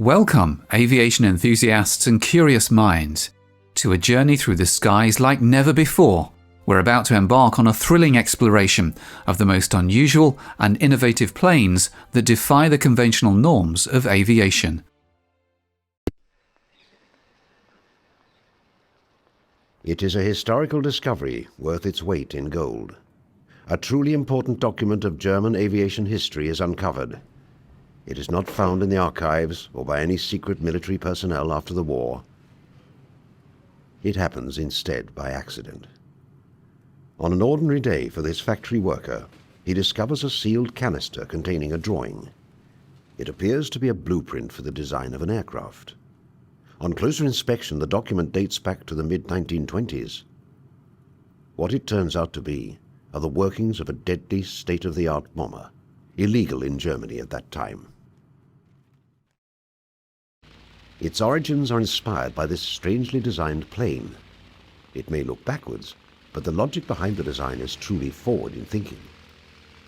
Welcome, aviation enthusiasts and curious minds, to a journey through the skies like never before. We're about to embark on a thrilling exploration of the most unusual and innovative planes that defy the conventional norms of aviation. It is a historical discovery worth its weight in gold. A truly important document of German aviation history is uncovered. It is not found in the archives or by any secret military personnel after the war. It happens instead by accident. On an ordinary day for this factory worker, he discovers a sealed canister containing a drawing. It appears to be a blueprint for the design of an aircraft. On closer inspection, the document dates back to the mid-1920s. What it turns out to be are the workings of a deadly state-of-the-art bomber, illegal in Germany at that time. Its origins are inspired by this strangely designed plane. It may look backwards, but the logic behind the design is truly forward in thinking.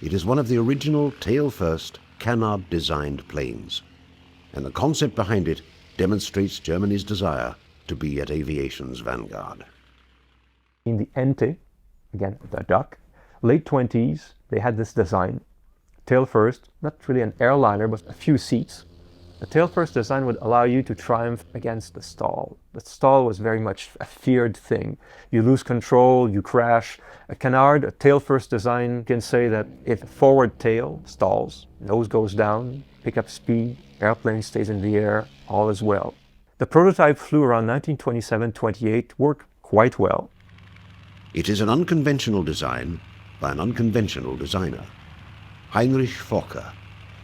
It is one of the original tail-first, canard-designed planes, and the concept behind it demonstrates Germany's desire to be at aviation's vanguard. In the Ente, again the duck, late 20s, they had this design. Tail first, not really an airliner, but a few seats. The tail first design would allow you to triumph against the stall. The stall was very much a feared thing. You lose control, you crash. A canard, a tail first design, can say that if forward tail stalls, nose goes down, pick up speed, airplane stays in the air, all is well. The prototype flew around 1927-28, worked quite well. It is an unconventional design by an unconventional designer. Heinrich Focke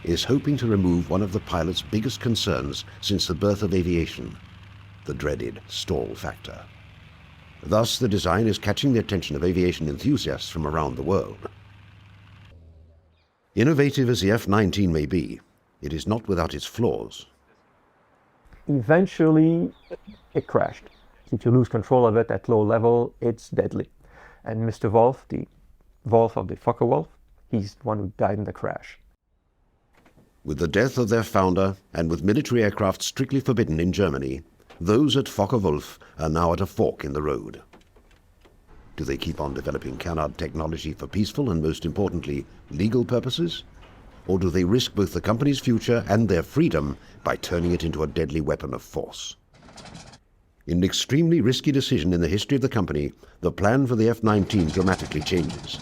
is hoping to remove one of the pilot's biggest concerns since the birth of aviation, the dreaded stall factor. Thus, the design is catching the attention of aviation enthusiasts from around the world. Innovative as the F-19 may be, it is not without its flaws. Eventually, it crashed. If you lose control of it at low level, it's deadly. And Mr. Wolf, the Wolf of the Focke-Wulf, he's the one who died in the crash. With the death of their founder, and with military aircraft strictly forbidden in Germany, those at Focke-Wulf are now at a fork in the road. Do they keep on developing canard technology for peaceful and, most importantly, legal purposes? Or do they risk both the company's future and their freedom by turning it into a deadly weapon of force? In an extremely risky decision in the history of the company, the plan for the F-19 dramatically changes.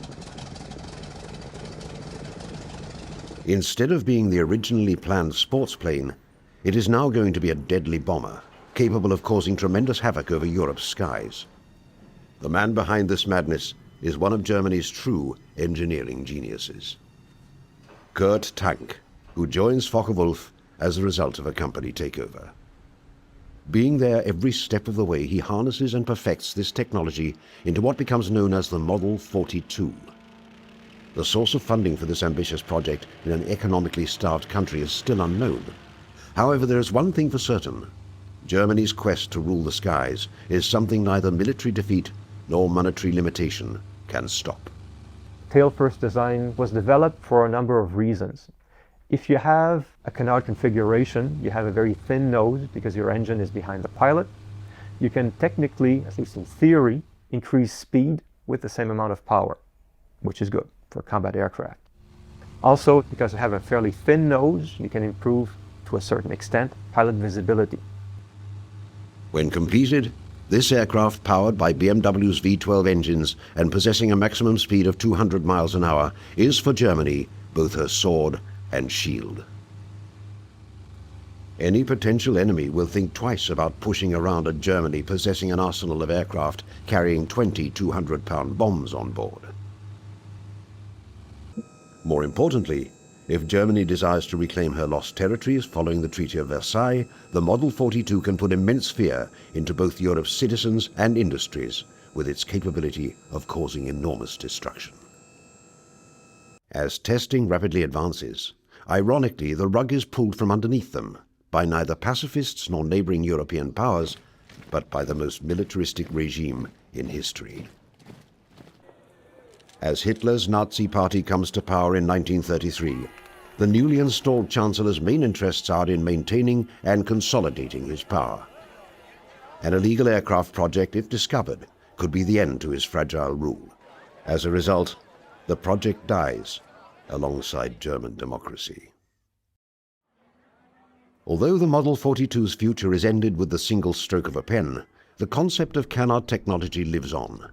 Instead of being the originally planned sports plane, it is now going to be a deadly bomber, capable of causing tremendous havoc over Europe's skies. The man behind this madness is one of Germany's true engineering geniuses, Kurt Tank, who joins Focke-Wulf as a result of a company takeover. Being there every step of the way, he harnesses and perfects this technology into what becomes known as the Model 42. The source of funding for this ambitious project in an economically starved country is still unknown. However, there is one thing for certain. Germany's quest to rule the skies is something neither military defeat nor monetary limitation can stop. Tail-first design was developed for a number of reasons. If you have a canard configuration, you have a very thin nose because your engine is behind the pilot. You can technically, at least in theory, increase speed with the same amount of power, which is good for combat aircraft. Also, because you have a fairly thin nose, you can improve, to a certain extent, pilot visibility. When completed, this aircraft, powered by BMW's V12 engines and possessing a maximum speed of 200 miles an hour, is for Germany both her sword and shield. Any potential enemy will think twice about pushing around a Germany possessing an arsenal of aircraft carrying 20 200-pound bombs on board. More importantly, if Germany desires to reclaim her lost territories following the Treaty of Versailles, the Model 42 can put immense fear into both Europe's citizens and industries with its capability of causing enormous destruction. As testing rapidly advances, ironically, the rug is pulled from underneath them by neither pacifists nor neighboring European powers, but by the most militaristic regime in history. As Hitler's Nazi Party comes to power in 1933, the newly installed Chancellor's main interests are in maintaining and consolidating his power. An illegal aircraft project, if discovered, could be the end to his fragile rule. As a result, the project dies alongside German democracy. Although the Model 42's future is ended with the single stroke of a pen, the concept of canard technology lives on.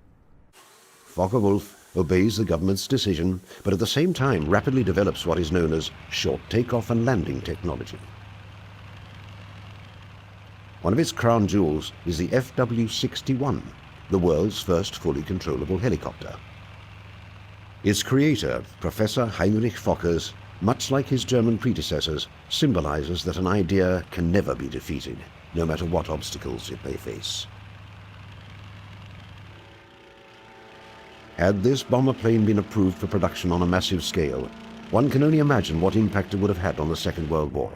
Focke-Wulf obeys the government's decision, but at the same time rapidly develops what is known as short takeoff and landing technology. One of its crown jewels is the FW-61, the world's first fully controllable helicopter. Its creator, Professor Heinrich Focke's, much like his German predecessors, symbolizes that an idea can never be defeated, no matter what obstacles it may face. Had this bomber plane been approved for production on a massive scale, one can only imagine what impact it would have had on the Second World War.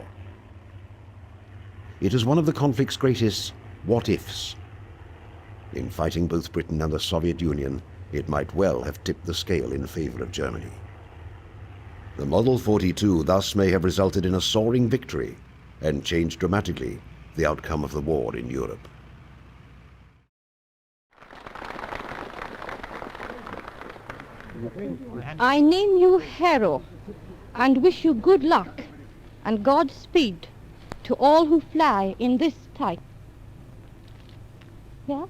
It is one of the conflict's greatest what-ifs. In fighting both Britain and the Soviet Union, it might well have tipped the scale in favor of Germany. The Model 42 thus may have resulted in a soaring victory and changed dramatically the outcome of the war in Europe. I name you hero and wish you good luck and Godspeed to all who fly in this type. Yeah?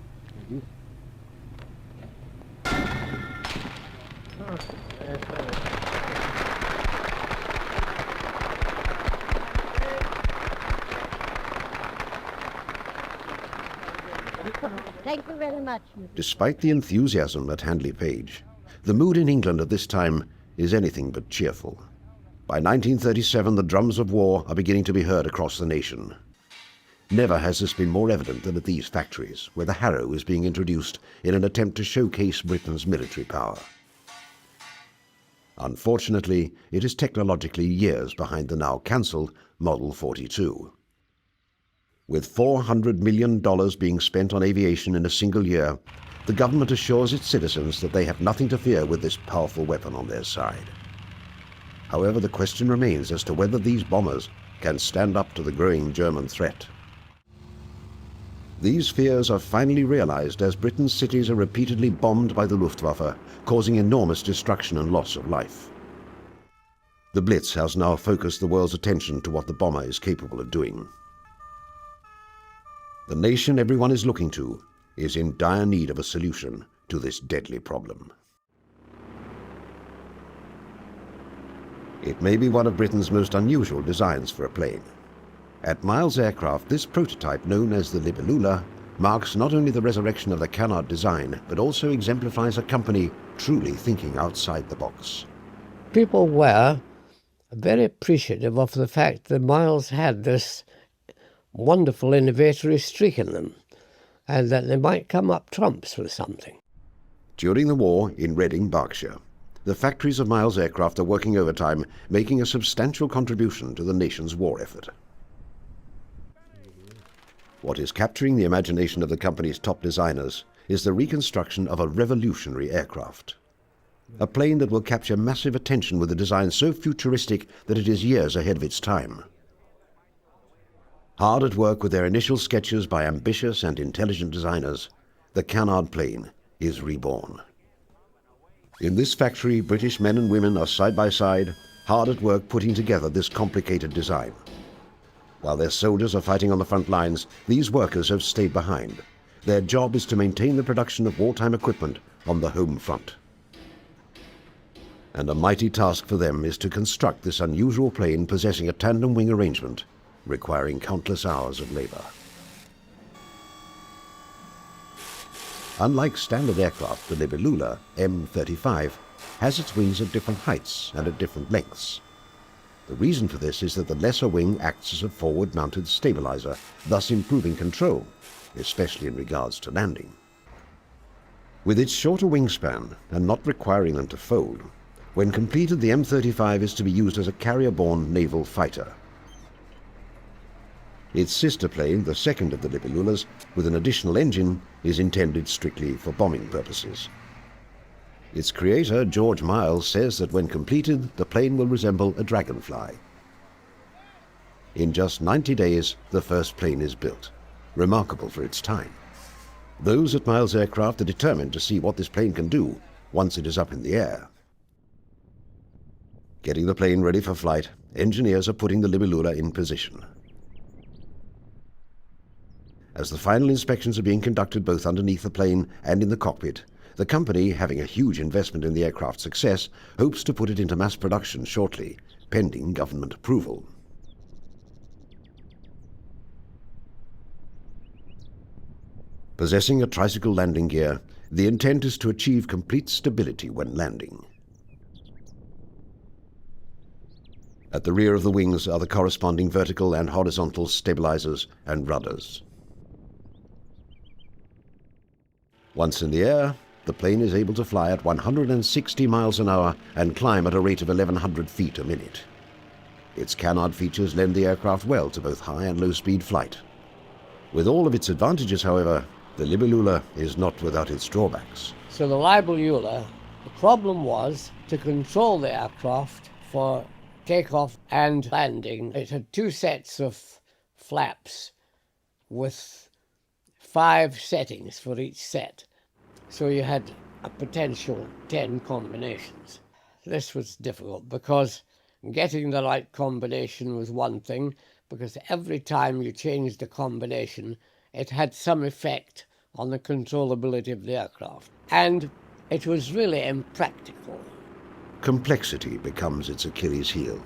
Thank you very much. Despite the enthusiasm at Handley Page, the mood in England at this time is anything but cheerful. By 1937, the drums of war are beginning to be heard across the nation. Never has this been more evident than at these factories, where the Harrow is being introduced in an attempt to showcase Britain's military power. Unfortunately, it is technologically years behind the now cancelled Model 42. With $400 million being spent on aviation in a single year, the government assures its citizens that they have nothing to fear with this powerful weapon on their side. However, the question remains as to whether these bombers can stand up to the growing German threat. These fears are finally realized as Britain's cities are repeatedly bombed by the Luftwaffe, causing enormous destruction and loss of life. The Blitz has now focused the world's attention to what the bomber is capable of doing. The nation everyone is looking to is in dire need of a solution to this deadly problem. It may be one of Britain's most unusual designs for a plane. At Miles Aircraft, this prototype, known as the Libellula, marks not only the resurrection of the canard design, but also exemplifies a company truly thinking outside the box. People were very appreciative of the fact that Miles had this wonderful innovatory streak in them, and that they might come up trumps with something. During the war in Reading, Berkshire, the factories of Miles Aircraft are working overtime, making a substantial contribution to the nation's war effort. What is capturing the imagination of the company's top designers is the reconstruction of a revolutionary aircraft. A plane that will capture massive attention with a design so futuristic that it is years ahead of its time. Hard at work with their initial sketches by ambitious and intelligent designers, the canard plane is reborn. In this factory, British men and women are side by side, hard at work putting together this complicated design. While their soldiers are fighting on the front lines, these workers have stayed behind. Their job is to maintain the production of wartime equipment on the home front. And a mighty task for them is to construct this unusual plane possessing a tandem wing arrangement, requiring countless hours of labor. Unlike standard aircraft, the Libellula M35 has its wings at different heights and at different lengths. The reason for this is that the lesser wing acts as a forward-mounted stabilizer, thus improving control, especially in regards to landing. With its shorter wingspan and not requiring them to fold, when completed the M35 is to be used as a carrier-borne naval fighter. Its sister plane, the second of the Libellulas, with an additional engine, is intended strictly for bombing purposes. Its creator, George Miles, says that when completed, the plane will resemble a dragonfly. In just 90 days, the first plane is built, remarkable for its time. Those at Miles Aircraft are determined to see what this plane can do once it is up in the air. Getting the plane ready for flight, engineers are putting the Libellula in position. As the final inspections are being conducted both underneath the plane and in the cockpit, the company, having a huge investment in the aircraft's success, hopes to put it into mass production shortly, pending government approval. Possessing a tricycle landing gear, the intent is to achieve complete stability when landing. At the rear of the wings are the corresponding vertical and horizontal stabilizers and rudders. Once in the air, the plane is able to fly at 160 miles an hour and climb at a rate of 1,100 feet a minute. Its canard features lend the aircraft well to both high and low-speed flight. With all of its advantages, however, the Libellula is not without its drawbacks. So the Libellula, the problem was to control the aircraft for takeoff and landing. It had 2 sets of flaps with 5 settings for each set. So you had a potential 10 combinations. This was difficult because getting the right combination was one thing, because every time you changed the combination, it had some effect on the controllability of the aircraft. And it was really impractical. Complexity becomes its Achilles heel.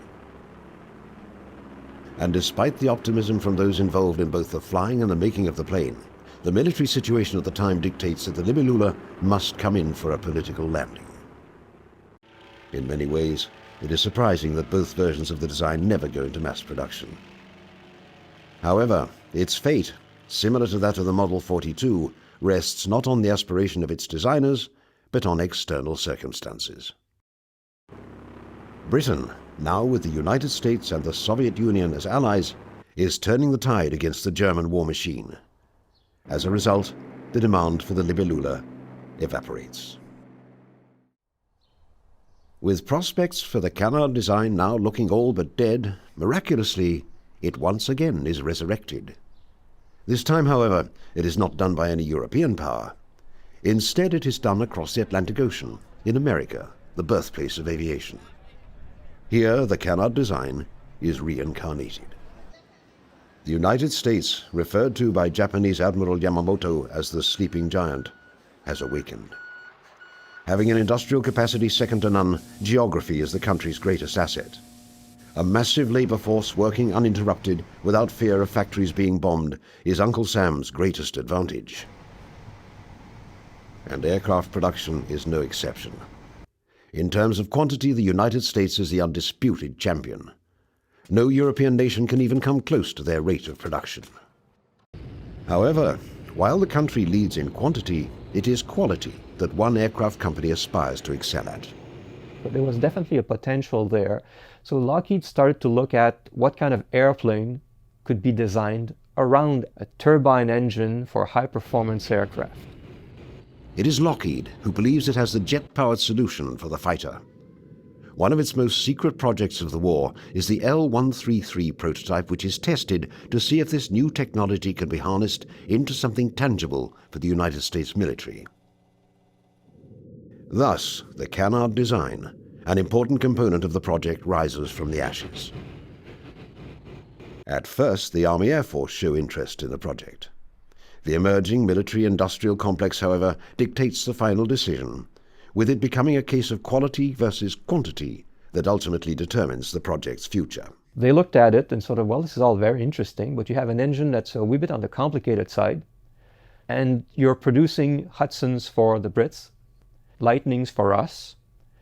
And despite the optimism from those involved in both the flying and the making of the plane, the military situation at the time dictates that the Libellula must come in for a political landing. In many ways, it is surprising that both versions of the design never go into mass production. However, its fate, similar to that of the Model 42, rests not on the aspiration of its designers, but on external circumstances. Britain, now with the United States and the Soviet Union as allies, is turning the tide against the German war machine. As a result, the demand for the Libellula evaporates. With prospects for the canard design now looking all but dead, miraculously, it once again is resurrected. This time, however, it is not done by any European power. Instead, it is done across the Atlantic Ocean, in America, the birthplace of aviation. Here, the canard design is reincarnated. The United States, referred to by Japanese Admiral Yamamoto as the sleeping giant, has awakened. Having an industrial capacity second to none, geography is the country's greatest asset. A massive labor force working uninterrupted, without fear of factories being bombed, is Uncle Sam's greatest advantage. And aircraft production is no exception. In terms of quantity, the United States is the undisputed champion. No European nation can even come close to their rate of production. However, while the country leads in quantity, it is quality that one aircraft company aspires to excel at. But there was definitely a potential there. So Lockheed started to look at what kind of airplane could be designed around a turbine engine for high-performance aircraft. It is Lockheed who believes it has the jet-powered solution for the fighter. One of its most secret projects of the war is the L133 prototype, which is tested to see if this new technology can be harnessed into something tangible for the United States military. Thus, the canard design, an important component of the project, rises from the ashes. At first, the Army Air Force show interest in the project. The emerging military-industrial complex, however, dictates the final decision, with it becoming a case of quality versus quantity that ultimately determines the project's future. They looked at it and sort of, well, this is all very interesting, but you have an engine that's a wee bit on the complicated side, and you're producing Hudsons for the Brits, Lightnings for us,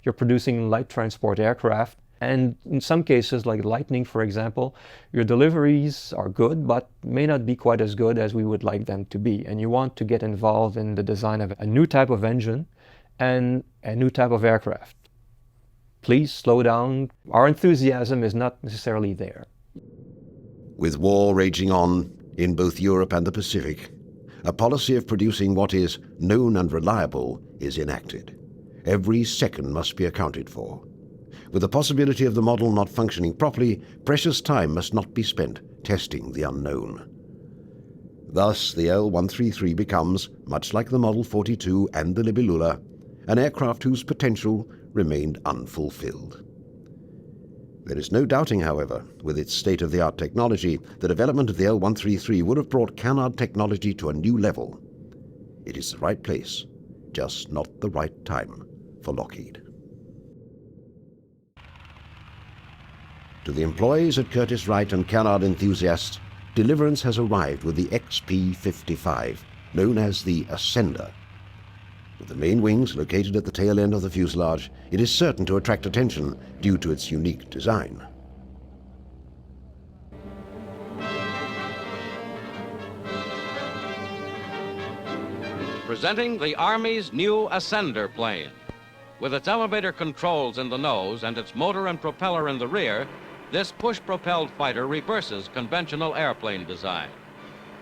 you're producing light transport aircraft, and in some cases, like Lightning, for example, your deliveries are good, but may not be quite as good as we would like them to be. And you want to get involved in the design of a new type of engine and a new type of aircraft. Please slow down. Our enthusiasm is not necessarily there. With war raging on in both Europe and the Pacific, a policy of producing what is known and reliable is enacted. Every second must be accounted for. With the possibility of the model not functioning properly, precious time must not be spent testing the unknown. Thus, the L133 becomes, much like the Model 42 and the Libellula, an aircraft whose potential remained unfulfilled. There is no doubting, however, with its state-of-the-art technology, the development of the L133 would have brought canard technology to a new level. It is the right place, just not the right time for Lockheed. To the employees at Curtiss-Wright and canard enthusiasts, deliverance has arrived with the XP-55, known as the Ascender. With the main wings located at the tail end of the fuselage, it is certain to attract attention due to its unique design. Presenting the Army's new Ascender plane. With its elevator controls in the nose and its motor and propeller in the rear, this push-propelled fighter reverses conventional airplane design.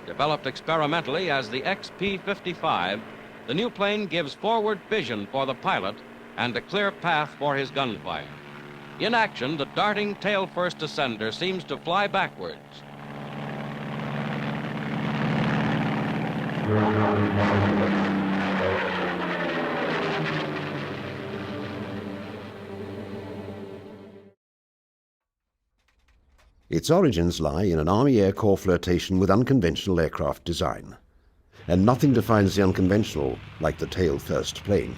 Developed experimentally as the XP-55, the new plane gives forward vision for the pilot and a clear path for his gunfire. In action, the darting tail-first Ascender seems to fly backwards. Its origins lie in an Army Air Corps flirtation with unconventional aircraft design. And nothing defines the unconventional like the tail-first plane.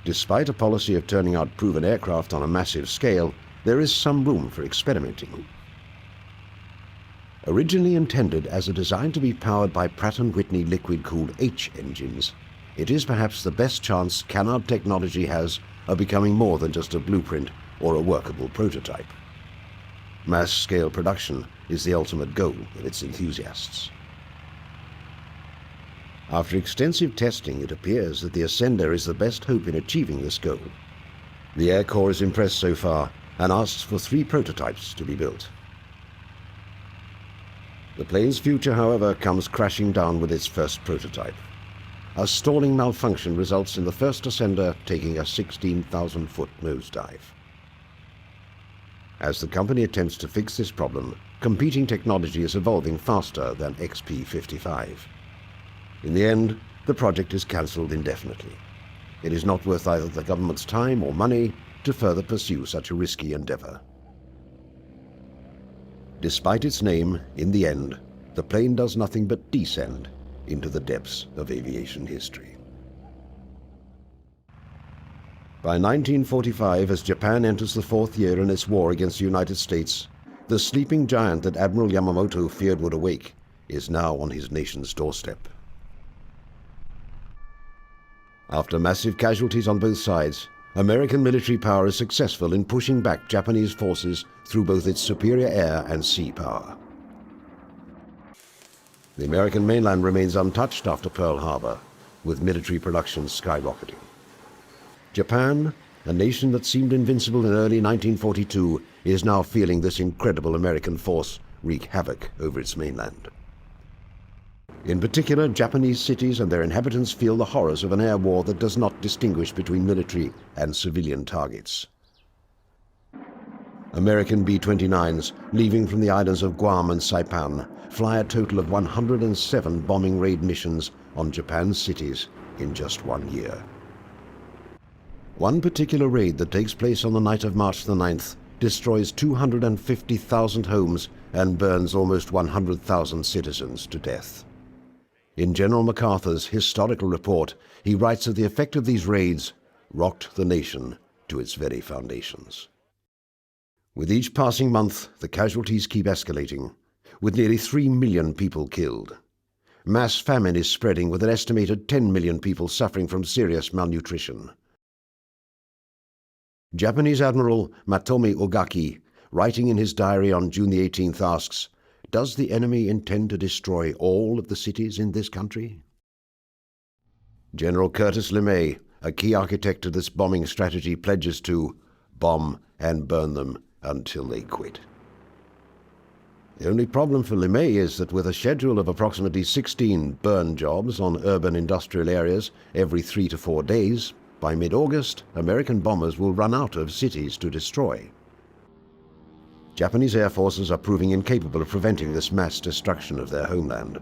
Despite a policy of turning out proven aircraft on a massive scale, there is some room for experimenting. Originally intended as a design to be powered by Pratt & Whitney liquid-cooled H engines, it is perhaps the best chance canard technology has of becoming more than just a blueprint or a workable prototype. Mass-scale production is the ultimate goal of its enthusiasts. After extensive testing, it appears that the Ascender is the best hope in achieving this goal. The Air Corps is impressed so far and asks for 3 prototypes to be built. The plane's future, however, comes crashing down with its first prototype. A stalling malfunction results in the first Ascender taking a 16,000-foot nosedive. As the company attempts to fix this problem, competing technology is evolving faster than XP-55. In the end, the project is cancelled indefinitely. It is not worth either the government's time or money to further pursue such a risky endeavour. Despite its name, in the end, the plane does nothing but descend into the depths of aviation history. By 1945, as Japan enters the 4th year in its war against the United States, the sleeping giant that Admiral Yamamoto feared would awake is now on his nation's doorstep. After massive casualties on both sides, American military power is successful in pushing back Japanese forces through both its superior air and sea power. The American mainland remains untouched after Pearl Harbor, with military production skyrocketing. Japan, a nation that seemed invincible in early 1942, is now feeling this incredible American force wreak havoc over its mainland. In particular, Japanese cities and their inhabitants feel the horrors of an air war that does not distinguish between military and civilian targets. American B-29s, leaving from the islands of Guam and Saipan, fly a total of 107 bombing raid missions on Japan's cities in just 1 year. One particular raid that takes place on the night of March the 9th destroys 250,000 homes and burns almost 100,000 citizens to death. In General MacArthur's historical report, he writes that the effect of these raids rocked the nation to its very foundations. With each passing month, the casualties keep escalating, with nearly 3 million people killed. Mass famine is spreading, with an estimated 10 million people suffering from serious malnutrition. Japanese Admiral Matomi Ogaki, writing in his diary on June the 18th, asks, "Does the enemy intend to destroy all of the cities in this country?" General Curtis LeMay, a key architect of this bombing strategy, pledges to bomb and burn them until they quit. The only problem for LeMay is that with a schedule of approximately 16 burn jobs on urban industrial areas every 3 to 4 days, by mid-August, American bombers will run out of cities to destroy. Japanese air forces are proving incapable of preventing this mass destruction of their homeland.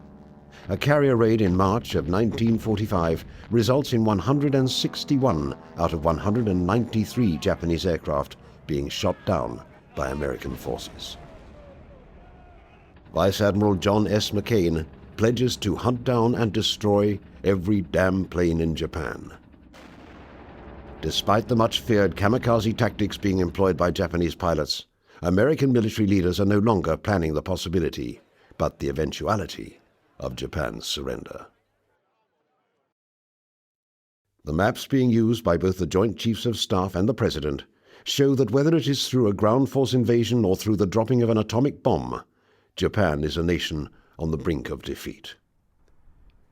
A carrier raid in March of 1945 results in 161 out of 193 Japanese aircraft being shot down by American forces. Vice Admiral John S. McCain pledges to hunt down and destroy every damn plane in Japan. Despite the much-feared kamikaze tactics being employed by Japanese pilots, American military leaders are no longer planning the possibility, but the eventuality, of Japan's surrender. The maps being used by both the Joint Chiefs of Staff and the President show that whether it is through a ground force invasion or through the dropping of an atomic bomb, Japan is a nation on the brink of defeat.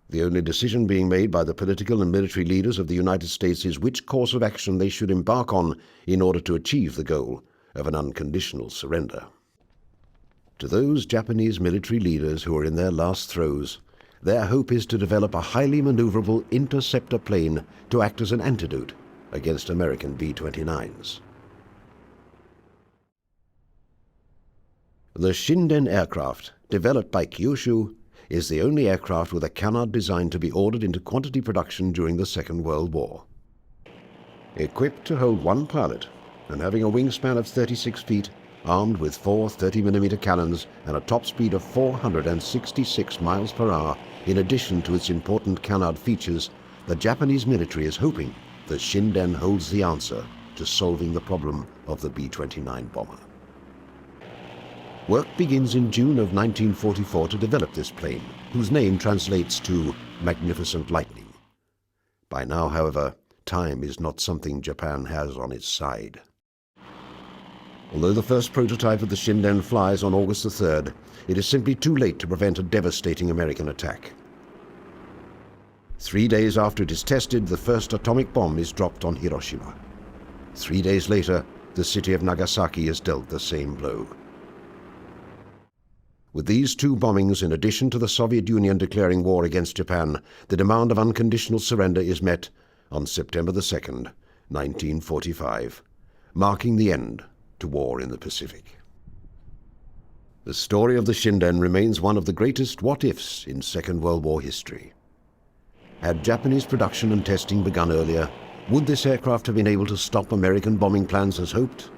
The only decision being made by the political and military leaders of the United States is which course of action they should embark on in order to achieve the goal of an unconditional surrender. To those Japanese military leaders who are in their last throes, their hope is to develop a highly maneuverable interceptor plane to act as an antidote against American B-29s. The Shinden aircraft, developed by Kyushu, is the only aircraft with a canard designed to be ordered into quantity production during the Second World War. Equipped to hold one pilot and having a wingspan of 36 feet, armed with 4 30mm cannons and a top speed of 466 miles per hour, in addition to its important canard features, the Japanese military is hoping the Shinden holds the answer to solving the problem of the B-29 bomber. Work begins in June of 1944 to develop this plane, whose name translates to Magnificent Lightning. By now, however, time is not something Japan has on its side. Although the first prototype of the Shinden flies on August the 3rd, it is simply too late to prevent a devastating American attack. 3 days after it is tested, the first atomic bomb is dropped on Hiroshima. 3 days later, the city of Nagasaki is dealt the same blow. With these two bombings, in addition to the Soviet Union declaring war against Japan, the demand of unconditional surrender is met on September the 2nd, 1945, marking the end to war in the Pacific. The story of the Shinden remains one of the greatest what-ifs in Second World War history. Had Japanese production and testing begun earlier, would this aircraft have been able to stop American bombing plans as hoped?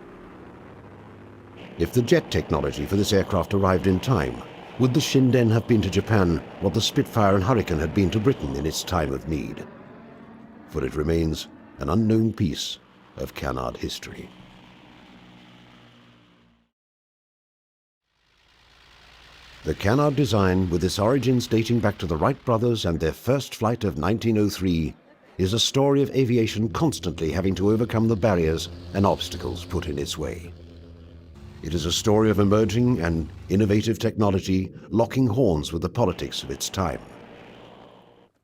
If the jet technology for this aircraft arrived in time, would the Shinden have been to Japan what the Spitfire and Hurricane had been to Britain in its time of need? For it remains an unknown piece of canard history. The canard design, with its origins dating back to the Wright brothers and their first flight of 1903, is a story of aviation constantly having to overcome the barriers and obstacles put in its way. It is a story of emerging and innovative technology locking horns with the politics of its time.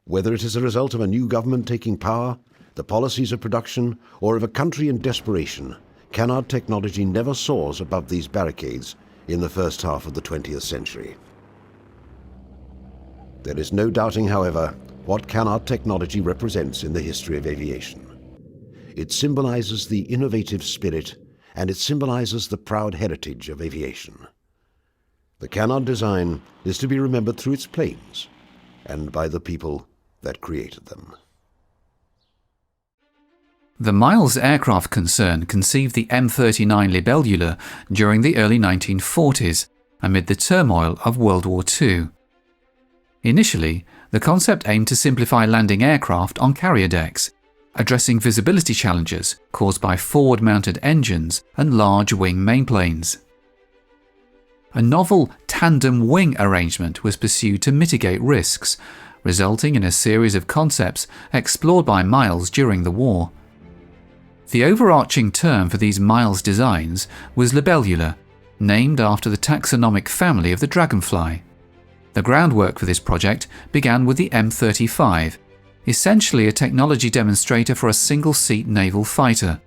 Whether it is a result of a new government taking power, the policies of production, or of a country in desperation, canard technology never soars above these barricades in the first half of the 20th century. There is no doubting, however, what canard technology represents in the history of aviation. It symbolizes the innovative spirit, and it symbolizes the proud heritage of aviation. The canard design is to be remembered through its planes and by the people that created them. The Miles aircraft concern conceived the M39 Libellula during the early 1940s, amid the turmoil of World War II. Initially, the concept aimed to simplify landing aircraft on carrier decks, addressing visibility challenges caused by forward-mounted engines and large wing mainplanes. A novel tandem wing arrangement was pursued to mitigate risks, resulting in a series of concepts explored by Miles during the war. The overarching term for these Miles designs was Libellula, named after the taxonomic family of the dragonfly. The groundwork for this project began with the M35, essentially a technology demonstrator for a single-seat naval fighter.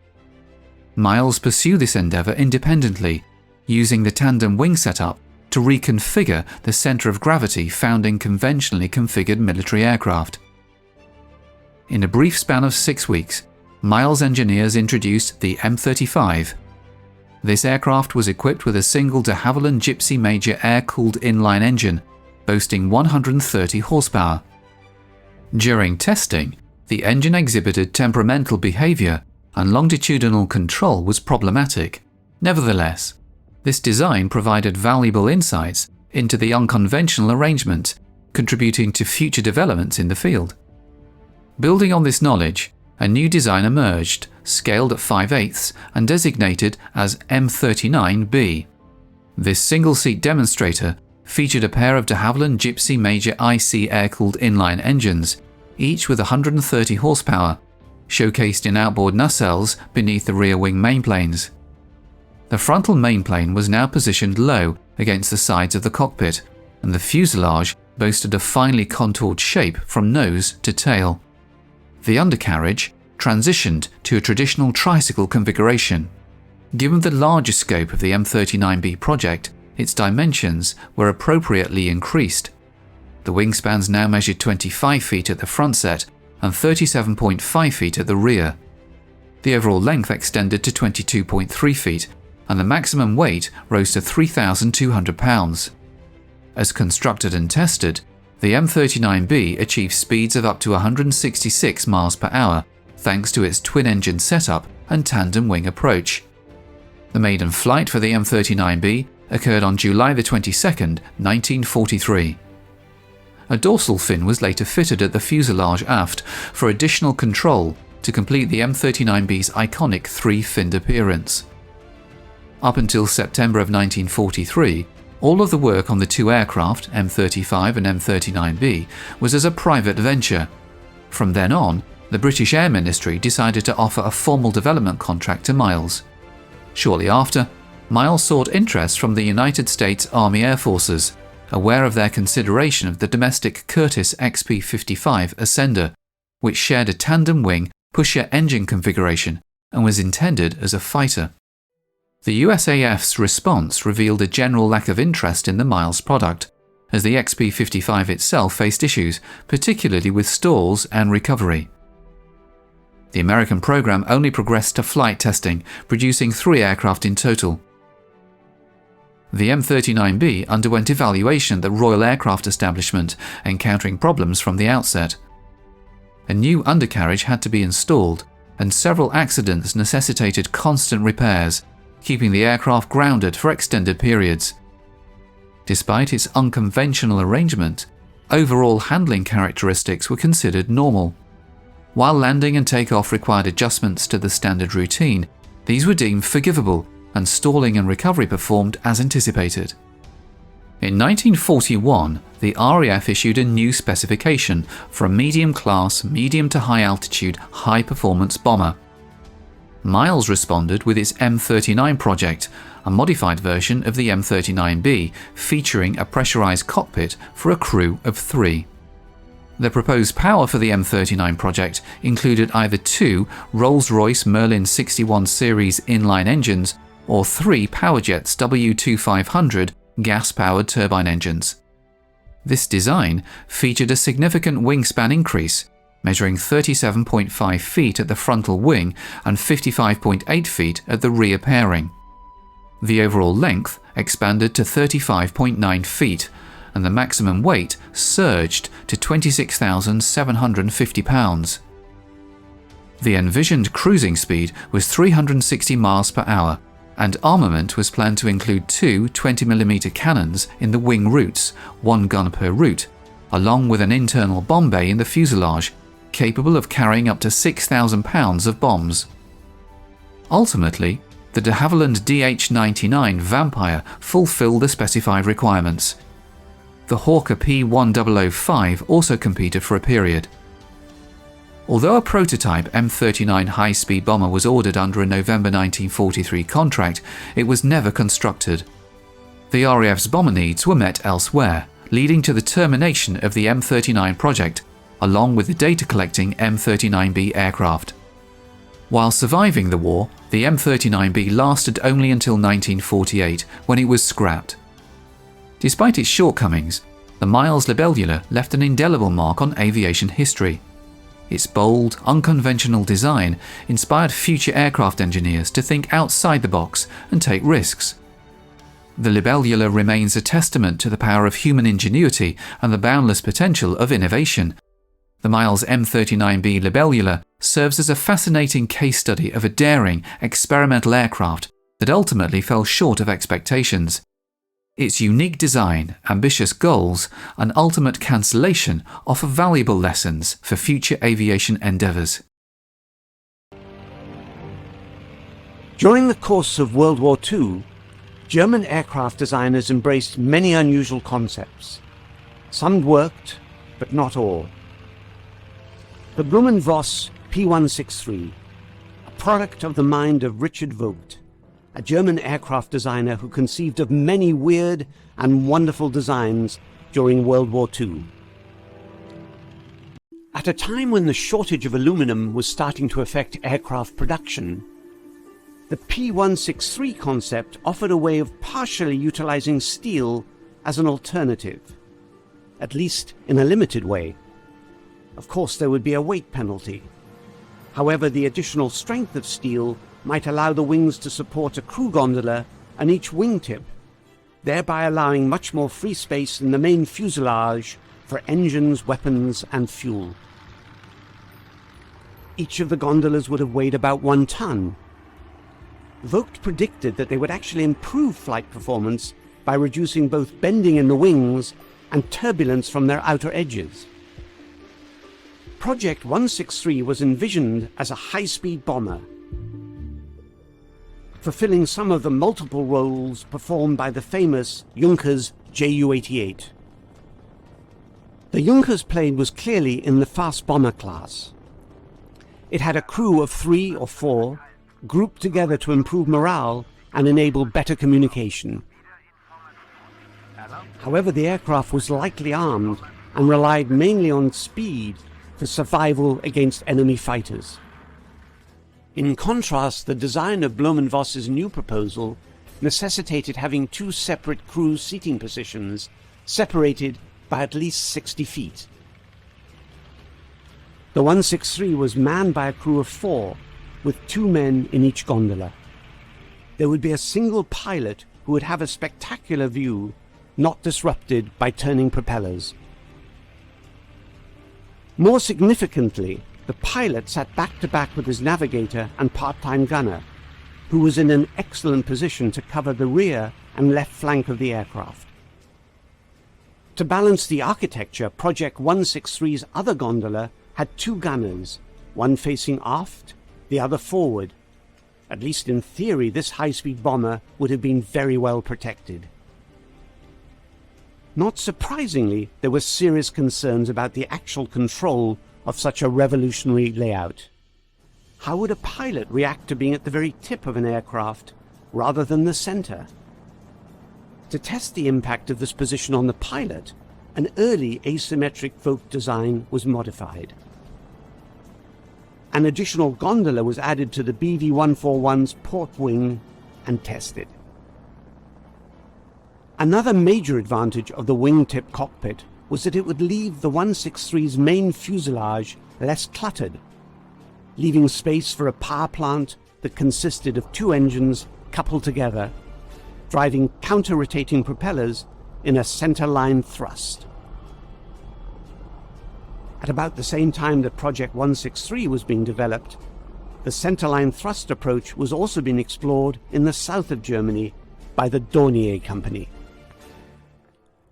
Miles pursued this endeavour independently, using the tandem wing setup to reconfigure the centre of gravity found in conventionally configured military aircraft. In a brief span of 6 weeks, Miles engineers introduced the M35. This aircraft was equipped with a single de Havilland Gypsy Major air-cooled inline engine, boasting 130 horsepower. During testing, the engine exhibited temperamental behavior and longitudinal control was problematic. Nevertheless, this design provided valuable insights into the unconventional arrangement, contributing to future developments in the field. Building on this knowledge, a new design emerged, scaled at 5/8 and designated as M39B. This single-seat demonstrator featured a pair of de Havilland Gypsy Major IC air-cooled inline engines, each with 130 horsepower, showcased in outboard nacelles beneath the rear wing mainplanes. The frontal mainplane was now positioned low against the sides of the cockpit, and the fuselage boasted a finely contoured shape from nose to tail. The undercarriage transitioned to a traditional tricycle configuration. Given the larger scope of the M39B project, its dimensions were appropriately increased. The wingspans now measured 25 feet at the front set and 37.5 feet at the rear. The overall length extended to 22.3 feet, and the maximum weight rose to 3,200 pounds. As constructed and tested, the M39B achieved speeds of up to 166 miles per hour thanks to its twin-engine setup and tandem wing approach. The maiden flight for the M39B occurred on July 22, 1943. A dorsal fin was later fitted at the fuselage aft for additional control to complete the M39B's iconic three-finned appearance. Up until September of 1943, all of the work on the two aircraft, M35 and M39B, was as a private venture. From then on, the British Air Ministry decided to offer a formal development contract to Miles. Shortly after, Miles sought interest from the United States Army Air Forces, aware of their consideration of the domestic Curtiss XP-55 Ascender, which shared a tandem wing pusher engine configuration and was intended as a fighter. The USAF's response revealed a general lack of interest in the Miles product, as the XP-55 itself faced issues, particularly with stalls and recovery. The American program only progressed to flight testing, producing 3 aircraft in total. The M39B underwent evaluation at the Royal Aircraft Establishment, encountering problems from the outset. A new undercarriage had to be installed, and several accidents necessitated constant repairs, keeping the aircraft grounded for extended periods. Despite its unconventional arrangement, overall handling characteristics were considered normal. While landing and takeoff required adjustments to the standard routine, these were deemed forgivable, and stalling and recovery performed as anticipated. In 1941, the RAF issued a new specification for a medium-class, medium to high-altitude, high-performance bomber. Miles responded with its M39 project, a modified version of the M39B featuring a pressurized cockpit for a crew of 3. The proposed power for the M39 project included either 2 Rolls-Royce Merlin 61 series inline engines or 3 Powerjet's W2500 gas-powered turbine engines. This design featured a significant wingspan increase, measuring 37.5 feet at the frontal wing and 55.8 feet at the rear pairing. The overall length expanded to 35.9 feet, and the maximum weight surged to 26,750 pounds. The envisioned cruising speed was 360 miles per hour, and armament was planned to include 2 20mm cannons in the wing roots, 1 gun per root, along with an internal bomb bay in the fuselage, capable of carrying up to 6,000 pounds of bombs. Ultimately, the de Havilland DH-99 Vampire fulfilled the specified requirements. The Hawker P1005 also competed for a period. Although a prototype M39 high-speed bomber was ordered under a November 1943 contract, it was never constructed. The RAF's bomber needs were met elsewhere, leading to the termination of the M39 project, along with the data-collecting M39B aircraft. While surviving the war, the M39B lasted only until 1948, when it was scrapped. Despite its shortcomings, the Miles Libellula left an indelible mark on aviation history. Its bold, unconventional design inspired future aircraft engineers to think outside the box and take risks. The Libellula remains a testament to the power of human ingenuity and the boundless potential of innovation. The Miles M39B Libellula serves as a fascinating case study of a daring, experimental aircraft that ultimately fell short of expectations. Its unique design, ambitious goals, and ultimate cancellation offer valuable lessons for future aviation endeavours. During the course of World War II, German aircraft designers embraced many unusual concepts. Some worked, but not all. The Blohm and Voss P163, a product of the mind of Richard Vogt, a German aircraft designer who conceived of many weird and wonderful designs during World War II. At a time when the shortage of aluminum was starting to affect aircraft production, the P163 concept offered a way of partially utilizing steel as an alternative, at least in a limited way. Of course, there would be a weight penalty. However, the additional strength of steel might allow the wings to support a crew gondola and each wingtip, thereby allowing much more free space in the main fuselage for engines, weapons, and fuel. Each of the gondolas would have weighed about 1 ton. Vogt predicted that they would actually improve flight performance by reducing both bending in the wings and turbulence from their outer edges. Project 163 was envisioned as a high-speed bomber, fulfilling some of the multiple roles performed by the famous Junkers Ju-88. The Junkers plane was clearly in the fast bomber class. It had a crew of 3 or 4, grouped together to improve morale and enable better communication. However, the aircraft was lightly armed and relied mainly on speed for survival against enemy fighters. In contrast, the design of Blohm and Voss's new proposal necessitated having 2 separate crew seating positions, separated by at least 60 feet. The 163 was manned by a crew of 4, with 2 men in each gondola. There would be a single pilot who would have a spectacular view, not disrupted by turning propellers. More significantly, the pilot sat back to back with his navigator and part-time gunner, who was in an excellent position to cover the rear and left flank of the aircraft. To balance the architecture, Project 163's other gondola had 2 gunners, one facing aft, the other forward. At least in theory, this high-speed bomber would have been very well protected. Not surprisingly, there were serious concerns about the actual control of such a revolutionary layout. How would a pilot react to being at the very tip of an aircraft rather than the center? To test the impact of this position on the pilot, an early asymmetric Vogt design was modified. An additional gondola was added to the BV-141's port wing and tested. Another major advantage of the wingtip cockpit was that it would leave the 163's main fuselage less cluttered, leaving space for a power plant that consisted of 2 engines coupled together, driving counter-rotating propellers in a center-line thrust. At about the same time that Project 163 was being developed, the centerline thrust approach was also being explored in the south of Germany by the Dornier Company.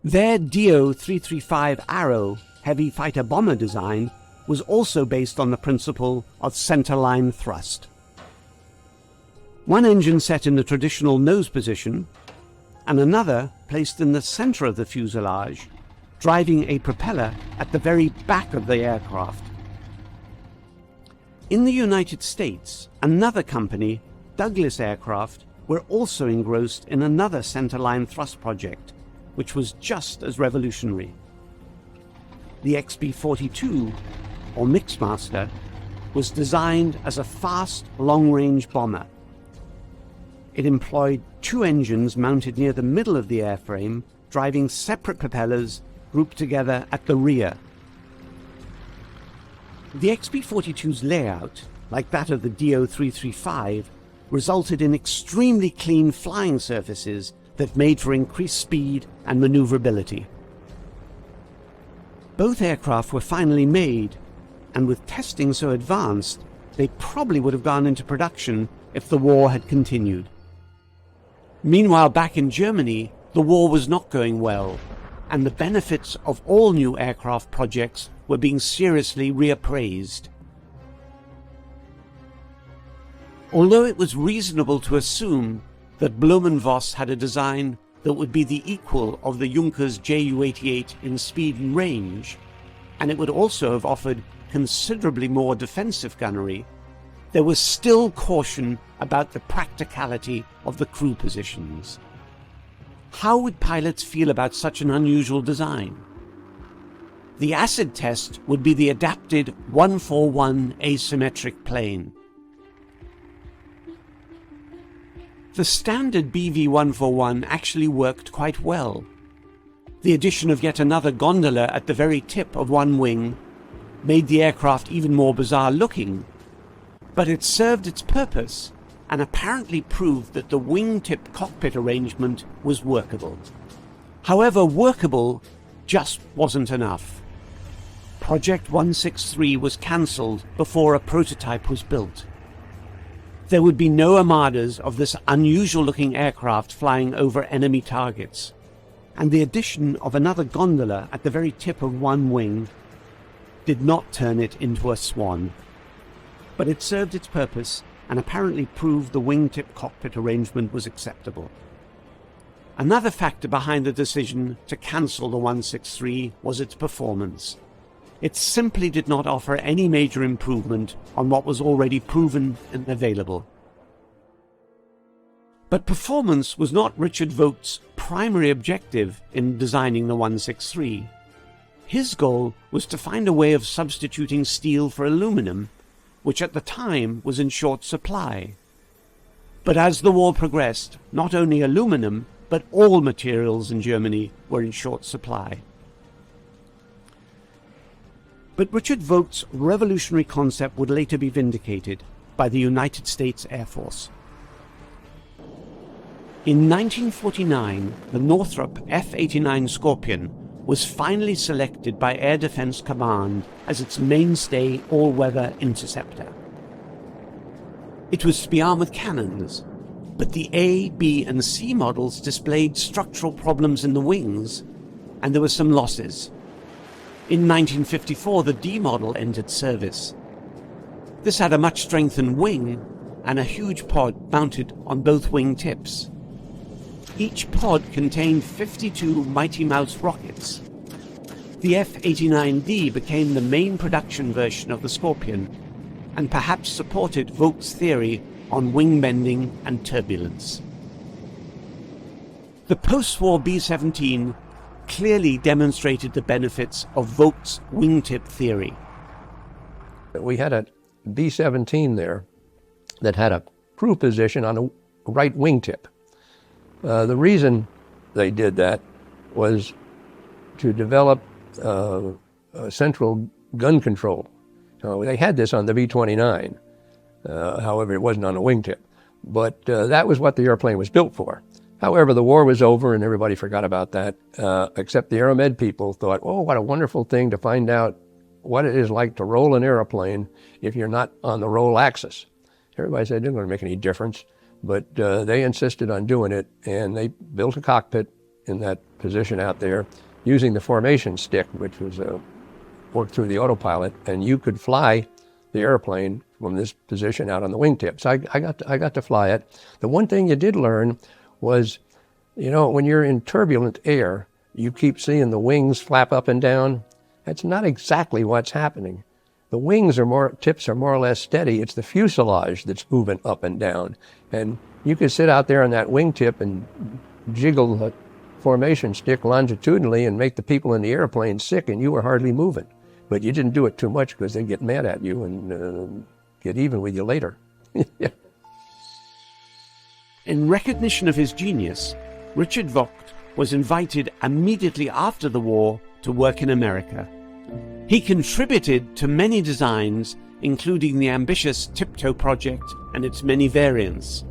Their Do-335 Arrow heavy fighter bomber design was also based on the principle of centerline thrust. One engine set in the traditional nose position, and another placed in the center of the fuselage, driving a propeller at the very back of the aircraft. In the United States, another company, Douglas Aircraft, were also engrossed in another centerline thrust project, which was just as revolutionary. The XP-42, or Mixmaster, was designed as a fast, long-range bomber. It employed 2 engines mounted near the middle of the airframe, driving separate propellers grouped together at the rear. The XP-42's layout, like that of the DO-335, resulted in extremely clean flying surfaces that made for increased speed and maneuverability. Both aircraft were finally made, and with testing so advanced, they probably would have gone into production if the war had continued. Meanwhile, back in Germany, the war was not going well, and the benefits of all new aircraft projects were being seriously reappraised. Although it was reasonable to assume that Blohm and Voss had a design that would be the equal of the Junkers Ju-88 in speed and range, and it would also have offered considerably more defensive gunnery, there was still caution about the practicality of the crew positions. How would pilots feel about such an unusual design? The acid test would be the adapted 141 asymmetric plane. The standard BV-141 actually worked quite well. The addition of yet another gondola at the very tip of one wing made the aircraft even more bizarre looking, but it served its purpose and apparently proved that the wingtip cockpit arrangement was workable. However, workable just wasn't enough. Project 163 was cancelled before a prototype was built. There would be no armadas of this unusual-looking aircraft flying over enemy targets, and the addition of another gondola at the very tip of one wing did not turn it into a swan. But it served its purpose and apparently proved the wingtip cockpit arrangement was acceptable. Another factor behind the decision to cancel the 163 was its performance. It simply did not offer any major improvement on what was already proven and available. But performance was not Richard Vogt's primary objective in designing the 163. His goal was to find a way of substituting steel for aluminum, which at the time was in short supply. But as the war progressed, not only aluminum, but all materials in Germany were in short supply. But Richard Vogt's revolutionary concept would later be vindicated by the United States Air Force. In 1949, the Northrop F-89 Scorpion was finally selected by Air Defense Command as its mainstay all-weather interceptor. It was to be armed with cannons, but the A, B, and C models displayed structural problems in the wings, and there were some losses. In 1954, the D model entered service. This had a much strengthened wing and a huge pod mounted on both wing tips. Each pod contained 52 Mighty Mouse rockets. The F-89D became the main production version of the Scorpion, and perhaps supported Vogt's theory on wing bending and turbulence. The post-war B-17 clearly demonstrated the benefits of Vogt's wingtip theory. We had a B-17 there that had a crew position on a right wingtip. The reason they did that was to develop central gun control. They had this on the V-29, however it wasn't on a wingtip, but that was what the airplane was built for. However, the war was over and everybody forgot about that, except the Aeromed people thought, oh, what a wonderful thing to find out what it is like to roll an airplane if you're not on the roll axis. Everybody said it didn't make any difference, but they insisted on doing it, and they built a cockpit in that position out there using the formation stick, which was worked through the autopilot, and you could fly the airplane from this position out on the wingtips. I got to fly it. The one thing you did learn was, you know, when you're in turbulent air, you keep seeing the wings flap up and down. That's not exactly what's happening. The wings tips are more or less steady. It's the fuselage that's moving up and down. And you could sit out there on that wingtip and jiggle the formation stick longitudinally and make the people in the airplane sick, and you were hardly moving. But you didn't do it too much because they'd get mad at you and get even with you later. Yeah. In recognition of his genius, Richard Vogt was invited immediately after the war to work in America. He contributed to many designs, including the ambitious Tiptoe project and its many variants.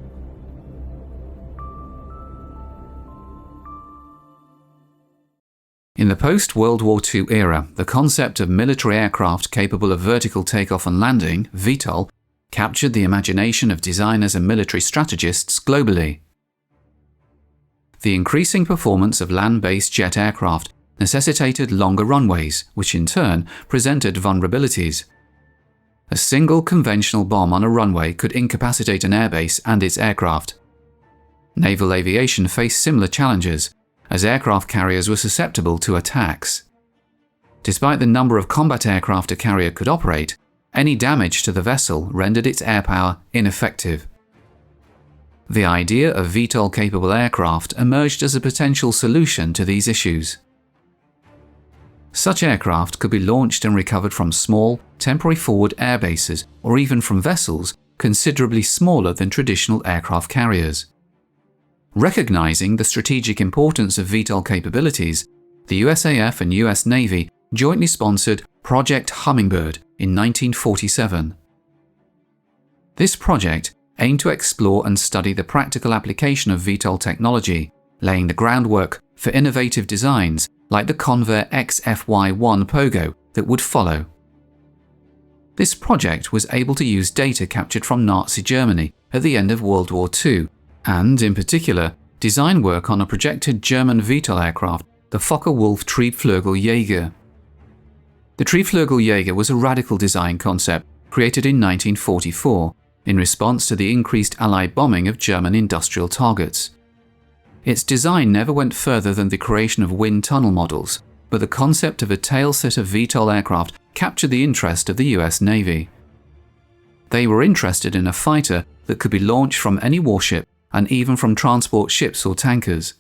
In the post-World War II era, the concept of military aircraft capable of vertical takeoff and landing, VTOL, captured the imagination of designers and military strategists globally. The increasing performance of land-based jet aircraft necessitated longer runways, which in turn presented vulnerabilities. A single conventional bomb on a runway could incapacitate an airbase and its aircraft. Naval aviation faced similar challenges, as aircraft carriers were susceptible to attacks. Despite the number of combat aircraft a carrier could operate, any damage to the vessel rendered its air power ineffective. The idea of VTOL-capable aircraft emerged as a potential solution to these issues. Such aircraft could be launched and recovered from small, temporary forward air bases or even from vessels considerably smaller than traditional aircraft carriers. Recognizing the strategic importance of VTOL capabilities, the USAF and US Navy jointly sponsored Project Hummingbird in 1947. This project aimed to explore and study the practical application of VTOL technology, laying the groundwork for innovative designs like the Convair XFY-1 Pogo that would follow. This project was able to use data captured from Nazi Germany at the end of World War II, and, in particular, design work on a projected German VTOL aircraft, the Focke-Wulf Triebflügeljäger. The Triebflügeljäger was a radical design concept created in 1944 in response to the increased Allied bombing of German industrial targets. Its design never went further than the creation of wind tunnel models, but the concept of a tail set of VTOL aircraft captured the interest of the US Navy. They were interested in a fighter that could be launched from any warship and even from transport ships or tankers.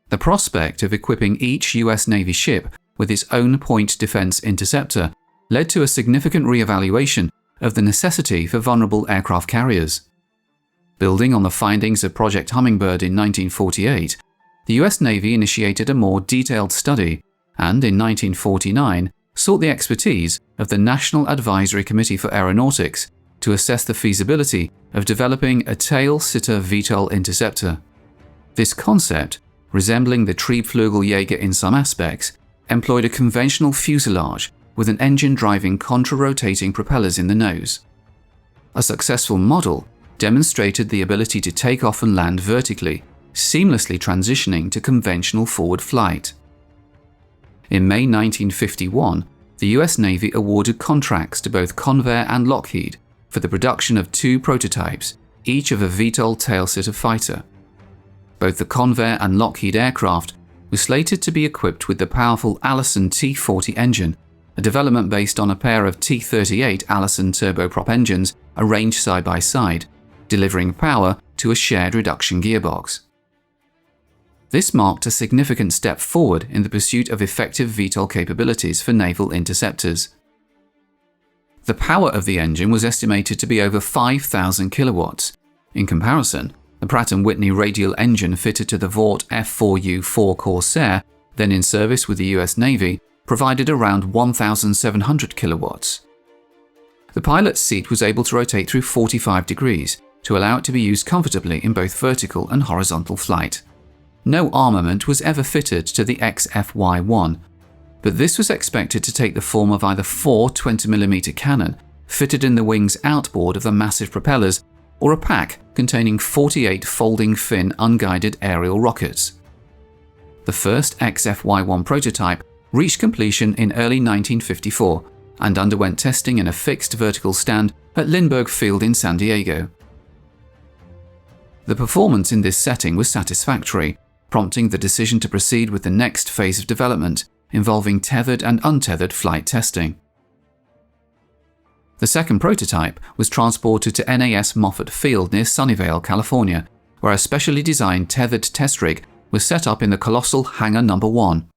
The prospect of equipping each US Navy ship with its own point defense interceptor led to a significant re-evaluation of the necessity for vulnerable aircraft carriers. Building on the findings of Project Hummingbird in 1948, the US Navy initiated a more detailed study and, in 1949, sought the expertise of the National Advisory Committee for Aeronautics to assess the feasibility of developing a tail-sitter VTOL interceptor. This concept, resembling the Triebflügeljäger in some aspects, employed a conventional fuselage with an engine driving contra-rotating propellers in the nose. A successful model demonstrated the ability to take off and land vertically, seamlessly transitioning to conventional forward flight. In May 1951, the US Navy awarded contracts to both Convair and Lockheed for the production of 2 prototypes, each of a VTOL tail-sitter fighter. Both the Convair and Lockheed aircraft were slated to be equipped with the powerful Allison T-40 engine, a development based on a pair of T-38 Allison turboprop engines arranged side by side, delivering power to a shared reduction gearbox. This marked a significant step forward in the pursuit of effective VTOL capabilities for naval interceptors. The power of the engine was estimated to be over 5,000 kilowatts. In comparison, the Pratt & Whitney radial engine fitted to the Vought F-4U-4 Corsair, then in service with the US Navy, provided around 1,700 kilowatts. The pilot's seat was able to rotate through 45 degrees to allow it to be used comfortably in both vertical and horizontal flight. No armament was ever fitted to the XFY-1, but this was expected to take the form of either 4 20mm cannon fitted in the wing's outboard of the massive propellers, or a pack containing 48 folding fin unguided aerial rockets. The first XFY-1 prototype reached completion in early 1954 and underwent testing in a fixed vertical stand at Lindbergh Field in San Diego. The performance in this setting was satisfactory, prompting the decision to proceed with the next phase of development, involving tethered and untethered flight testing. The second prototype was transported to NAS Moffett Field near Sunnyvale, California, where a specially designed tethered test rig was set up in the colossal Hangar No. 1.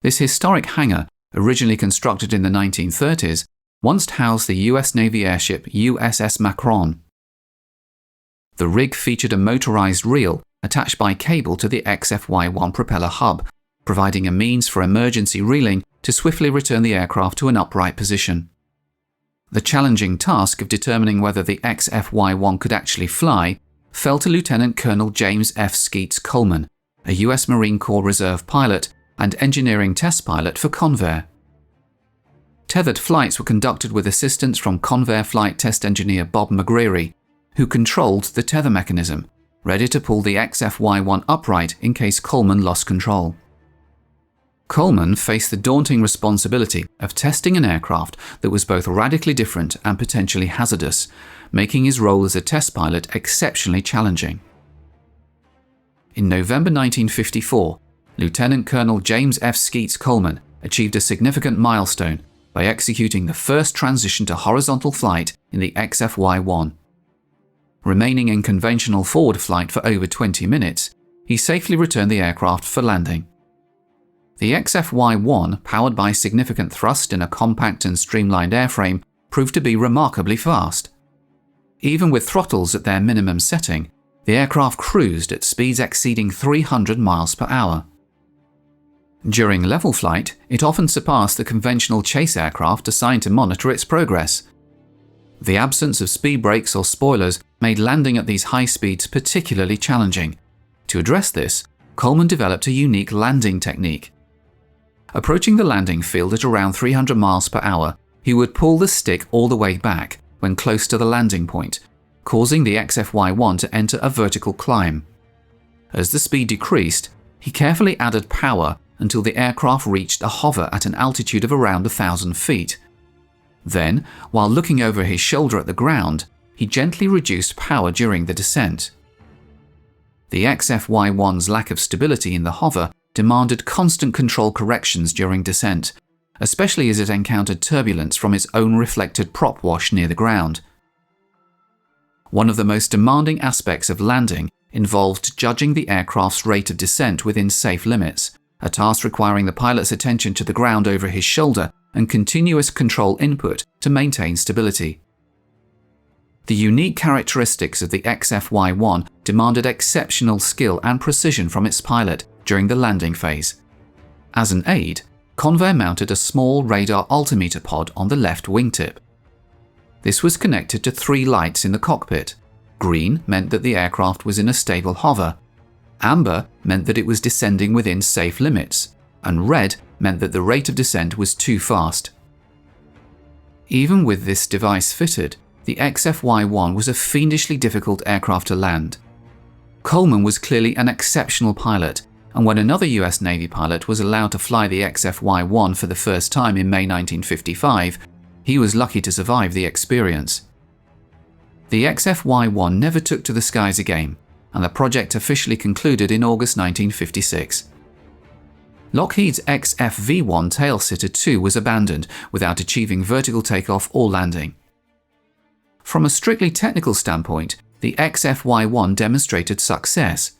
This historic hangar, originally constructed in the 1930s, once housed the US Navy airship USS Macron. The rig featured a motorized reel attached by cable to the XFY-1 propeller hub, providing a means for emergency reeling to swiftly return the aircraft to an upright position. The challenging task of determining whether the XF-Y1 could actually fly fell to Lieutenant Colonel James F. Skeets Coleman, a US Marine Corps Reserve pilot and engineering test pilot for Convair. Tethered flights were conducted with assistance from Convair flight test engineer Bob McGreary, who controlled the tether mechanism, ready to pull the XF-Y1 upright in case Coleman lost control. Coleman faced the daunting responsibility of testing an aircraft that was both radically different and potentially hazardous, making his role as a test pilot exceptionally challenging. In November 1954, Lieutenant Colonel James F. Skeets Coleman achieved a significant milestone by executing the first transition to horizontal flight in the XF-Y1. Remaining in conventional forward flight for over 20 minutes, he safely returned the aircraft for landing. The XF-Y1, powered by significant thrust in a compact and streamlined airframe, proved to be remarkably fast. Even with throttles at their minimum setting, the aircraft cruised at speeds exceeding 300 miles per hour. During level flight, it often surpassed the conventional chase aircraft assigned to monitor its progress. The absence of speed brakes or spoilers made landing at these high speeds particularly challenging. To address this, Coleman developed a unique landing technique. Approaching the landing field at around 300 miles per hour, he would pull the stick all the way back when close to the landing point, causing the XF-Y1 to enter a vertical climb. As the speed decreased, he carefully added power until the aircraft reached a hover at an altitude of around 1,000 feet. Then, while looking over his shoulder at the ground, he gently reduced power during the descent. The XF-Y1's lack of stability in the hover demanded constant control corrections during descent, especially as it encountered turbulence from its own reflected prop wash near the ground. One of the most demanding aspects of landing involved judging the aircraft's rate of descent within safe limits, a task requiring the pilot's attention to the ground over his shoulder and continuous control input to maintain stability. The unique characteristics of the XF-Y1 demanded exceptional skill and precision from its pilot during the landing phase. As an aid, Convair mounted a small radar altimeter pod on the left wingtip. This was connected to 3 lights in the cockpit. Green meant that the aircraft was in a stable hover, amber meant that it was descending within safe limits, and red meant that the rate of descent was too fast. Even with this device fitted, the XF-Y1 was a fiendishly difficult aircraft to land. Coleman was clearly an exceptional pilot, and when another US Navy pilot was allowed to fly the XF-Y1 for the first time in May 1955, he was lucky to survive the experience. The XF-Y1 never took to the skies again, and the project officially concluded in August 1956. Lockheed's XF-V1 tail-sitter 2 was abandoned without achieving vertical takeoff or landing. From a strictly technical standpoint, the XF-Y1 demonstrated success.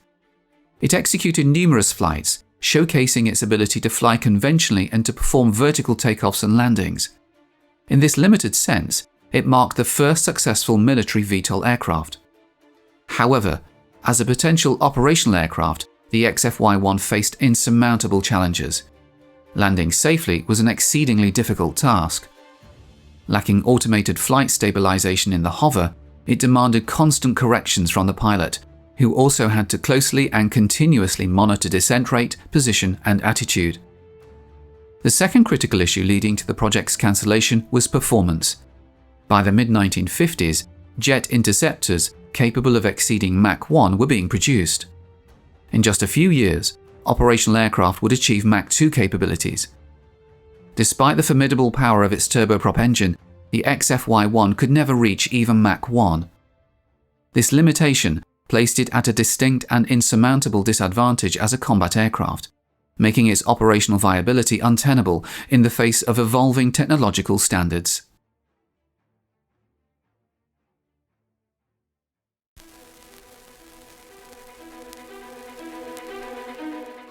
It executed numerous flights, showcasing its ability to fly conventionally and to perform vertical takeoffs and landings. In this limited sense, it marked the first successful military VTOL aircraft. However, as a potential operational aircraft, the XF-Y1 faced insurmountable challenges. Landing safely was an exceedingly difficult task. Lacking automated flight stabilization in the hover, it demanded constant corrections from the pilot, who also had to closely and continuously monitor descent rate, position, and attitude. The second critical issue leading to the project's cancellation was performance. By the mid-1950s, jet interceptors capable of exceeding Mach 1 were being produced. In just a few years, operational aircraft would achieve Mach 2 capabilities. Despite the formidable power of its turboprop engine, the XF-Y1 could never reach even Mach 1. This limitation placed it at a distinct and insurmountable disadvantage as a combat aircraft, making its operational viability untenable in the face of evolving technological standards.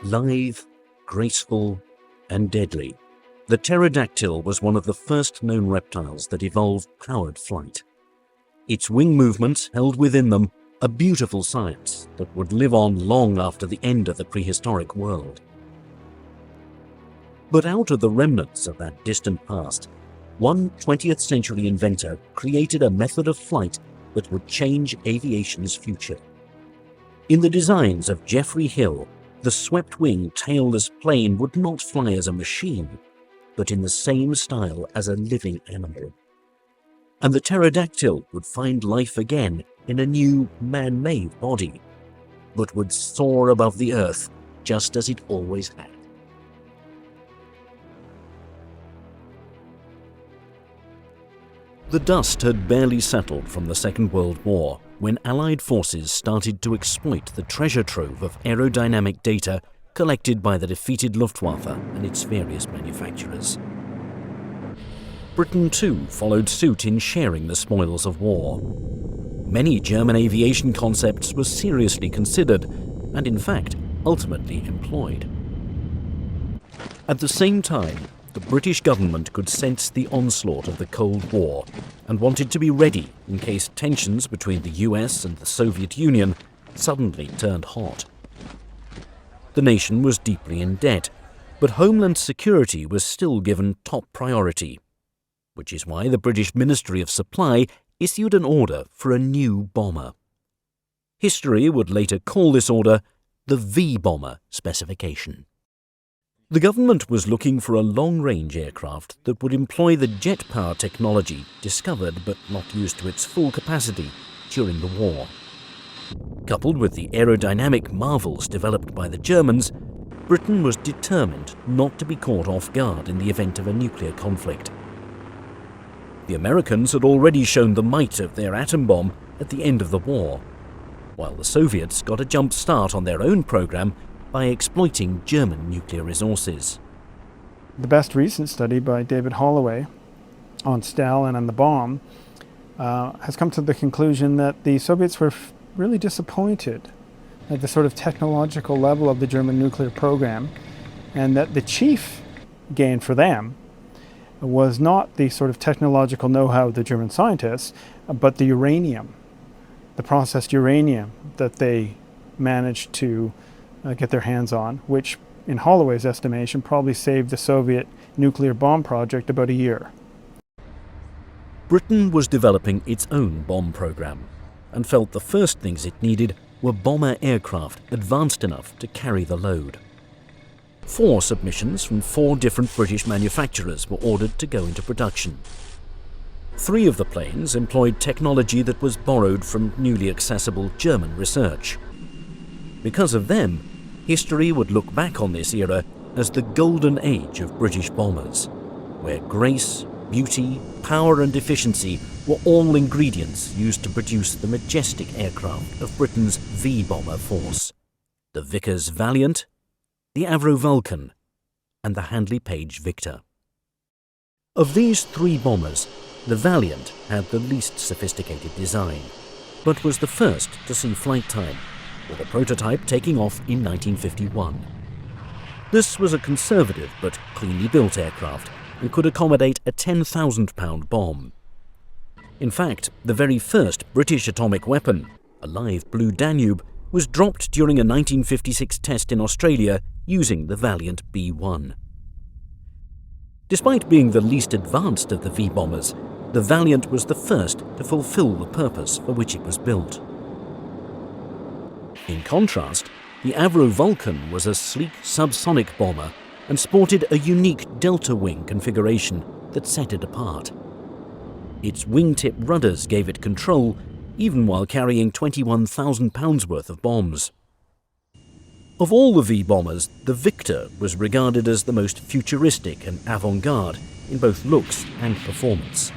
Lithe, graceful, and deadly, the pterodactyl was one of the first known reptiles that evolved powered flight. Its wing movements held within them a beautiful science that would live on long after the end of the prehistoric world. But out of the remnants of that distant past, one 20th century inventor created a method of flight that would change aviation's future. In the designs of Geoffrey Hill, the swept-wing tailless plane would not fly as a machine, but in the same style as a living animal. And the pterodactyl would find life again in a new man-made body, but would soar above the earth just as it always had. The dust had barely settled from the Second World War when Allied forces started to exploit the treasure trove of aerodynamic data collected by the defeated Luftwaffe and its various manufacturers. Britain too followed suit in sharing the spoils of war. Many German aviation concepts were seriously considered and in fact ultimately employed. At the same time, the British government could sense the onslaught of the Cold War and wanted to be ready in case tensions between the US and the Soviet Union suddenly turned hot. The nation was deeply in debt, but homeland security was still given top priority, which is why the British Ministry of Supply issued an order for a new bomber. History would later call this order the V-Bomber specification. The government was looking for a long-range aircraft that would employ the jet power technology discovered but not used to its full capacity during the war. Coupled with the aerodynamic marvels developed by the Germans, Britain was determined not to be caught off guard in the event of a nuclear conflict. The Americans had already shown the might of their atom bomb at the end of the war, while the Soviets got a jump start on their own program by exploiting German nuclear resources. The best recent study by David Holloway on Stalin and the bomb has come to the conclusion that the Soviets were really disappointed at the sort of technological level of the German nuclear program, and that the chief gain for them was not the sort of technological know-how of the German scientists, but the uranium, the processed uranium that they managed to get their hands on, which in Holloway's estimation probably saved the Soviet nuclear bomb project about a year. Britain was developing its own bomb program and felt the first things it needed were bomber aircraft advanced enough to carry the load. 4 submissions from 4 different British manufacturers were ordered to go into production. 3 of the planes employed technology that was borrowed from newly accessible German research. Because of them, history would look back on this era as the golden age of British bombers, where grace, beauty, power and efficiency were all ingredients used to produce the majestic aircraft of Britain's V-bomber force: the Vickers Valiant, the Avro Vulcan, and the Handley Page Victor. Of these 3 bombers, the Valiant had the least sophisticated design, but was the first to see flight time, with a prototype taking off in 1951. This was a conservative but cleanly built aircraft and could accommodate a 10,000-pound bomb. In fact, the very first British atomic weapon, a live Blue Danube, was dropped during a 1956 test in Australia using the Valiant B-1. Despite being the least advanced of the V-bombers, the Valiant was the first to fulfill the purpose for which it was built. In contrast, the Avro Vulcan was a sleek subsonic bomber and sported a unique delta wing configuration that set it apart. Its wingtip rudders gave it control, even while carrying 21,000 pounds worth of bombs. Of all the V-bombers, the Victor was regarded as the most futuristic and avant-garde in both looks and performance.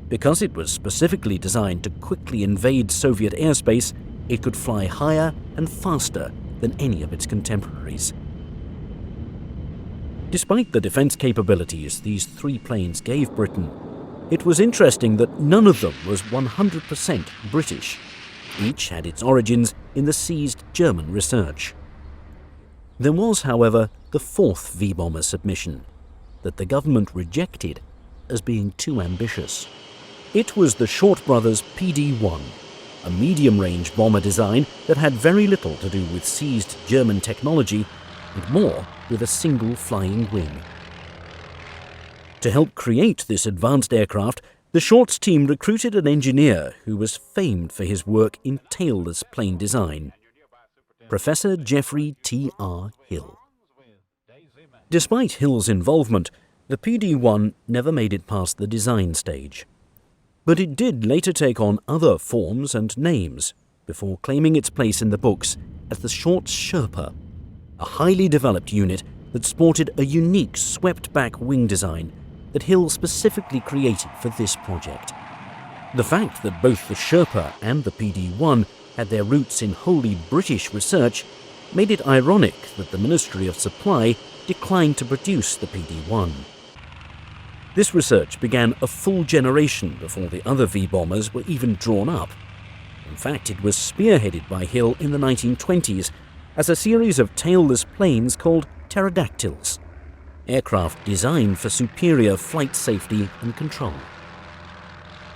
Because it was specifically designed to quickly invade Soviet airspace, it could fly higher and faster than any of its contemporaries. Despite the defense capabilities these 3 planes gave Britain, it was interesting that none of them was 100% British. Each had its origins in the seized German research. There was, however, the 4th V-bomber submission that the government rejected as being too ambitious. It was the Short brothers PD-1, a medium-range bomber design that had very little to do with seized German technology and more with a single flying wing. To help create this advanced aircraft, the Shorts team recruited an engineer who was famed for his work in tailless plane design, Professor Jeffrey T.R. Hill. Despite Hill's involvement, the PD-1 never made it past the design stage. But it did later take on other forms and names before claiming its place in the books as the Shorts Sherpa, a highly developed unit that sported a unique swept-back wing design that Hill specifically created for this project. The fact that both the Sherpa and the PD-1 had their roots in wholly British research made it ironic that the Ministry of Supply declined to produce the PD-1. This research began a full generation before the other V-bombers were even drawn up. In fact, it was spearheaded by Hill in the 1920s as a series of tailless planes called Pterodactyls, aircraft designed for superior flight safety and control.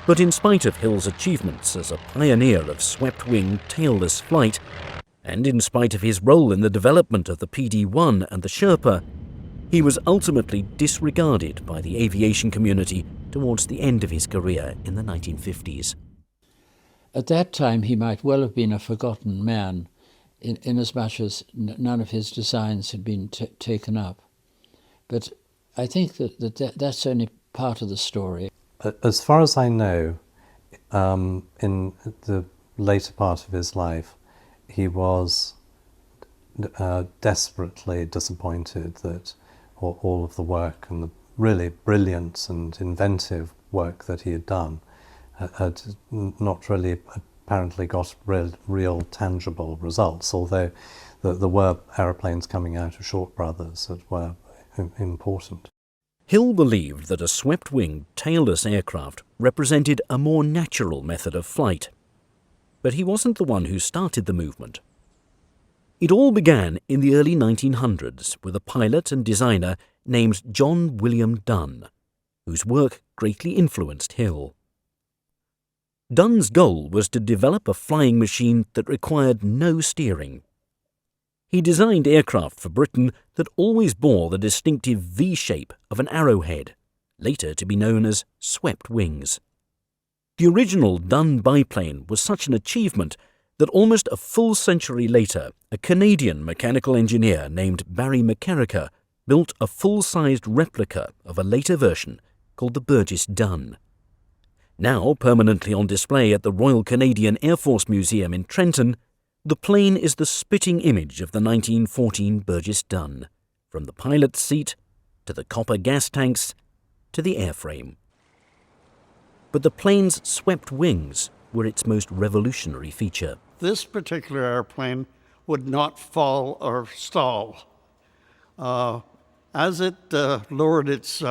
But in spite of Hill's achievements as a pioneer of swept-wing, tailless flight, and in spite of his role in the development of the PD-1 and the Sherpa, he was ultimately disregarded by the aviation community towards the end of his career in the 1950s. At that time, he might well have been a forgotten man, inasmuch as none of his designs had been taken up. But I think that's only part of the story. As far as I know, in the later part of his life, he was desperately disappointed that all of the work and the really brilliant and inventive work that he had done had not really apparently got real tangible results, although there were aeroplanes coming out of Short Brothers that were important. Hill believed that a swept-wing, tailless aircraft represented a more natural method of flight. But he wasn't the one who started the movement. It all began in the early 1900s with a pilot and designer named John William Dunn, whose work greatly influenced Hill. Dunn's goal was to develop a flying machine that required no steering. He designed aircraft for Britain that always bore the distinctive V shape of an arrowhead, later to be known as swept wings. The original Dunn biplane was such an achievement that almost a full century later, a Canadian mechanical engineer named Barry McKerracher built a full-sized replica of a later version called the Burgess Dunn. Now permanently on display at the Royal Canadian Air Force Museum in Trenton, the plane is the spitting image of the 1914 Burgess Dunn, from the pilot's seat to the copper gas tanks to the airframe. But the plane's swept wings were its most revolutionary feature. This particular airplane would not fall or stall. As it lowered its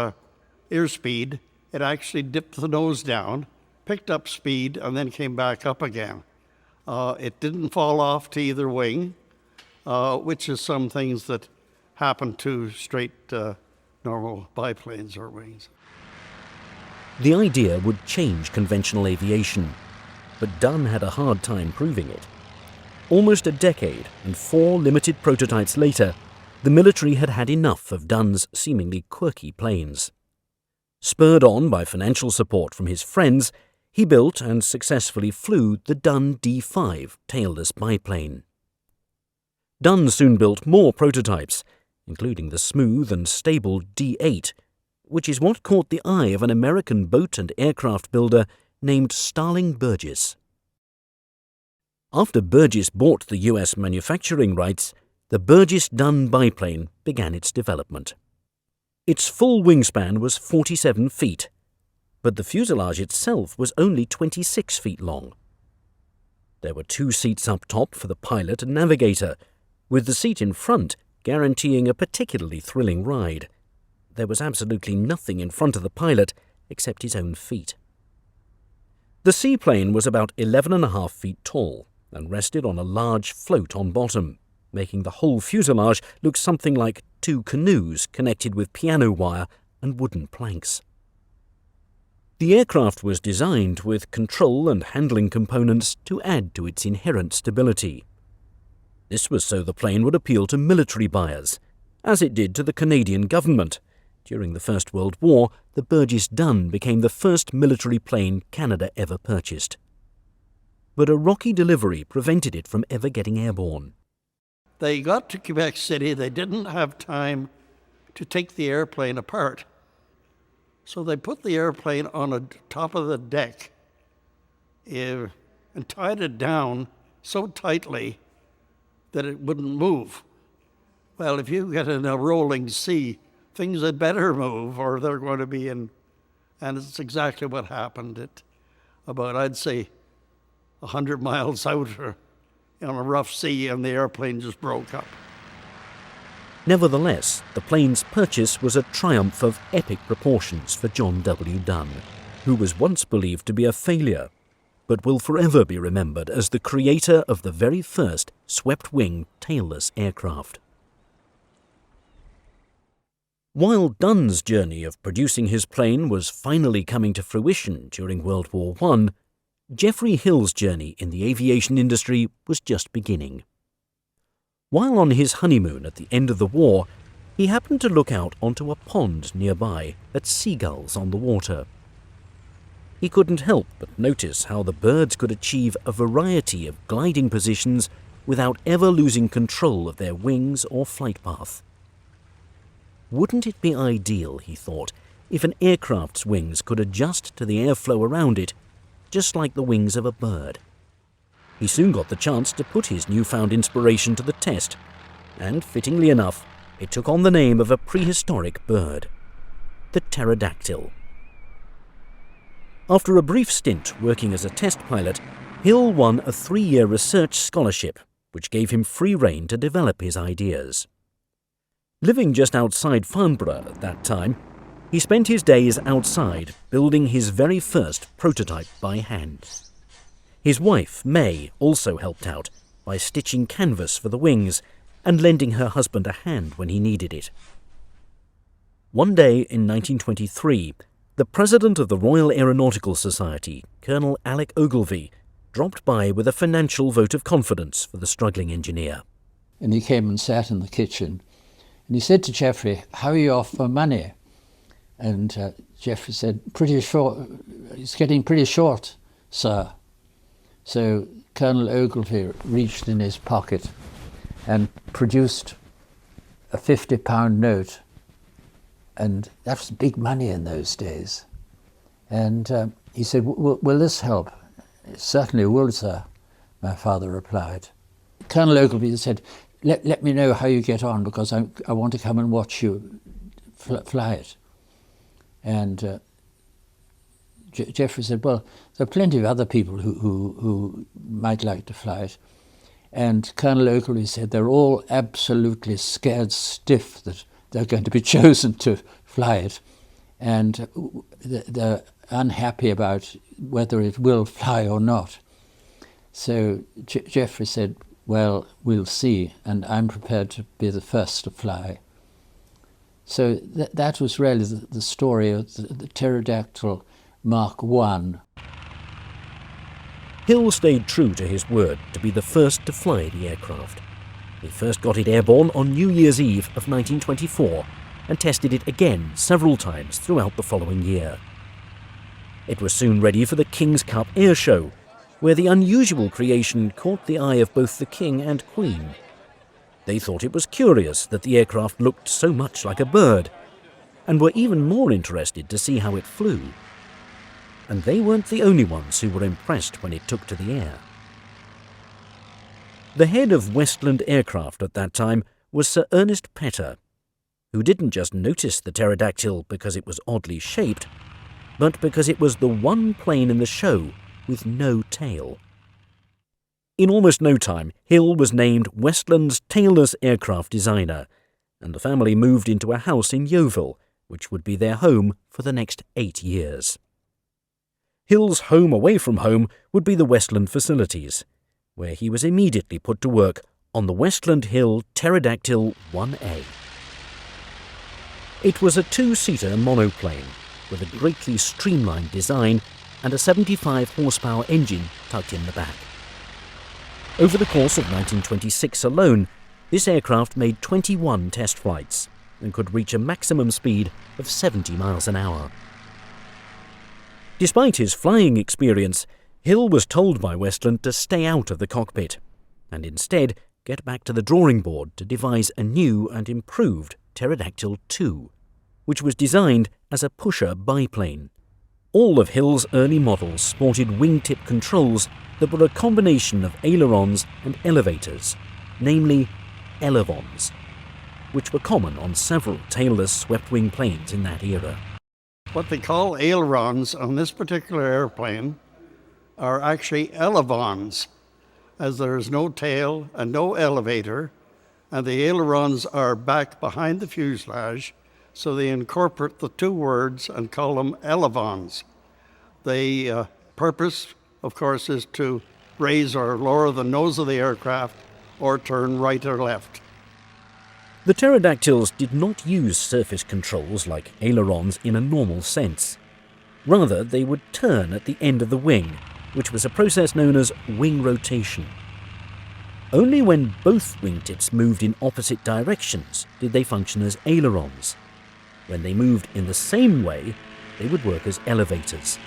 airspeed, it actually dipped the nose down, picked up speed, and then came back up again. It didn't fall off to either wing, which is some things that happen to straight normal biplanes or wings. The idea would change conventional aviation, but Dunn had a hard time proving it. Almost a decade and 4 limited prototypes later, the military had had enough of Dunn's seemingly quirky planes. Spurred on by financial support from his friends, he built and successfully flew the Dunn D5 tailless biplane. Dunn soon built more prototypes, including the smooth and stable D8, which is what caught the eye of an American boat and aircraft builder named Starling Burgess. After Burgess bought the US manufacturing rights, the Burgess-Dunn biplane began its development. Its full wingspan was 47 feet, but the fuselage itself was only 26 feet long. There were 2 seats up top for the pilot and navigator, with the seat in front guaranteeing a particularly thrilling ride. There was absolutely nothing in front of the pilot except his own feet. The seaplane was about 11.5 feet tall and rested on a large float on bottom, making the whole fuselage look something like 2 canoes connected with piano wire and wooden planks. The aircraft was designed with control and handling components to add to its inherent stability. This was so the plane would appeal to military buyers, as it did to the Canadian government. During the First World War, the Burgess Dunn became the first military plane Canada ever purchased. But a rocky delivery prevented it from ever getting airborne. They got to Quebec City. They didn't have time to take the airplane apart. So they put the airplane on the top of the deck and tied it down so tightly that it wouldn't move. Well, if you get in a rolling sea, things had better move or they're going to be in, and it's exactly what happened at about, I'd say, 100 miles out or on a rough sea, and the airplane just broke up. Nevertheless, the plane's purchase was a triumph of epic proportions for John W. Dunn, who was once believed to be a failure, but will forever be remembered as the creator of the very first swept-wing, tailless aircraft. While Dunn's journey of producing his plane was finally coming to fruition during World War I, Geoffrey Hill's journey in the aviation industry was just beginning. While on his honeymoon at the end of the war, he happened to look out onto a pond nearby at seagulls on the water. He couldn't help but notice how the birds could achieve a variety of gliding positions without ever losing control of their wings or flight path. Wouldn't it be ideal, he thought, if an aircraft's wings could adjust to the airflow around it, just like the wings of a bird? He soon got the chance to put his newfound inspiration to the test, and fittingly enough, it took on the name of a prehistoric bird, the pterodactyl. After a brief stint working as a test pilot, Hill won a 3-year research scholarship, which gave him free rein to develop his ideas. Living just outside Farnborough at that time, he spent his days outside building his very first prototype by hand. His wife, May, also helped out by stitching canvas for the wings and lending her husband a hand when he needed it. One day in 1923, the president of the Royal Aeronautical Society, Colonel Alec Ogilvie, dropped by with a financial vote of confidence for the struggling engineer. And he came and sat in the kitchen, and he said to Geoffrey, "How are you off for money?" And Geoffrey said, "Pretty short. It's getting pretty short, sir." So Colonel Ogilvie reached in his pocket and produced a £50 note, and that was big money in those days. And he said, "Will this help?" "It certainly will, sir," my father replied. Colonel Ogilvie said, let me know how you get on, because I want to come and watch you fly it." And Geoffrey said, "Well, there are plenty of other people who might like to fly it." And Colonel Ogilvie said they're all absolutely scared stiff that they're going to be chosen to fly it, and they're unhappy about whether it will fly or not. So Geoffrey said, "Well, we'll see, and I'm prepared to be the first to fly." So that was really the story of the Pterodactyl Mach I. Hill stayed true to his word to be the first to fly the aircraft. He first got it airborne on New Year's Eve of 1924 and tested it again several times throughout the following year. It was soon ready for the King's Cup Air Show, where the unusual creation caught the eye of both the King and Queen. They thought it was curious that the aircraft looked so much like a bird, and were even more interested to see how it flew. And they weren't the only ones who were impressed when it took to the air. The head of Westland Aircraft at that time was Sir Ernest Petter, who didn't just notice the pterodactyl because it was oddly shaped, but because it was the one plane in the show with no tail. In almost no time, Hill was named Westland's tailless aircraft designer, and the family moved into a house in Yeovil, which would be their home for the next 8 years. Hill's home away from home would be the Westland facilities, where he was immediately put to work on the Westland Hill Pterodactyl 1A. It was a 2-seater monoplane with a greatly streamlined design and a 75 horsepower engine tucked in the back. Over the course of 1926 alone, this aircraft made 21 test flights and could reach a maximum speed of 70 miles an hour. Despite his flying experience, Hill was told by Westland to stay out of the cockpit and instead get back to the drawing board to devise a new and improved Pterodactyl II, which was designed as a pusher biplane. All of Hill's early models sported wingtip controls that were a combination of ailerons and elevators, namely elevons, which were common on several tailless swept-wing planes in that era. What they call ailerons on this particular airplane are actually elevons, as there is no tail and no elevator, and the ailerons are back behind the fuselage, so they incorporate the two words and call them elevons. The purpose, of course, is to raise or lower the nose of the aircraft or turn right or left. The pterodactyls did not use surface controls like ailerons in a normal sense. Rather, they would turn at the end of the wing, which was a process known as wing rotation. Only when both wingtips moved in opposite directions did they function as ailerons. When they moved in the same way, they would work as elevators.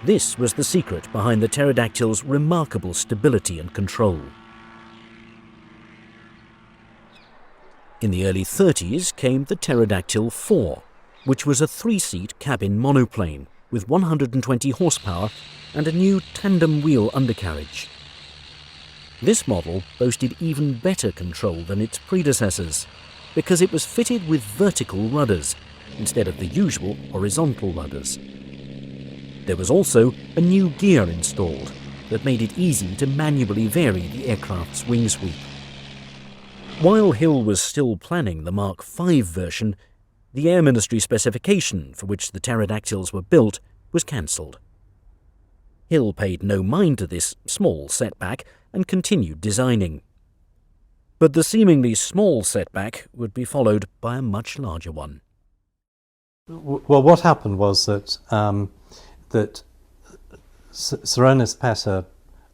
This was the secret behind the pterodactyl's remarkable stability and control. In the early 30s came the Pterodactyl IV, which was a 3-seat cabin monoplane with 120 horsepower and a new tandem wheel undercarriage. This model boasted even better control than its predecessors because it was fitted with vertical rudders instead of the usual horizontal rudders. There was also a new gear installed that made it easy to manually vary the aircraft's wing sweep. While Hill was still planning the Mach 5 version, the Air Ministry specification for which the pterodactyls were built was cancelled. Hill paid no mind to this small setback and continued designing. But the seemingly small setback would be followed by a much larger one. Well, what happened was that Sir Ernest Petter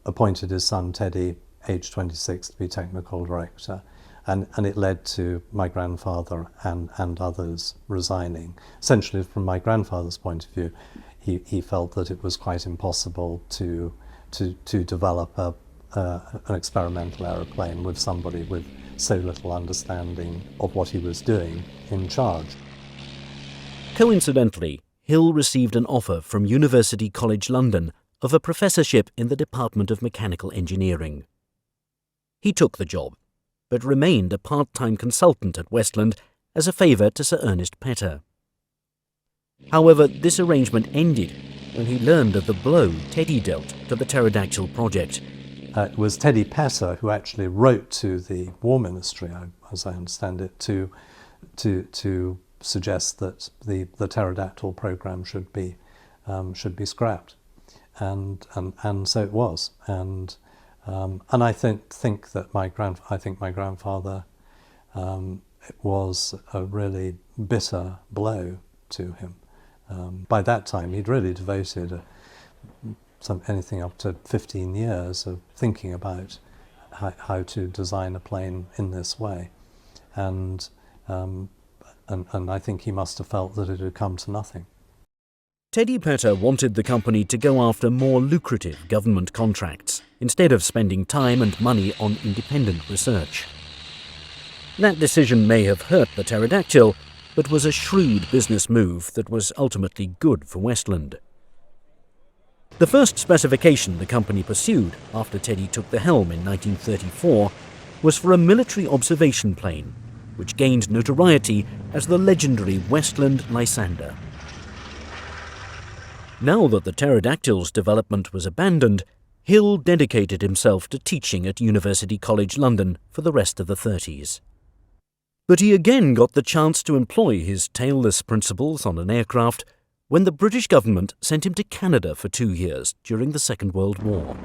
appointed his son Teddy, aged 26, to be technical director, and it led to my grandfather and others resigning. Essentially, from my grandfather's point of view, he felt that it was quite impossible to develop an experimental aeroplane with somebody with so little understanding of what he was doing in charge. Coincidentally, Hill received an offer from University College London of a professorship in the Department of Mechanical Engineering. He took the job, but remained a part-time consultant at Westland as a favour to Sir Ernest Petter. However, this arrangement ended when he learned of the blow Teddy dealt to the pterodactyl project. It was Teddy Petter who actually wrote to the War Ministry, as I understand it, to suggest that the pterodactyl program should be scrapped, and so it was. And I think that my grandfather, it was a really bitter blow to him. By that time, he'd really devoted anything up to 15 years of thinking about how to design a plane in this way, and I think he must have felt that it had come to nothing. Teddy Petter wanted the company to go after more lucrative government contracts instead of spending time and money on independent research. That decision may have hurt the pterodactyl, but was a shrewd business move that was ultimately good for Westland. The first specification the company pursued after Teddy took the helm in 1934 was for a military observation plane, which gained notoriety as the legendary Westland Lysander. Now that the pterodactyl's development was abandoned, Hill dedicated himself to teaching at University College London for the rest of the 30s. But he again got the chance to employ his tailless principles on an aircraft when the British government sent him to Canada for 2 years during the Second World War.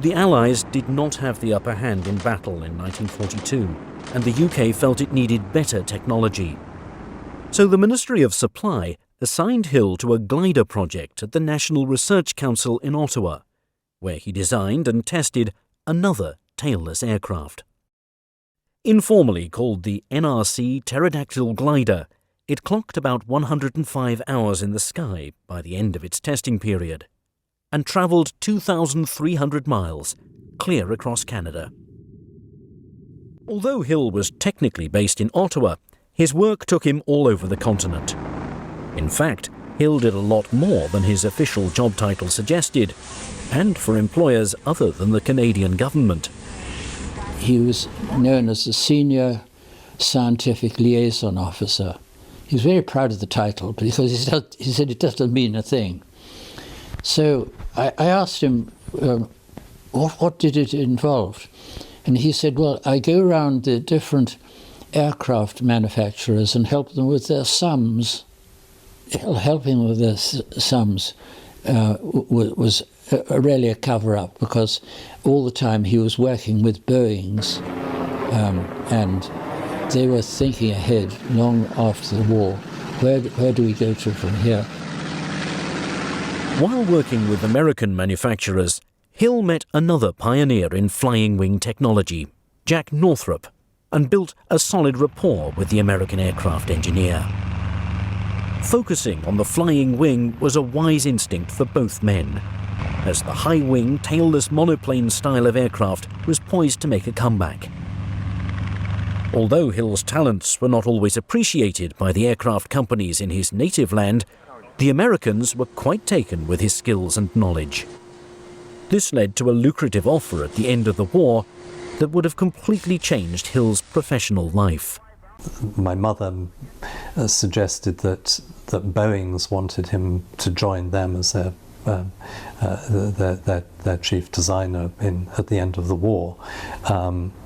The Allies did not have the upper hand in battle in 1942, and the UK felt it needed better technology. So the Ministry of Supply assigned Hill to a glider project at the National Research Council in Ottawa, where he designed and tested another tailless aircraft. Informally called the NRC Pterodactyl glider, it clocked about 105 hours in the sky by the end of its testing period, and travelled 2,300 miles, clear across Canada. Although Hill was technically based in Ottawa, his work took him all over the continent. In fact, Hill did a lot more than his official job title suggested, and for employers other than the Canadian government. He was known as the Senior Scientific Liaison Officer. He was very proud of the title because he said it doesn't mean a thing. So I asked him, what did it involve? And he said, well, I go around the different aircraft manufacturers and help them with their sums. Helping with their sums was really a cover-up, because all the time he was working with Boeings, and they were thinking ahead long after the war. Where do we go to from here? While working with American manufacturers, Hill met another pioneer in flying wing technology, Jack Northrop, and built a solid rapport with the American aircraft engineer. Focusing on the flying wing was a wise instinct for both men, as the high-wing, tailless monoplane style of aircraft was poised to make a comeback. Although Hill's talents were not always appreciated by the aircraft companies in his native land, the Americans were quite taken with his skills and knowledge. This led to a lucrative offer at the end of the war that would have completely changed Hill's professional life. My mother suggested that Boeing's wanted him to join them as their chief designer at the end of the war.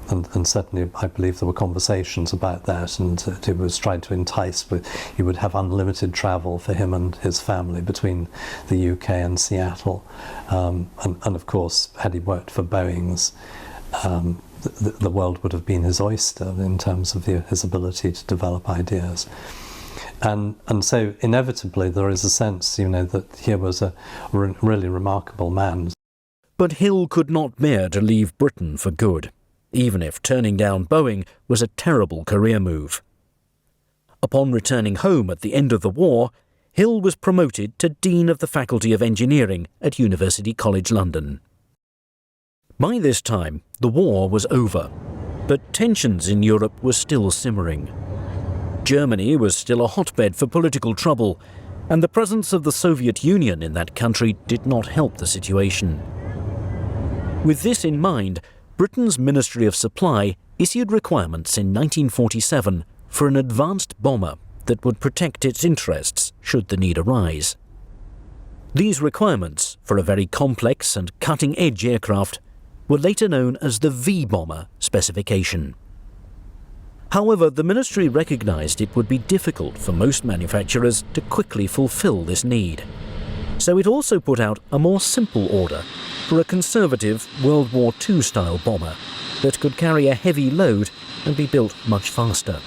And certainly I believe there were conversations about that, and he was trying to entice, he would have unlimited travel for him and his family between the UK and Seattle. And of course, had he worked for Boeing's, the world would have been his oyster in terms of his ability to develop ideas. And so inevitably there is a sense, that here was a really remarkable man. But Hill could not bear to leave Britain for good, even if turning down Boeing was a terrible career move. Upon returning home at the end of the war, Hill was promoted to Dean of the Faculty of Engineering at University College London. By this time, the war was over, but tensions in Europe were still simmering. Germany was still a hotbed for political trouble, and the presence of the Soviet Union in that country did not help the situation. With this in mind, Britain's Ministry of Supply issued requirements in 1947 for an advanced bomber that would protect its interests should the need arise. These requirements for a very complex and cutting-edge aircraft were later known as the V-Bomber specification. However, the ministry recognized it would be difficult for most manufacturers to quickly fulfill this need. So it also put out a more simple order for a conservative World War II-style bomber that could carry a heavy load and be built much faster.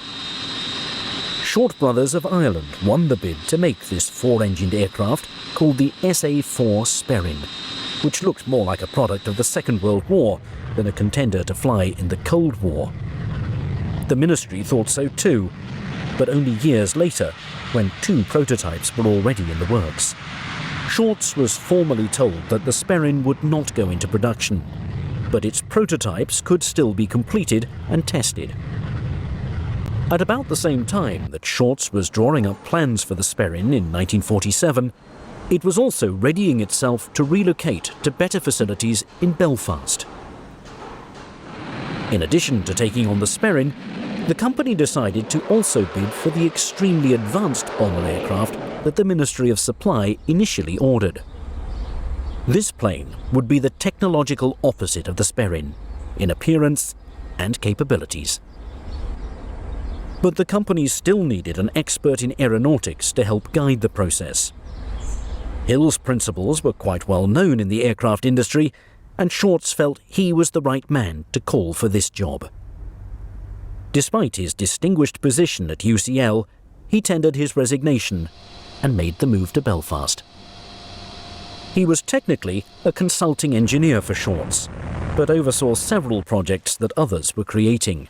Shorte Brothers of Ireland won the bid to make this four-engined aircraft called the SA-4 Sperrin, which looked more like a product of the Second World War than a contender to fly in the Cold War. The ministry thought so too, but only years later, when two prototypes were already in the works. Shorte's was formally told that the Sperrin would not go into production, but its prototypes could still be completed and tested. At about the same time that Shorte's was drawing up plans for the Sperrin in 1947, it was also readying itself to relocate to better facilities in Belfast. In addition to taking on the Sperrin, the company decided to also bid for the extremely advanced bomber aircraft that the Ministry of Supply initially ordered. This plane would be the technological opposite of the Sperrin in appearance and capabilities. But the company still needed an expert in aeronautics to help guide the process. Hill's principles were quite well known in the aircraft industry, and Shorte's felt he was the right man to call for this job. Despite his distinguished position at UCL, he tendered his resignation and made the move to Belfast. He was technically a consulting engineer for Shorte's, but oversaw several projects that others were creating.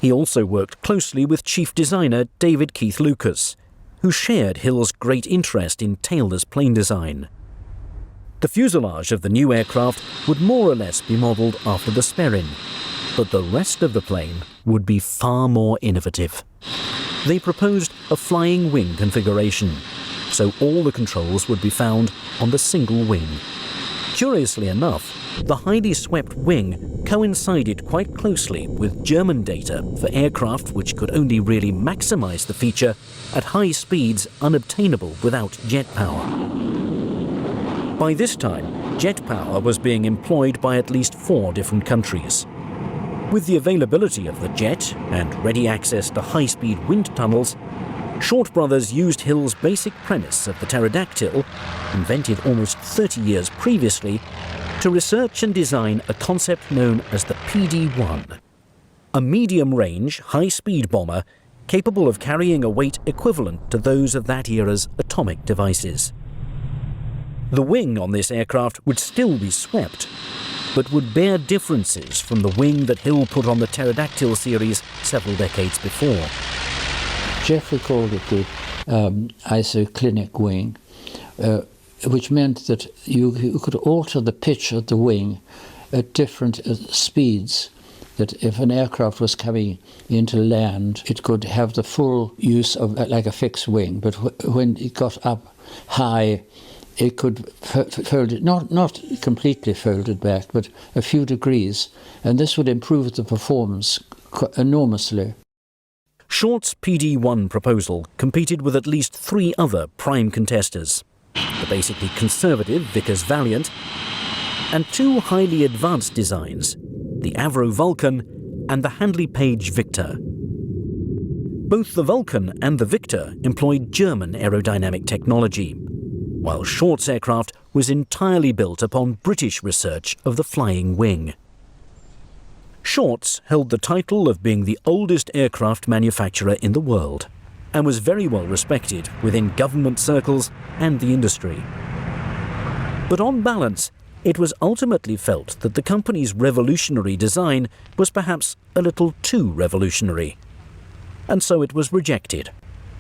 He also worked closely with chief designer David Keith Lucas, who shared Hill's great interest in tailless plane design. The fuselage of the new aircraft would more or less be modelled after the Sperrin, but the rest of the plane would be far more innovative. They proposed a flying wing configuration, so all the controls would be found on the single wing. Curiously enough, the highly swept wing coincided quite closely with German data for aircraft which could only really maximise the feature at high speeds unobtainable without jet power. By this time, jet power was being employed by at least 4 different countries. With the availability of the jet and ready access to high-speed wind tunnels, Shorte brothers used Hill's basic premise of the pterodactyl, invented almost 30 years previously, to research and design a concept known as the PD-1, a medium-range, high-speed bomber capable of carrying a weight equivalent to those of that era's atomic devices. The wing on this aircraft would still be swept, but would bear differences from the wing that Hill put on the Pterodactyl series several decades before. Jeffrey called it the isoclinic wing, which meant that you could alter the pitch of the wing at different speeds, that if an aircraft was coming into land, it could have the full use of like a fixed wing, but when it got up high, it could fold it, not completely folded back, but a few degrees, and this would improve the performance enormously. Shorte's PD-1 proposal competed with at least 3 other prime contesters, the basically conservative Vickers Valiant, and 2 highly advanced designs, the Avro Vulcan and the Handley Page Victor. Both the Vulcan and the Victor employed German aerodynamic technology, while Shorte's aircraft was entirely built upon British research of the flying wing. Shorte's held the title of being the oldest aircraft manufacturer in the world, and was very well respected within government circles and the industry. But on balance, it was ultimately felt that the company's revolutionary design was perhaps a little too revolutionary, and so it was rejected,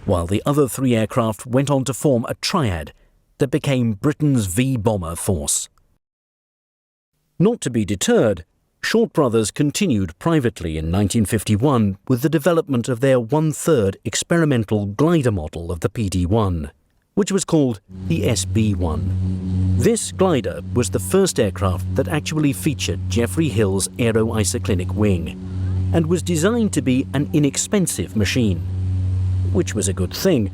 while the other 3 aircraft went on to form a triad that became Britain's V-bomber force. Not to be deterred, Shorte brothers continued privately in 1951 with the development of their 1/3 experimental glider model of the PD-1, which was called the SB-1. This glider was the first aircraft that actually featured Geoffrey Hill's aero-isoclinic wing, and was designed to be an inexpensive machine, which was a good thing,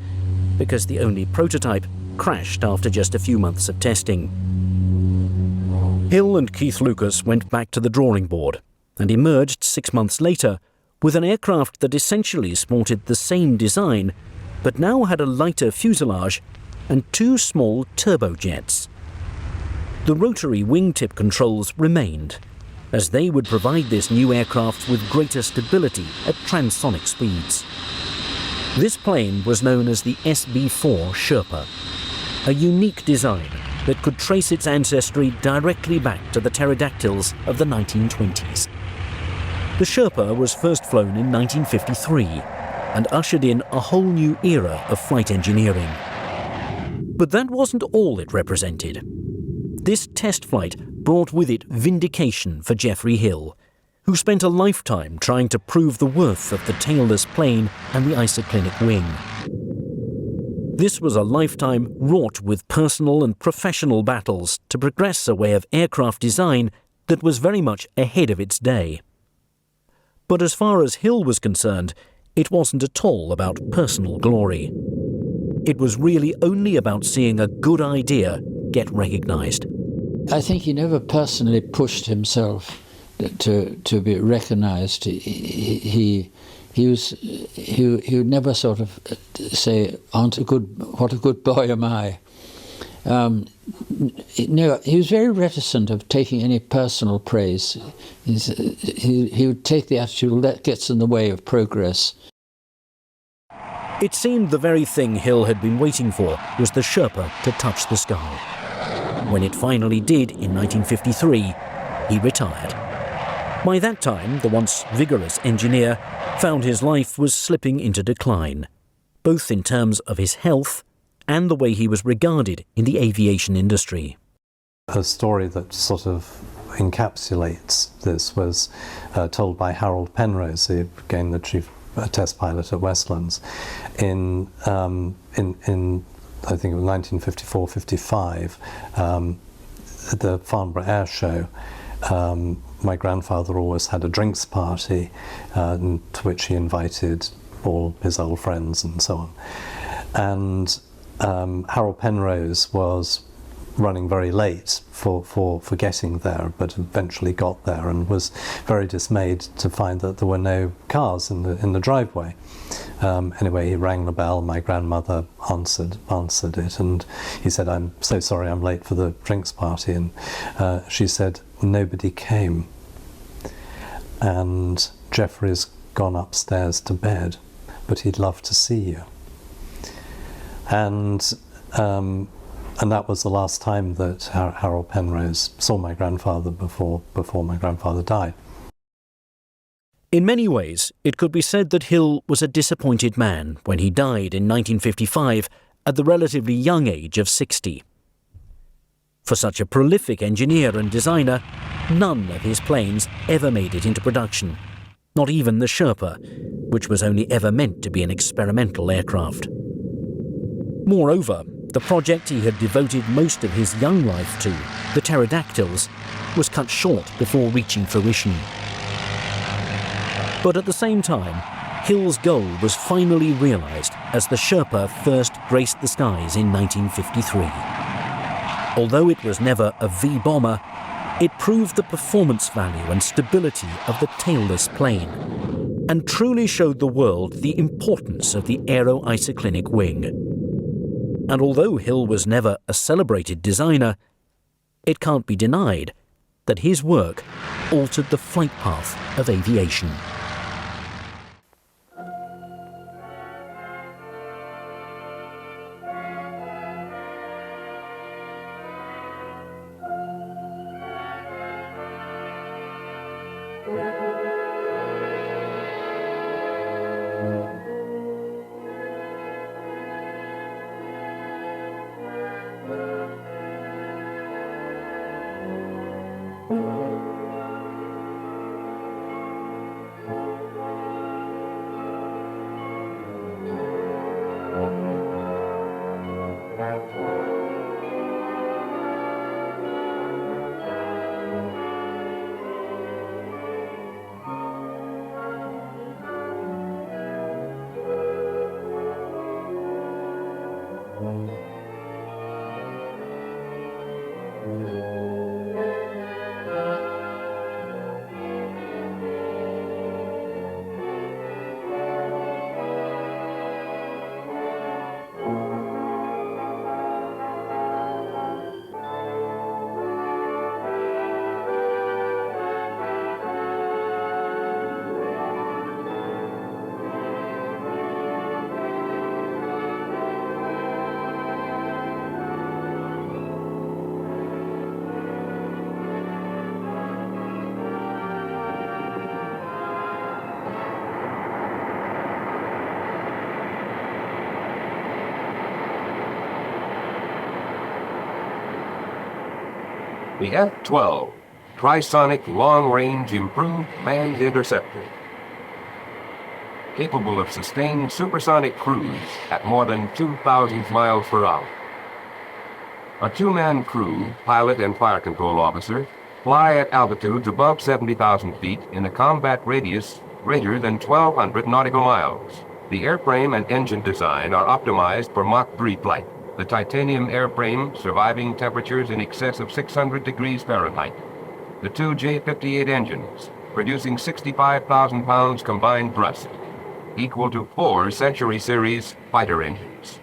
because the only prototype crashed after just a few months of testing. Hill and Keith Lucas went back to the drawing board and emerged 6 months later with an aircraft that essentially sported the same design, but now had a lighter fuselage and 2 small turbojets. The rotary wingtip controls remained, as they would provide this new aircraft with greater stability at transonic speeds. This plane was known as the SB-4 Shorpe, a unique design that could trace its ancestry directly back to the pterodactyls of the 1920s. The Shorpe was first flown in 1953 and ushered in a whole new era of flight engineering. But that wasn't all it represented. This test flight brought with it vindication for Geoffrey Hill, who spent a lifetime trying to prove the worth of the tailless plane and the isoclinic wing. This was a lifetime wrought with personal and professional battles to progress a way of aircraft design that was very much ahead of its day. But as far as Hill was concerned, it wasn't at all about personal glory. It was really only about seeing a good idea get recognized. I think he never personally pushed himself to be recognized. He would never sort of say, what a good boy am I. No, he was very reticent of taking any personal praise. He would take the attitude that gets in the way of progress. It seemed the very thing Hill had been waiting for was the Shorpe to touch the sky. When it finally did in 1953, he retired. By that time, the once vigorous engineer found his life was slipping into decline, both in terms of his health and the way he was regarded in the aviation industry. A story that sort of encapsulates this was told by Harold Penrose, again the chief test pilot at Westlands, in I think it was 1954-55, at the Farnborough Air Show. My grandfather always had a drinks party to which he invited all his old friends and so on. And Harold Penrose was running very late for getting there, but eventually got there and was very dismayed to find that there were no cars in the driveway. Anyway, he rang the bell. My grandmother answered it, and he said, "I'm so sorry, I'm late for the drinks party." And she said, "Nobody came, and Jeffrey's gone upstairs to bed, but he'd love to see you." And that was the last time that Harold Penrose saw my grandfather before my grandfather died. In many ways, it could be said that Hill was a disappointed man when he died in 1955 at the relatively young age of 60. For such a prolific engineer and designer, none of his planes ever made it into production, not even the Shorpe, which was only ever meant to be an experimental aircraft. Moreover, the project he had devoted most of his young life to, the Pterodactyls, was cut short before reaching fruition. But at the same time, Hill's goal was finally realised as the Shorpe first graced the skies in 1953. Although it was never a V-bomber, it proved the performance value and stability of the tailless plane, and truly showed the world the importance of the aero-isochronous wing. And although Hill was never a celebrated designer, it can't be denied that his work altered the flight path of aviation. The F-12, Trisonic Long-Range Improved Manned Interceptor. Capable of sustained supersonic cruise at more than 2,000 miles per hour. A two-man crew, pilot and fire control officer, fly at altitudes above 70,000 feet in a combat radius greater than 1,200 nautical miles. The airframe and engine design are optimized for Mach 3 flight. The titanium airframe surviving temperatures in excess of 600 degrees Fahrenheit. The two J-58 engines, producing 65,000 pounds combined thrust, equal to 4 Century Series fighter engines.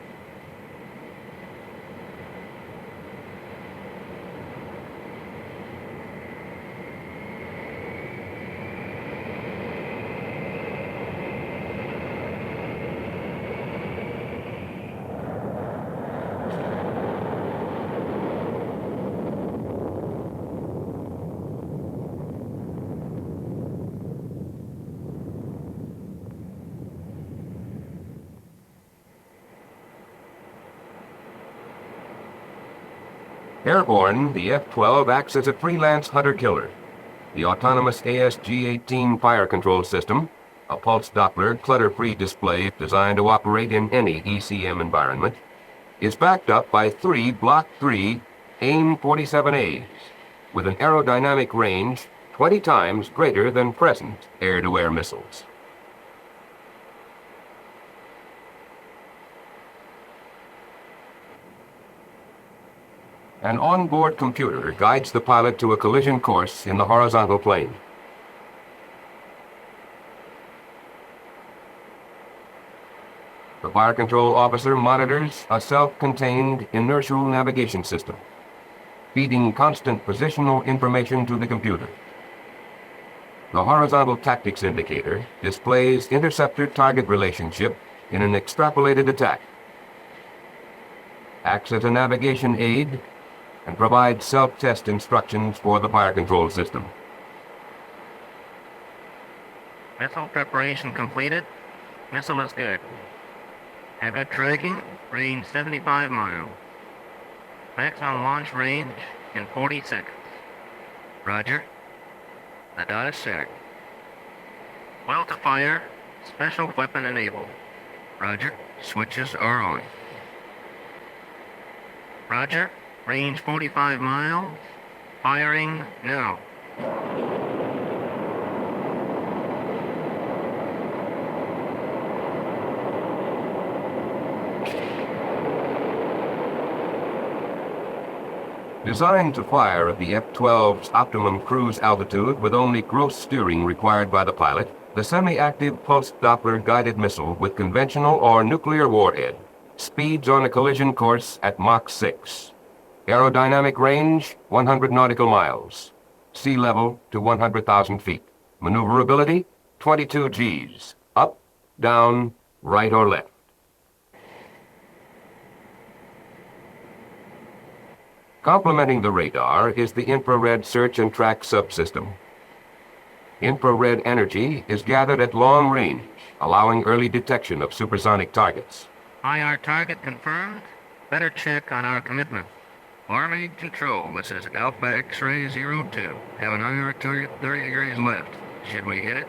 Airborne, the F-12 acts as a freelance hunter-killer. The autonomous ASG-18 fire control system, a pulse Doppler clutter-free display designed to operate in any ECM environment, is backed up by 3 Block 3 AIM-47As with an aerodynamic range 20 times greater than present air-to-air missiles. An onboard computer guides the pilot to a collision course in the horizontal plane. The fire control officer monitors a self-contained inertial navigation system, feeding constant positional information to the computer. The horizontal tactics indicator displays interceptor-target relationship in an extrapolated attack, acts as a navigation aid, and provides self-test instructions for the fire control system. Missile preparation completed. Missile is good. Abbott tracking, range 75 miles. Maximum launch range in 40 seconds. Roger. The dot is set. Well to fire. Special weapon enabled. Roger. Switches are on. Roger. Range 45 miles. Firing now. Designed to fire at the F-12's optimum cruise altitude with only gross steering required by the pilot, the semi-active pulse Doppler guided missile with conventional or nuclear warhead speeds on a collision course at Mach 6. Aerodynamic range, 100 nautical miles. Sea level to 100,000 feet. Maneuverability, 22 Gs. Up, down, right or left. Complementing the radar is the infrared search and track subsystem. Infrared energy is gathered at long range, allowing early detection of supersonic targets. IR target confirmed. Better check on our commitment. Army control, this is Alpha X-ray 02. Have an IR target 30 degrees left. Should we hit it?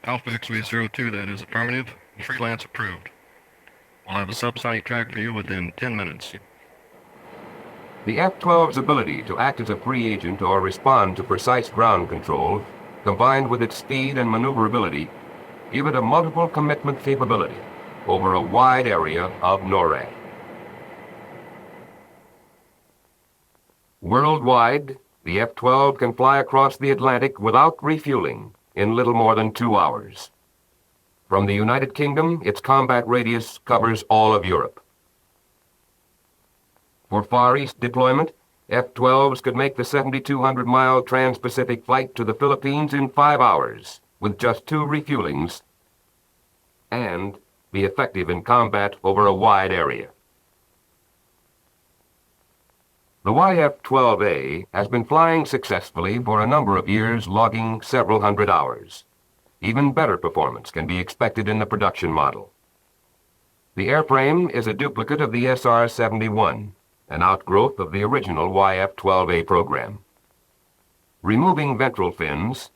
Alpha X-ray 02, that is affirmative. Freelance approved. We'll have a subsonic track for you within 10 minutes. The F-12's ability to act as a free agent or respond to precise ground control, combined with its speed and maneuverability, give it a multiple commitment capability over a wide area of NORAD. Worldwide, the F-12 can fly across the Atlantic without refueling in little more than 2 hours. From the United Kingdom, its combat radius covers all of Europe. For Far East deployment, F-12s could make the 7,200-mile trans-Pacific flight to the Philippines in 5 hours with just 2 refuelings and be effective in combat over a wide area. The YF-12A has been flying successfully for a number of years, logging several hundred hours. Even better performance can be expected in the production model. The airframe is a duplicate of the SR-71, an outgrowth of the original YF-12A program. Removing ventral fins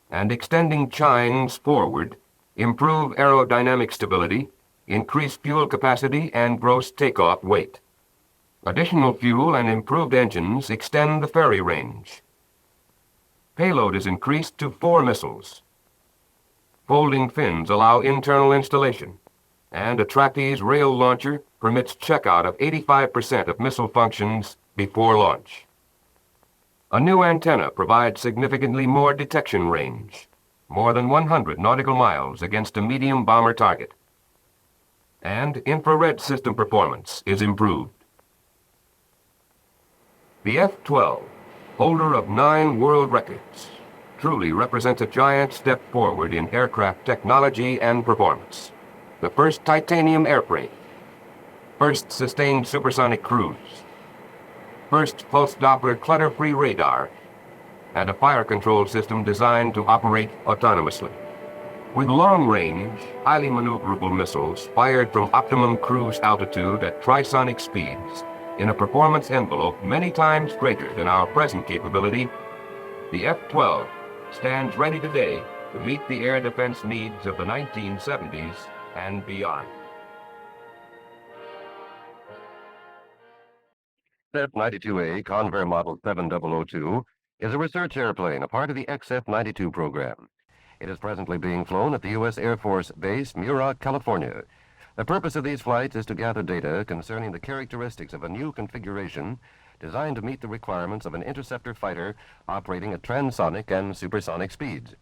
and extending chines forward improve aerodynamic stability, increase fuel capacity, and gross takeoff weight. Additional fuel and improved engines extend the ferry range. Payload is increased to 4 missiles. Folding fins allow internal installation, and a trapeze rail launcher permits checkout of 85% of missile functions before launch. A new antenna provides significantly more detection range, more than 100 nautical miles against a medium bomber target. And infrared system performance is improved. The F-12, holder of 9 world records, truly represents a giant step forward in aircraft technology and performance. The first titanium airframe, first sustained supersonic cruise, first pulse Doppler clutter-free radar, and a fire control system designed to operate autonomously. With long-range, highly maneuverable missiles fired from optimum cruise altitude at trisonic speeds, in a performance envelope many times greater than our present capability, the F-12 stands ready today to meet the air defense needs of the 1970s and beyond. F-92A Convair Model 7002 is a research airplane, a part of the XF-92 program. It is presently being flown at the U.S. Air Force Base, Muroc, California. The purpose of these flights is to gather data concerning the characteristics of a new configuration designed to meet the requirements of an interceptor fighter operating at transonic and supersonic speeds.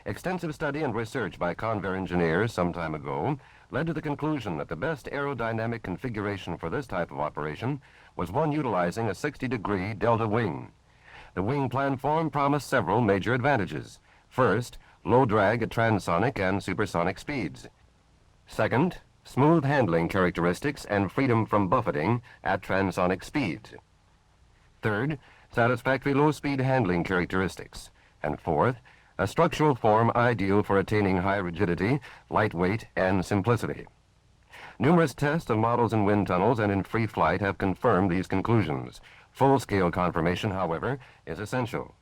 Extensive study and research by Convair engineers some time ago led to the conclusion that the best aerodynamic configuration for this type of operation was one utilizing a 60-degree delta wing. The wing planform promised several major advantages. First, low drag at transonic and supersonic speeds. Second, smooth handling characteristics and freedom from buffeting at transonic speeds. Third, satisfactory low-speed handling characteristics. And fourth, a structural form ideal for attaining high rigidity, lightweight, and simplicity. Numerous tests of models in wind tunnels and in free flight have confirmed these conclusions. Full-scale confirmation, however, is essential.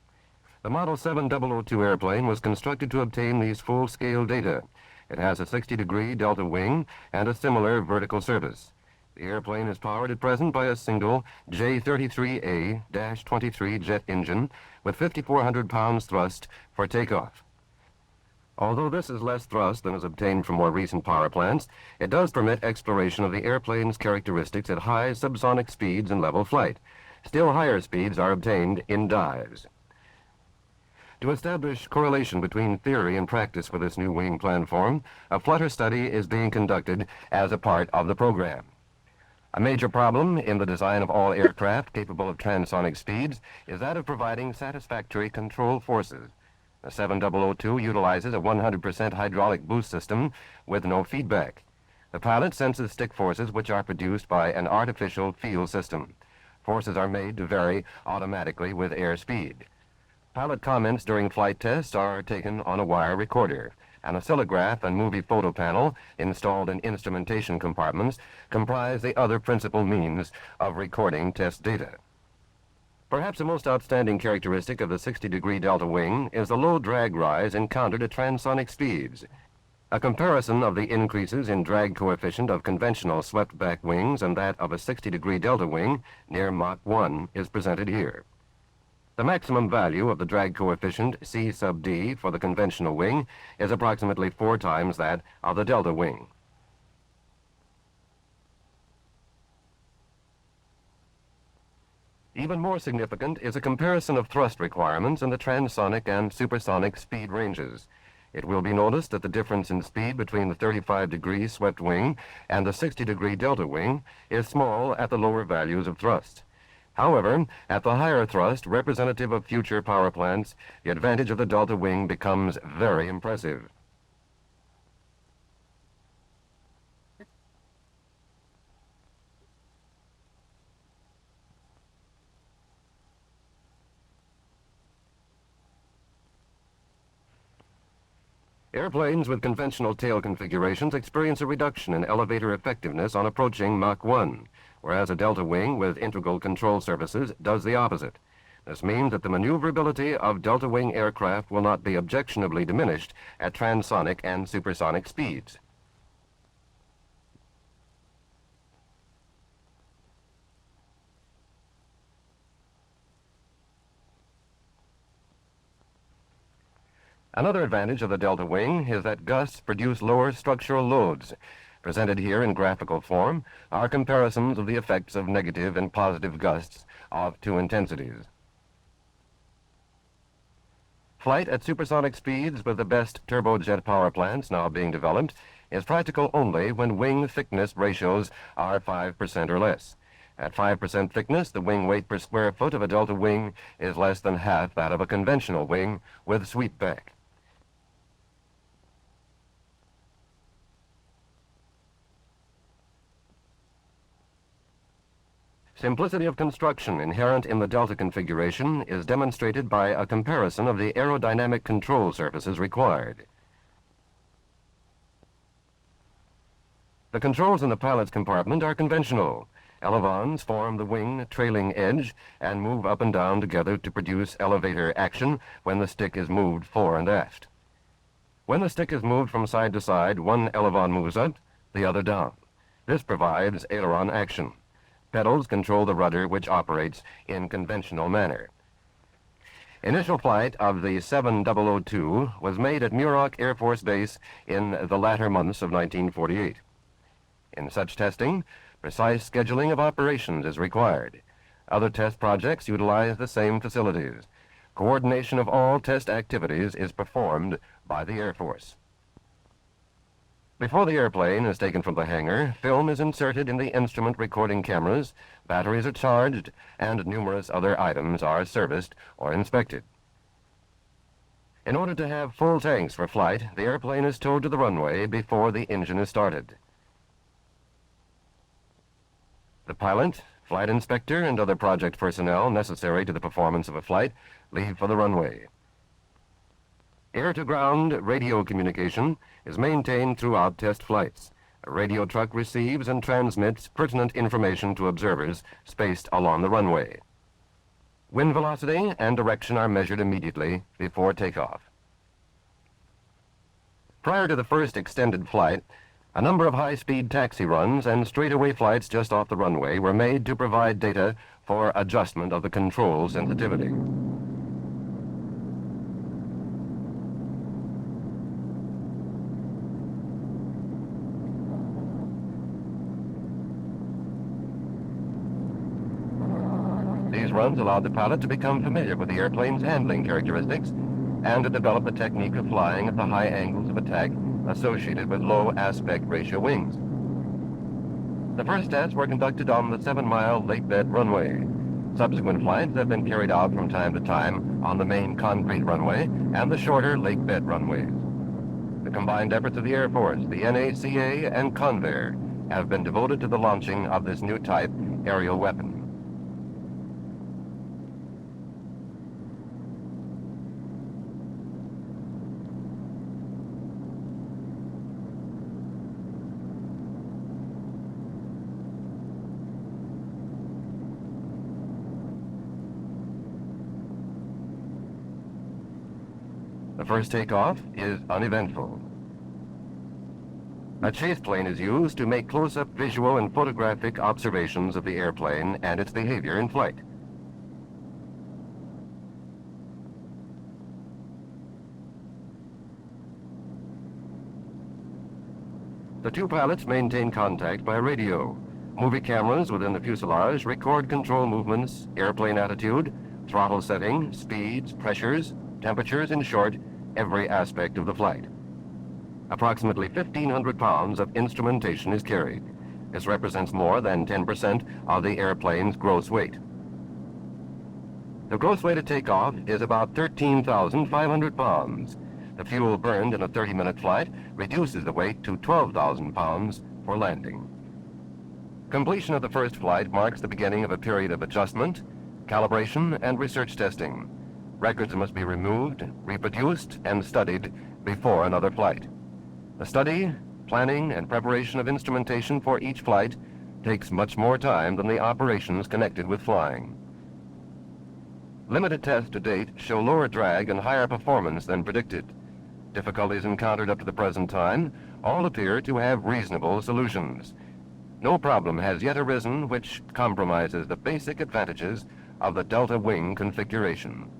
The Model 7002 airplane was constructed to obtain these full-scale data. It has a 60-degree delta wing and a similar vertical surface. The airplane is powered at present by a single J-33A-23 jet engine with 5,400 pounds thrust for takeoff. Although this is less thrust than is obtained from more recent power plants, it does permit exploration of the airplane's characteristics at high subsonic speeds in level flight. Still higher speeds are obtained in dives. To establish correlation between theory and practice for this new wing planform, a flutter study is being conducted as a part of the program. A major problem in the design of all aircraft capable of transonic speeds is that of providing satisfactory control forces. The 7002 utilizes a 100% hydraulic boost system with no feedback. The pilot senses stick forces which are produced by an artificial field system. Forces are made to vary automatically with airspeed. Pilot comments during flight tests are taken on a wire recorder. An oscillograph and movie photo panel installed in instrumentation compartments comprise the other principal means of recording test data. Perhaps the most outstanding characteristic of the 60-degree delta wing is the low drag rise encountered at transonic speeds. A comparison of the increases in drag coefficient of conventional swept-back wings and that of a 60-degree delta wing near Mach 1 is presented here. The maximum value of the drag coefficient C sub D for the conventional wing is approximately 4 times that of the delta wing. Even more significant is a comparison of thrust requirements in the transonic and supersonic speed ranges. It will be noticed that the difference in speed between the 35-degree swept wing and the 60-degree delta wing is small at the lower values of thrust. However, at the higher thrust, representative of future power plants, the advantage of the delta wing becomes very impressive. Airplanes with conventional tail configurations experience a reduction in elevator effectiveness on approaching Mach 1, whereas a delta wing with integral control surfaces does the opposite. This means that the maneuverability of delta wing aircraft will not be objectionably diminished at transonic and supersonic speeds. Another advantage of the delta wing is that gusts produce lower structural loads. Presented here in graphical form are comparisons of the effects of negative and positive gusts of 2 intensities. Flight at supersonic speeds with the best turbojet power plants now being developed is practical only when wing thickness ratios are 5% or less. At 5% thickness, the wing weight per square foot of a delta wing is less than half that of a conventional wing with sweepback. Simplicity of construction inherent in the delta configuration is demonstrated by a comparison of the aerodynamic control surfaces required. The controls in the pilot's compartment are conventional. Elevons form the wing trailing edge and move up and down together to produce elevator action when the stick is moved fore and aft. When the stick is moved from side to side, one elevon moves up, the other down. This provides aileron action. Pedals control the rudder, which operates in conventional manner. Initial flight of the 7002 was made at Muroc Air Force Base in the latter months of 1948. In such testing, precise scheduling of operations is required. Other test projects utilize the same facilities. Coordination of all test activities is performed by the Air Force. Before the airplane is taken from the hangar, film is inserted in the instrument recording cameras, batteries are charged, and numerous other items are serviced or inspected. In order to have full tanks for flight, the airplane is towed to the runway before the engine is started. The pilot, flight inspector, and other project personnel necessary to the performance of a flight leave for the runway. Air-to-ground radio communication is maintained throughout test flights. A radio truck receives and transmits pertinent information to observers spaced along the runway. Wind velocity and direction are measured immediately before takeoff. Prior to the first extended flight, a number of high-speed taxi runs and straightaway flights just off the runway were made to provide data for adjustment of the control sensitivity. These runs allowed the pilot to become familiar with the airplane's handling characteristics and to develop the technique of flying at the high angles of attack associated with low aspect ratio wings. The first tests were conducted on the 7-mile lake bed runway. Subsequent flights have been carried out from time to time on the main concrete runway and the shorter lake bed runways. The combined efforts of the Air Force, the NACA, and Convair have been devoted to the launching of this new type aerial weapon. The first takeoff is uneventful. A chase plane is used to make close-up visual and photographic observations of the airplane and its behavior in flight. The two pilots maintain contact by radio. Movie cameras within the fuselage record control movements, airplane attitude, throttle setting, speeds, pressures, temperatures, in short, every aspect of the flight. Approximately 1,500 pounds of instrumentation is carried. This represents more than 10% of the airplane's gross weight. The gross weight at takeoff is about 13,500 pounds. The fuel burned in a 30-minute flight reduces the weight to 12,000 pounds for landing. Completion of the first flight marks the beginning of a period of adjustment, calibration, and research testing. Records must be removed, reproduced, and studied before another flight. The study, planning, and preparation of instrumentation for each flight takes much more time than the operations connected with flying. Limited tests to date show lower drag and higher performance than predicted. Difficulties encountered up to the present time all appear to have reasonable solutions. No problem has yet arisen which compromises the basic advantages of the delta wing configuration.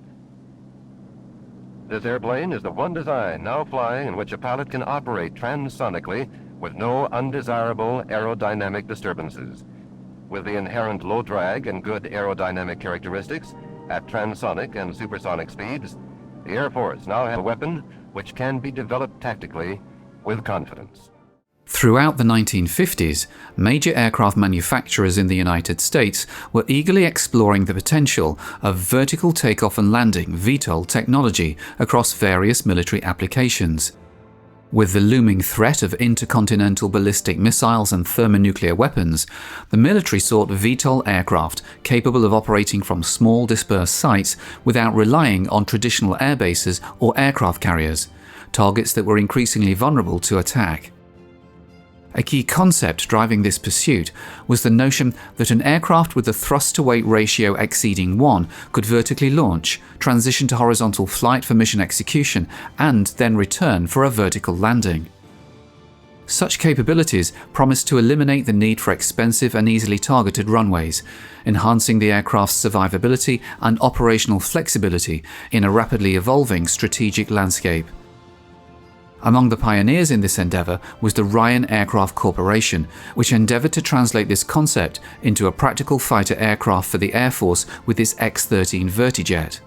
This airplane is the one design now flying in which a pilot can operate transsonically with no undesirable aerodynamic disturbances. With the inherent low drag and good aerodynamic characteristics at transonic and supersonic speeds, the Air Force now has a weapon which can be developed tactically with confidence. Throughout the 1950s, major aircraft manufacturers in the United States were eagerly exploring the potential of vertical takeoff and landing (VTOL) technology across various military applications. With the looming threat of intercontinental ballistic missiles and thermonuclear weapons, the military sought VTOL aircraft capable of operating from small dispersed sites without relying on traditional air bases or aircraft carriers, targets that were increasingly vulnerable to attack. A key concept driving this pursuit was the notion that an aircraft with a thrust-to-weight ratio exceeding 1 could vertically launch, transition to horizontal flight for mission execution, and then return for a vertical landing. Such capabilities promised to eliminate the need for expensive and easily targeted runways, enhancing the aircraft's survivability and operational flexibility in a rapidly evolving strategic landscape. Among the pioneers in this endeavour was the Ryan Aircraft Corporation, which endeavoured to translate this concept into a practical fighter aircraft for the Air Force with its X-13 Vertijet.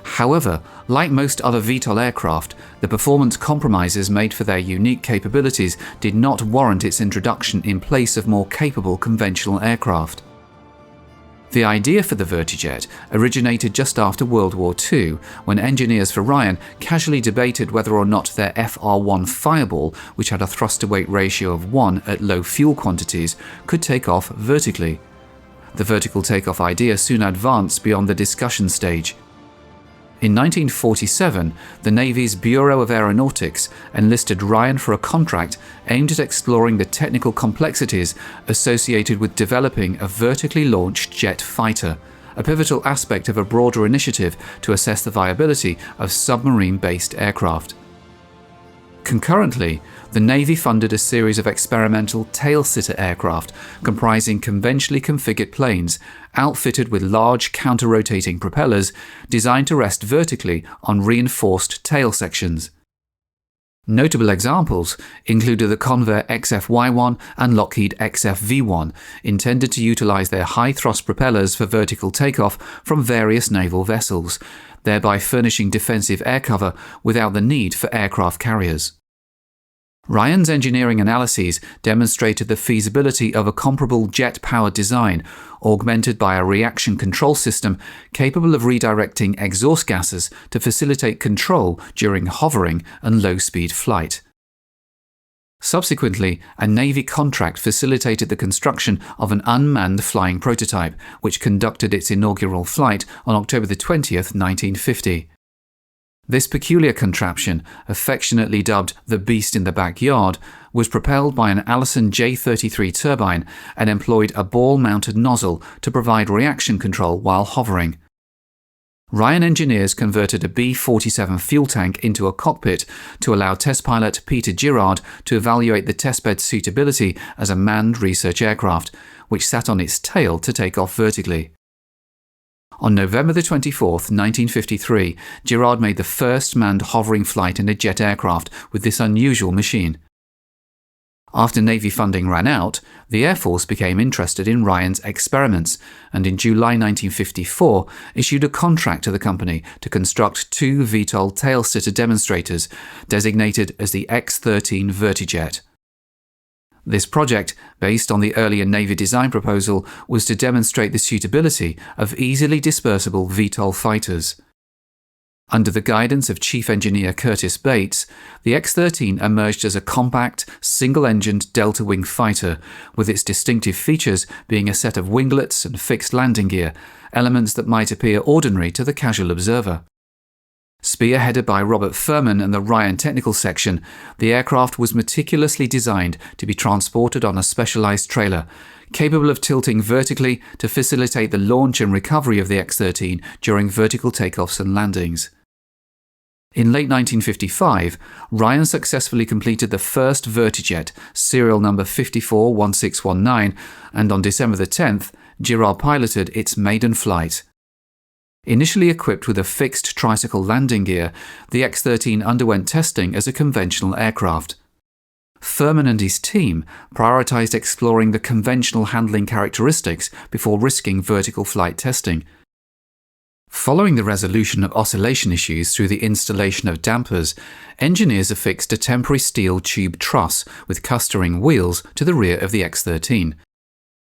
However, like most other VTOL aircraft, the performance compromises made for their unique capabilities did not warrant its introduction in place of more capable conventional aircraft. The idea for the Vertijet originated just after World War II, when engineers for Ryan casually debated whether or not their FR-1 Fireball, which had a thrust-to-weight ratio of 1 at low fuel quantities, could take off vertically. The vertical takeoff idea soon advanced beyond the discussion stage. In 1947, the Navy's Bureau of Aeronautics enlisted Ryan for a contract aimed at exploring the technical complexities associated with developing a vertically launched jet fighter, a pivotal aspect of a broader initiative to assess the viability of submarine-based aircraft. Concurrently, the Navy funded a series of experimental tail-sitter aircraft comprising conventionally configured planes outfitted with large counter-rotating propellers designed to rest vertically on reinforced tail sections. Notable examples included the Convair XF-Y1 and Lockheed XF-V1, intended to utilize their high-thrust propellers for vertical takeoff from various naval vessels, thereby furnishing defensive air cover without the need for aircraft carriers. Ryan's engineering analyses demonstrated the feasibility of a comparable jet-powered design, augmented by a reaction control system capable of redirecting exhaust gases to facilitate control during hovering and low-speed flight. Subsequently, a Navy contract facilitated the construction of an unmanned flying prototype, which conducted its inaugural flight on October 20, 1950. This peculiar contraption, affectionately dubbed the Beast in the Backyard, was propelled by an Allison J33 turbine and employed a ball-mounted nozzle to provide reaction control while hovering. Ryan engineers converted a B-47 fuel tank into a cockpit to allow test pilot Peter Girard to evaluate the testbed's suitability as a manned research aircraft, which sat on its tail to take off vertically. On November 24, 1953, Girard made the first manned hovering flight in a jet aircraft with this unusual machine. After Navy funding ran out, the Air Force became interested in Ryan's experiments and in July 1954 issued a contract to the company to construct 2 VTOL tail-sitter demonstrators, designated as the X-13 Vertijet. This project, based on the earlier Navy design proposal, was to demonstrate the suitability of easily dispersible VTOL fighters. Under the guidance of Chief Engineer Curtis Bates, the X-13 emerged as a compact, single-engined delta-wing fighter, with its distinctive features being a set of winglets and fixed landing gear, elements that might appear ordinary to the casual observer. Spearheaded by Robert Furman and the Ryan Technical Section, the aircraft was meticulously designed to be transported on a specialized trailer, capable of tilting vertically to facilitate the launch and recovery of the X-13 during vertical takeoffs and landings. In late 1955, Ryan successfully completed the first Vertijet, serial number 541619, and on December 10th, Girard piloted its maiden flight. Initially equipped with a fixed tricycle landing gear, the X-13 underwent testing as a conventional aircraft. Furman and his team prioritized exploring the conventional handling characteristics before risking vertical flight testing. Following the resolution of oscillation issues through the installation of dampers, engineers affixed a temporary steel tube truss with custering wheels to the rear of the X-13.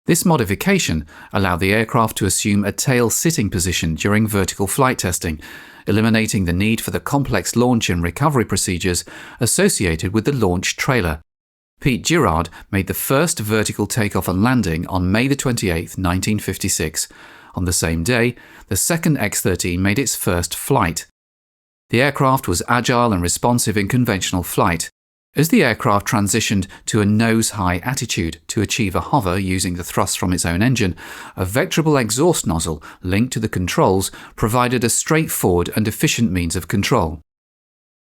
This modification allowed the aircraft to assume a tail-sitting position during vertical flight testing, eliminating the need for the complex launch and recovery procedures associated with the launch trailer. Pete Girard made the first vertical takeoff and landing on May 28, 1956. On the same day, the second X-13 made its first flight. The aircraft was agile and responsive in conventional flight. As the aircraft transitioned to a nose-high attitude to achieve a hover using the thrust from its own engine, a vectorable exhaust nozzle linked to the controls provided a straightforward and efficient means of control.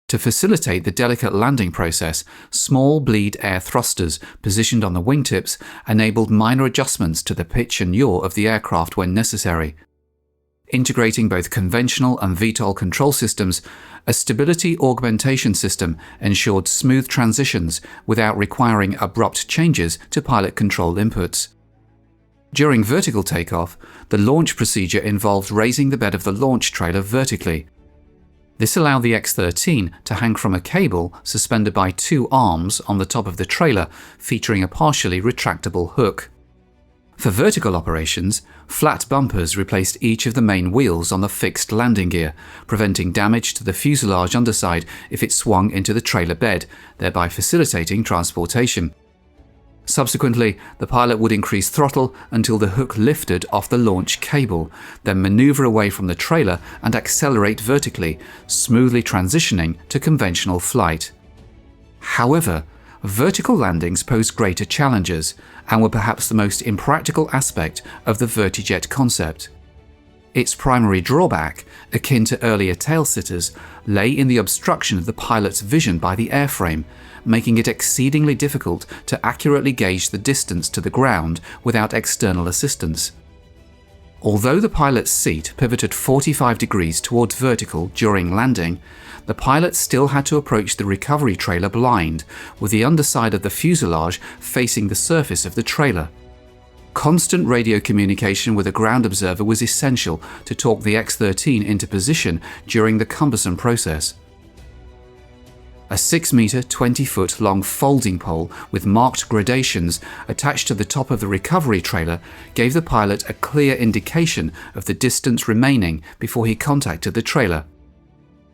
To facilitate the delicate landing process, small bleed air thrusters positioned on the wingtips enabled minor adjustments to the pitch and yaw of the aircraft when necessary. Integrating both conventional and VTOL control systems, a stability augmentation system ensured smooth transitions without requiring abrupt changes to pilot control inputs. During vertical takeoff, the launch procedure involved raising the bed of the launch trailer vertically. This allowed the X-13 to hang from a cable suspended by two arms on the top of the trailer, featuring a partially retractable hook. For vertical operations, flat bumpers replaced each of the main wheels on the fixed landing gear, preventing damage to the fuselage underside if it swung into the trailer bed, thereby facilitating transportation. Subsequently, the pilot would increase throttle until the hook lifted off the launch cable, then maneuver away from the trailer and accelerate vertically, smoothly transitioning to conventional flight. However, vertical landings posed greater challenges and were perhaps the most impractical aspect of the Vertijet concept. Its primary drawback, akin to earlier tail-sitters, lay in the obstruction of the pilot's vision by the airframe, making it exceedingly difficult to accurately gauge the distance to the ground without external assistance. Although the pilot's seat pivoted 45 degrees towards vertical during landing, the pilot still had to approach the recovery trailer blind, with the underside of the fuselage facing the surface of the trailer. Constant radio communication with a ground observer was essential to talk the X-13 into position during the cumbersome process. A 6-meter, 20-foot long folding pole with marked gradations attached to the top of the recovery trailer gave the pilot a clear indication of the distance remaining before he contacted the trailer.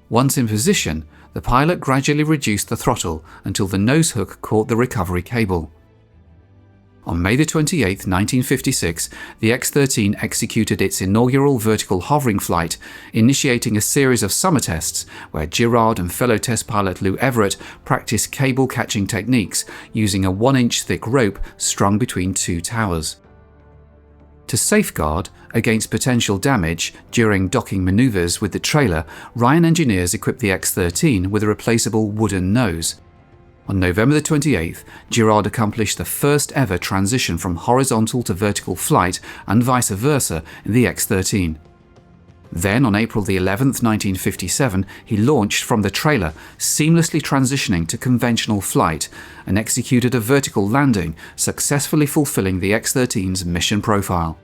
Once in position, the pilot gradually reduced the throttle until the nose hook caught the recovery cable. On May 28, 1956, the X-13 executed its inaugural vertical hovering flight, initiating a series of summer tests where Girard and fellow test pilot Lou Everett practiced cable catching techniques using a 1-inch thick rope strung between two towers. To safeguard against potential damage during docking maneuvers with the trailer, Ryan engineers equipped the X-13 with a replaceable wooden nose. On November 28th, Girard accomplished the first ever transition from horizontal to vertical flight and vice versa in the X-13. Then, on April 11th, 1957, he launched from the trailer, seamlessly transitioning to conventional flight, and executed a vertical landing, successfully fulfilling the X-13's mission profile.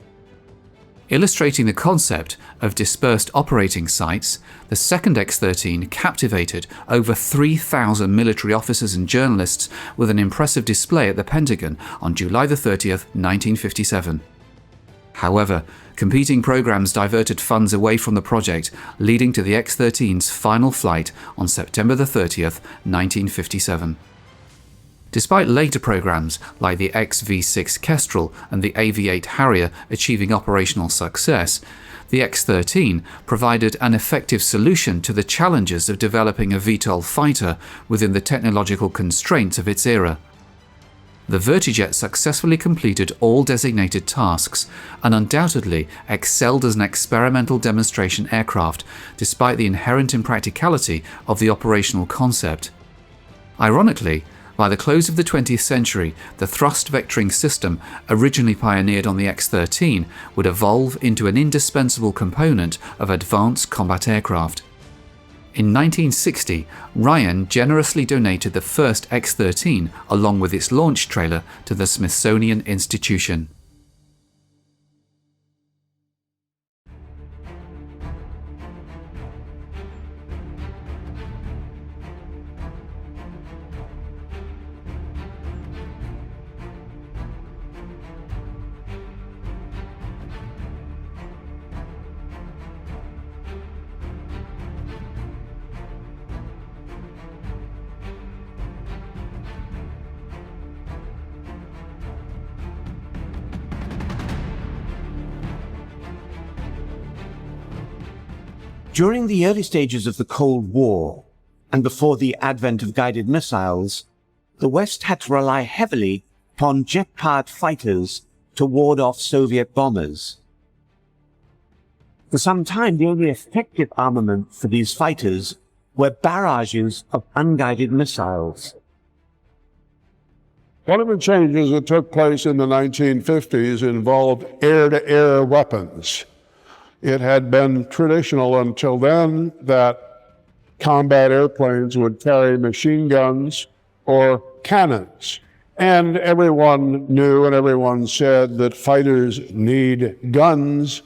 Illustrating the concept of dispersed operating sites, the second X-13 captivated over 3,000 military officers and journalists with an impressive display at the Pentagon on July 30th, 1957. However, competing programs diverted funds away from the project, leading to the X-13's final flight on September 30th, 1957. Despite later programs like the XV-6 Kestrel and the AV-8 Harrier achieving operational success, the X-13 provided an effective solution to the challenges of developing a VTOL fighter within the technological constraints of its era. The Vertijet successfully completed all designated tasks and undoubtedly excelled as an experimental demonstration aircraft, despite the inherent impracticality of the operational concept. Ironically, by the close of the 20th century, the thrust vectoring system, originally pioneered on the X-13, would evolve into an indispensable component of advanced combat aircraft. In 1960, Ryan generously donated the first X-13 along with its launch trailer to the Smithsonian Institution. During the early stages of the Cold War, and before the advent of guided missiles, the West had to rely heavily upon jet-powered fighters to ward off Soviet bombers. For some time, the only effective armament for these fighters were barrages of unguided missiles. One of the changes that took place in the 1950s involved air-to-air weapons. It had been traditional until then that combat airplanes would carry machine guns or cannons. And everyone knew and everyone said that fighters need guns,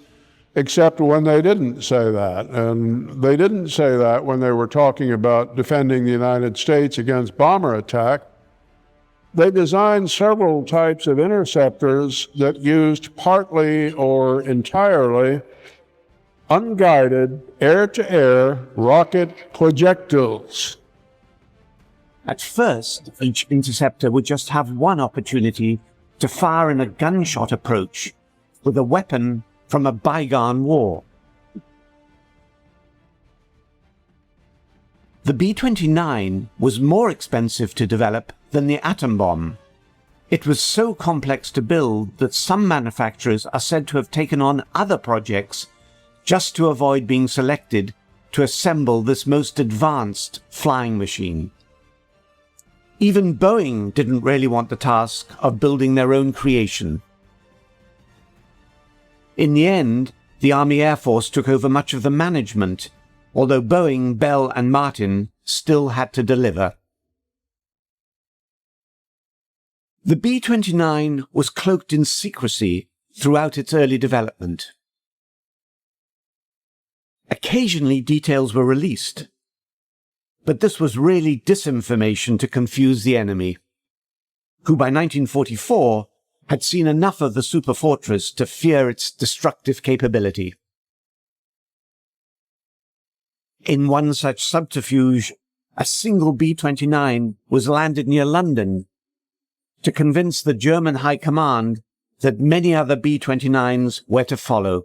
except when they didn't say that. And they didn't say that when they were talking about defending the United States against bomber attack. They designed several types of interceptors that used partly or entirely unguided air-to-air rocket projectiles. At first, each interceptor would just have one opportunity to fire in a gunshot approach with a weapon from a bygone war. The B-29 was more expensive to develop than the atom bomb. It was so complex to build that some manufacturers are said to have taken on other projects just to avoid being selected to assemble this most advanced flying machine. Even Boeing didn't really want the task of building their own creation. In the end, the Army Air Force took over much of the management, although Boeing, Bell, and Martin still had to deliver. The B-29 was cloaked in secrecy throughout its early development. Occasionally details were released, but this was really disinformation to confuse the enemy, who by 1944 had seen enough of the superfortress to fear its destructive capability. In one such subterfuge, a single B-29 was landed near London to convince the German High Command that many other B-29s were to follow.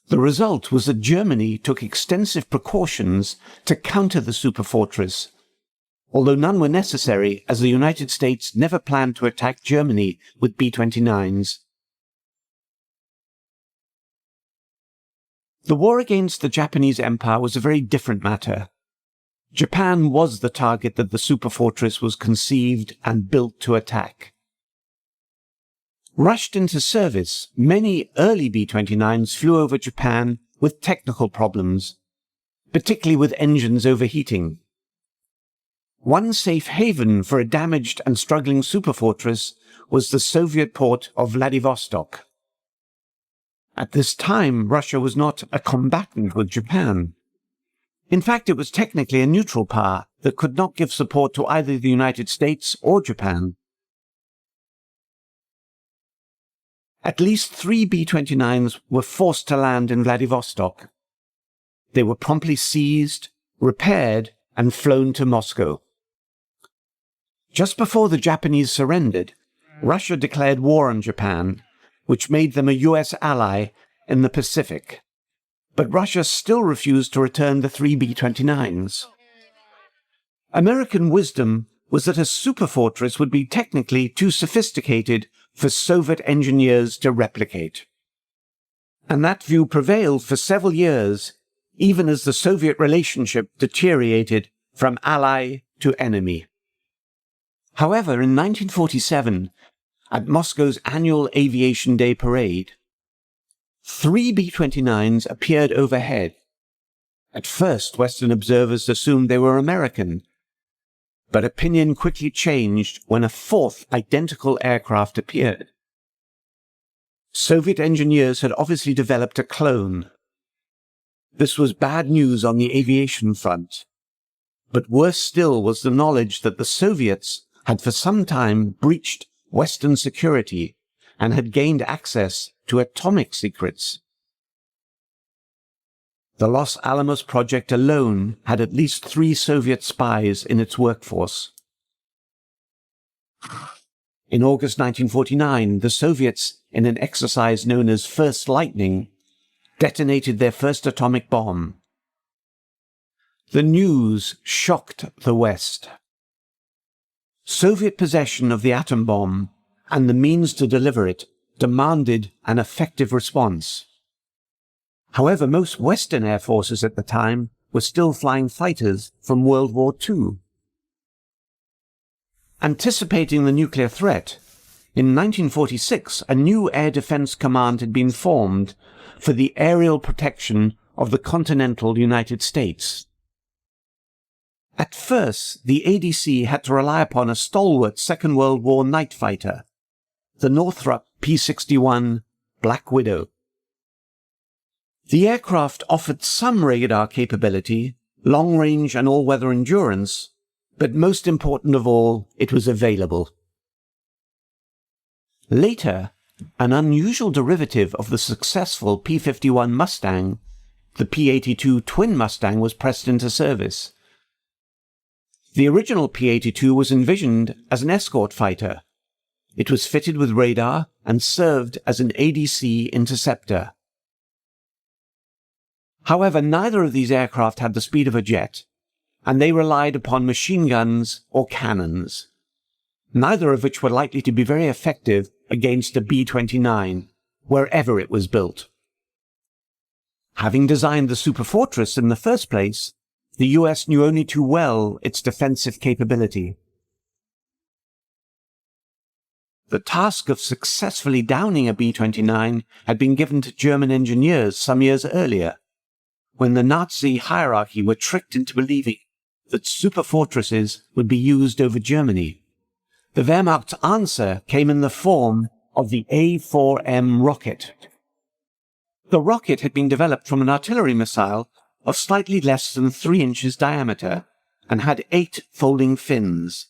The result was that Germany took extensive precautions to counter the superfortress, although none were necessary as the United States never planned to attack Germany with B-29s. The war against the Japanese Empire was a very different matter. Japan was the target that the superfortress was conceived and built to attack. Rushed into service, many early B-29s flew over Japan with technical problems, particularly with engines overheating. One safe haven for a damaged and struggling superfortress was the Soviet port of Vladivostok. At this time, Russia was not a combatant with Japan. In fact, it was technically a neutral power that could not give support to either the United States or Japan. At least 3 B-29s were forced to land in Vladivostok. They were promptly seized, repaired, and flown to Moscow. Just before the Japanese surrendered, Russia declared war on Japan, which made them a US ally in the Pacific. But Russia still refused to return the 3 B-29s. American wisdom was that a superfortress would be technically too sophisticated for Soviet engineers to replicate. And that view prevailed for several years, even as the Soviet relationship deteriorated from ally to enemy. However, in 1947, at Moscow's annual Aviation Day parade, 3 B-29s appeared overhead. At first, Western observers assumed they were American, but opinion quickly changed when a 4th identical aircraft appeared. Soviet engineers had obviously developed a clone. This was bad news on the aviation front, but worse still was the knowledge that the Soviets had for some time breached Western security and had gained access to atomic secrets. The Los Alamos project alone had at least 3 Soviet spies in its workforce. In August 1949, the Soviets, in an exercise known as First Lightning, detonated their first atomic bomb. The news shocked the West. Soviet possession of the atom bomb and the means to deliver it demanded an effective response. However, most Western air forces at the time were still flying fighters from World War II. Anticipating the nuclear threat, in 1946 a new air defense command had been formed for the aerial protection of the continental United States. At first, the ADC had to rely upon a stalwart Second World War night fighter, the Northrop P-61 Black Widow. The aircraft offered some radar capability, long-range and all-weather endurance, but most important of all, it was available. Later, an unusual derivative of the successful P-51 Mustang, the P-82 Twin Mustang, was pressed into service. The original P-82 was envisioned as an escort fighter. It was fitted with radar and served as an ADC interceptor. However, neither of these aircraft had the speed of a jet, and they relied upon machine guns or cannons, neither of which were likely to be very effective against a B-29, wherever it was built. Having designed the Superfortress in the first place, the US knew only too well its defensive capability. The task of successfully downing a B-29 had been given to German engineers some years earlier, when the Nazi hierarchy were tricked into believing that superfortresses would be used over Germany. The Wehrmacht's answer came in the form of the A4M rocket. The rocket had been developed from an artillery missile of slightly less than 3 inches diameter and had 8 folding fins.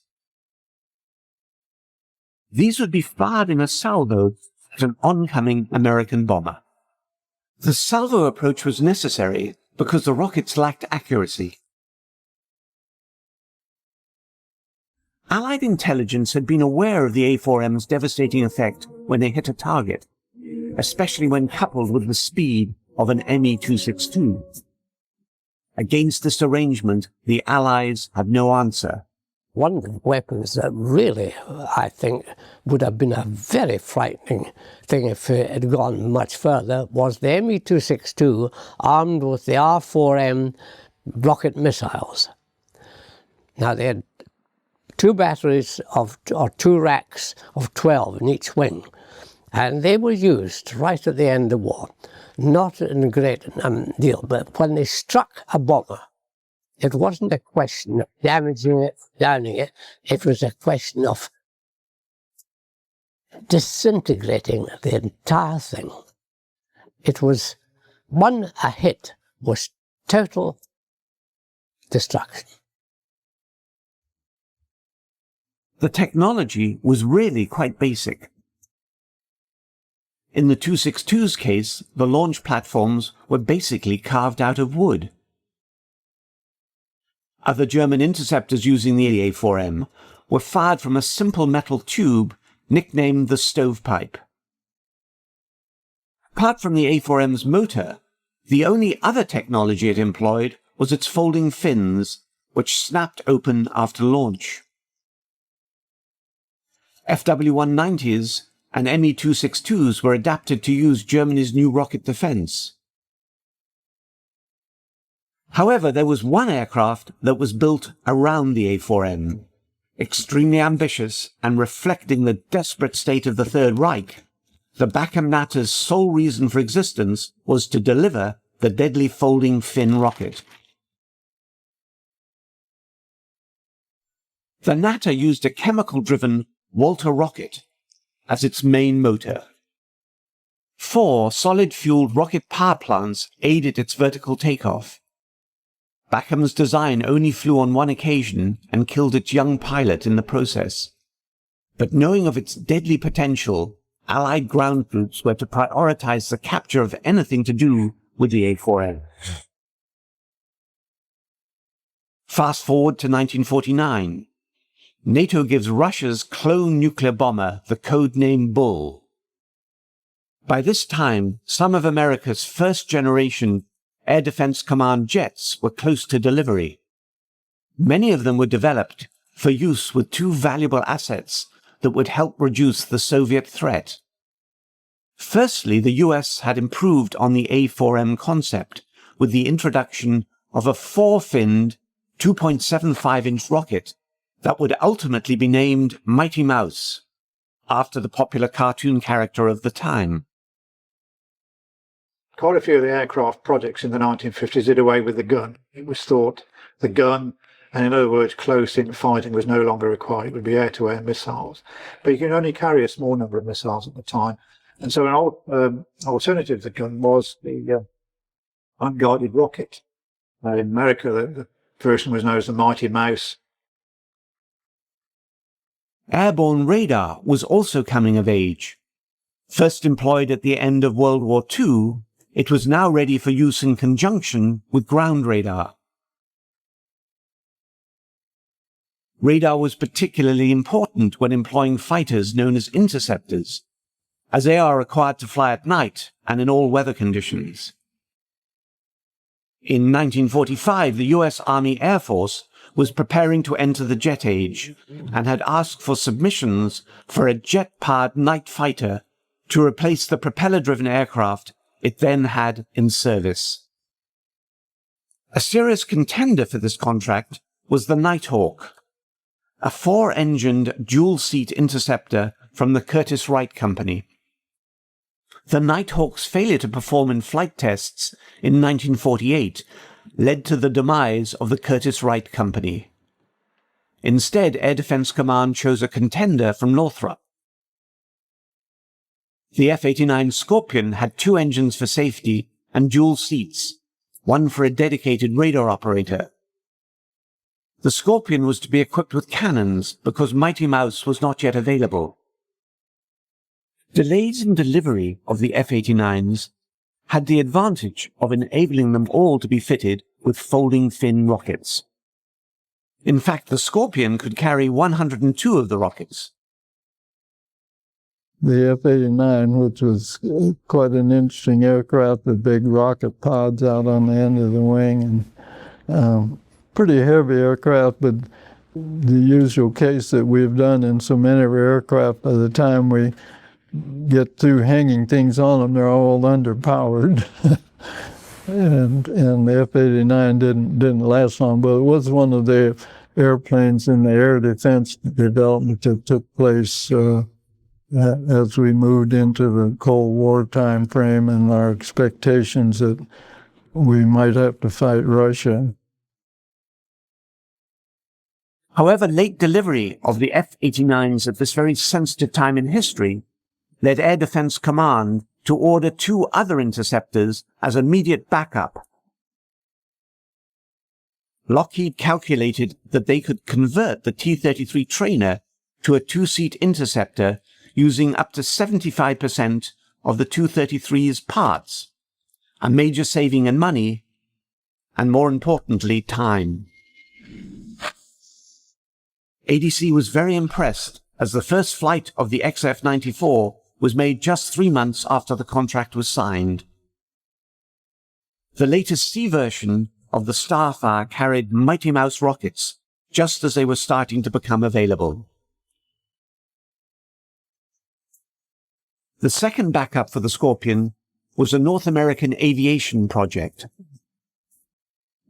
These would be fired in a salvo at an oncoming American bomber. The salvo approach was necessary because the rockets lacked accuracy. Allied intelligence had been aware of the A4M's devastating effect when they hit a target, especially when coupled with the speed of an Me-262. Against this arrangement, the Allies had no answer. One of the weapons that really, I think, would have been a very frightening thing if it had gone much further was the Me-262 armed with the R4M rocket missiles. Now, they had 2 batteries or 2 racks of 12 in each wing, and they were used right at the end of the war. Not in a great deal, but when they struck a bomber, it wasn't a question of damaging it, downing it, it was a question of disintegrating the entire thing. It was, a hit was total destruction. The technology was really quite basic. In the 262's case, the launch platforms were basically carved out of wood. Other German interceptors using the A4M were fired from a simple metal tube nicknamed the stovepipe. Apart from the A4M's motor, the only other technology it employed was its folding fins, which snapped open after launch. FW-190s and Me-262s were adapted to use Germany's new rocket defense. However, there was one aircraft that was built around the A4M. Extremely ambitious and reflecting the desperate state of the Third Reich, the Bachem-Natter's sole reason for existence was to deliver the deadly folding fin rocket. The Natter used a chemical-driven Walter rocket as its main motor. 4 solid-fueled rocket power plants aided its vertical takeoff. Bachem's design only flew on 1 occasion and killed its young pilot in the process. But knowing of its deadly potential, Allied ground troops were to prioritize the capture of anything to do with the A4M. Fast forward to 1949. NATO gives Russia's clone nuclear bomber the codename Bull. By this time, some of America's first-generation Air Defense Command jets were close to delivery. Many of them were developed for use with two valuable assets that would help reduce the Soviet threat. Firstly, the US had improved on the A4M concept with the introduction of a four-finned 2.75-inch rocket that would ultimately be named Mighty Mouse, after the popular cartoon character of the time. Quite a few of the aircraft projects in the 1950s did away with the gun. It was thought the gun, and in other words, close-in fighting, was no longer required. It would be air-to-air missiles. But you can only carry a small number of missiles at the time. And so an alternative to the gun was the unguided rocket. In America, the version was known as the Mighty Mouse. Airborne radar was also coming of age. First employed at the end of World War II, it was now ready for use in conjunction with ground radar. Radar was particularly important when employing fighters known as interceptors, as they are required to fly at night and in all weather conditions. In 1945, the US Army Air Force was preparing to enter the jet age and had asked for submissions for a jet-powered night fighter to replace the propeller-driven aircraft it then had in service. A serious contender for this contract was the Nighthawk, a four-engined dual-seat interceptor from the Curtiss-Wright Company. The Nighthawk's failure to perform in flight tests in 1948 led to the demise of the Curtiss-Wright Company. Instead, Air Defense Command chose a contender from Northrop. The F-89 Scorpion had two engines for safety and dual seats, one for a dedicated radar operator. The Scorpion was to be equipped with cannons because Mighty Mouse was not yet available. Delays in delivery of the F-89s had the advantage of enabling them all to be fitted with folding fin rockets. In fact, the Scorpion could carry 102 of the rockets. The F-89, which was quite an interesting aircraft with big rocket pods out on the end of the wing, and pretty heavy aircraft, but the usual case that we've done in so many of our aircraft, by the time we get through hanging things on them, they're all underpowered. and the F-89 didn't last long, but it was one of the airplanes in the air defense development that took place as we moved into the Cold War time frame and our expectations that we might have to fight Russia. However, late delivery of the F-89s at this very sensitive time in history led Air Defense Command to order two other interceptors as immediate backup. Lockheed calculated that they could convert the T-33 trainer to a two-seat interceptor using up to 75% of the Tu-33's parts, a major saving in money, and more importantly, time. ADC was very impressed, as the first flight of the XF-94 was made just 3 months after the contract was signed. The latest C version of the Starfire carried Mighty Mouse rockets, just as they were starting to become available. The second backup for the Scorpion was a North American aviation project.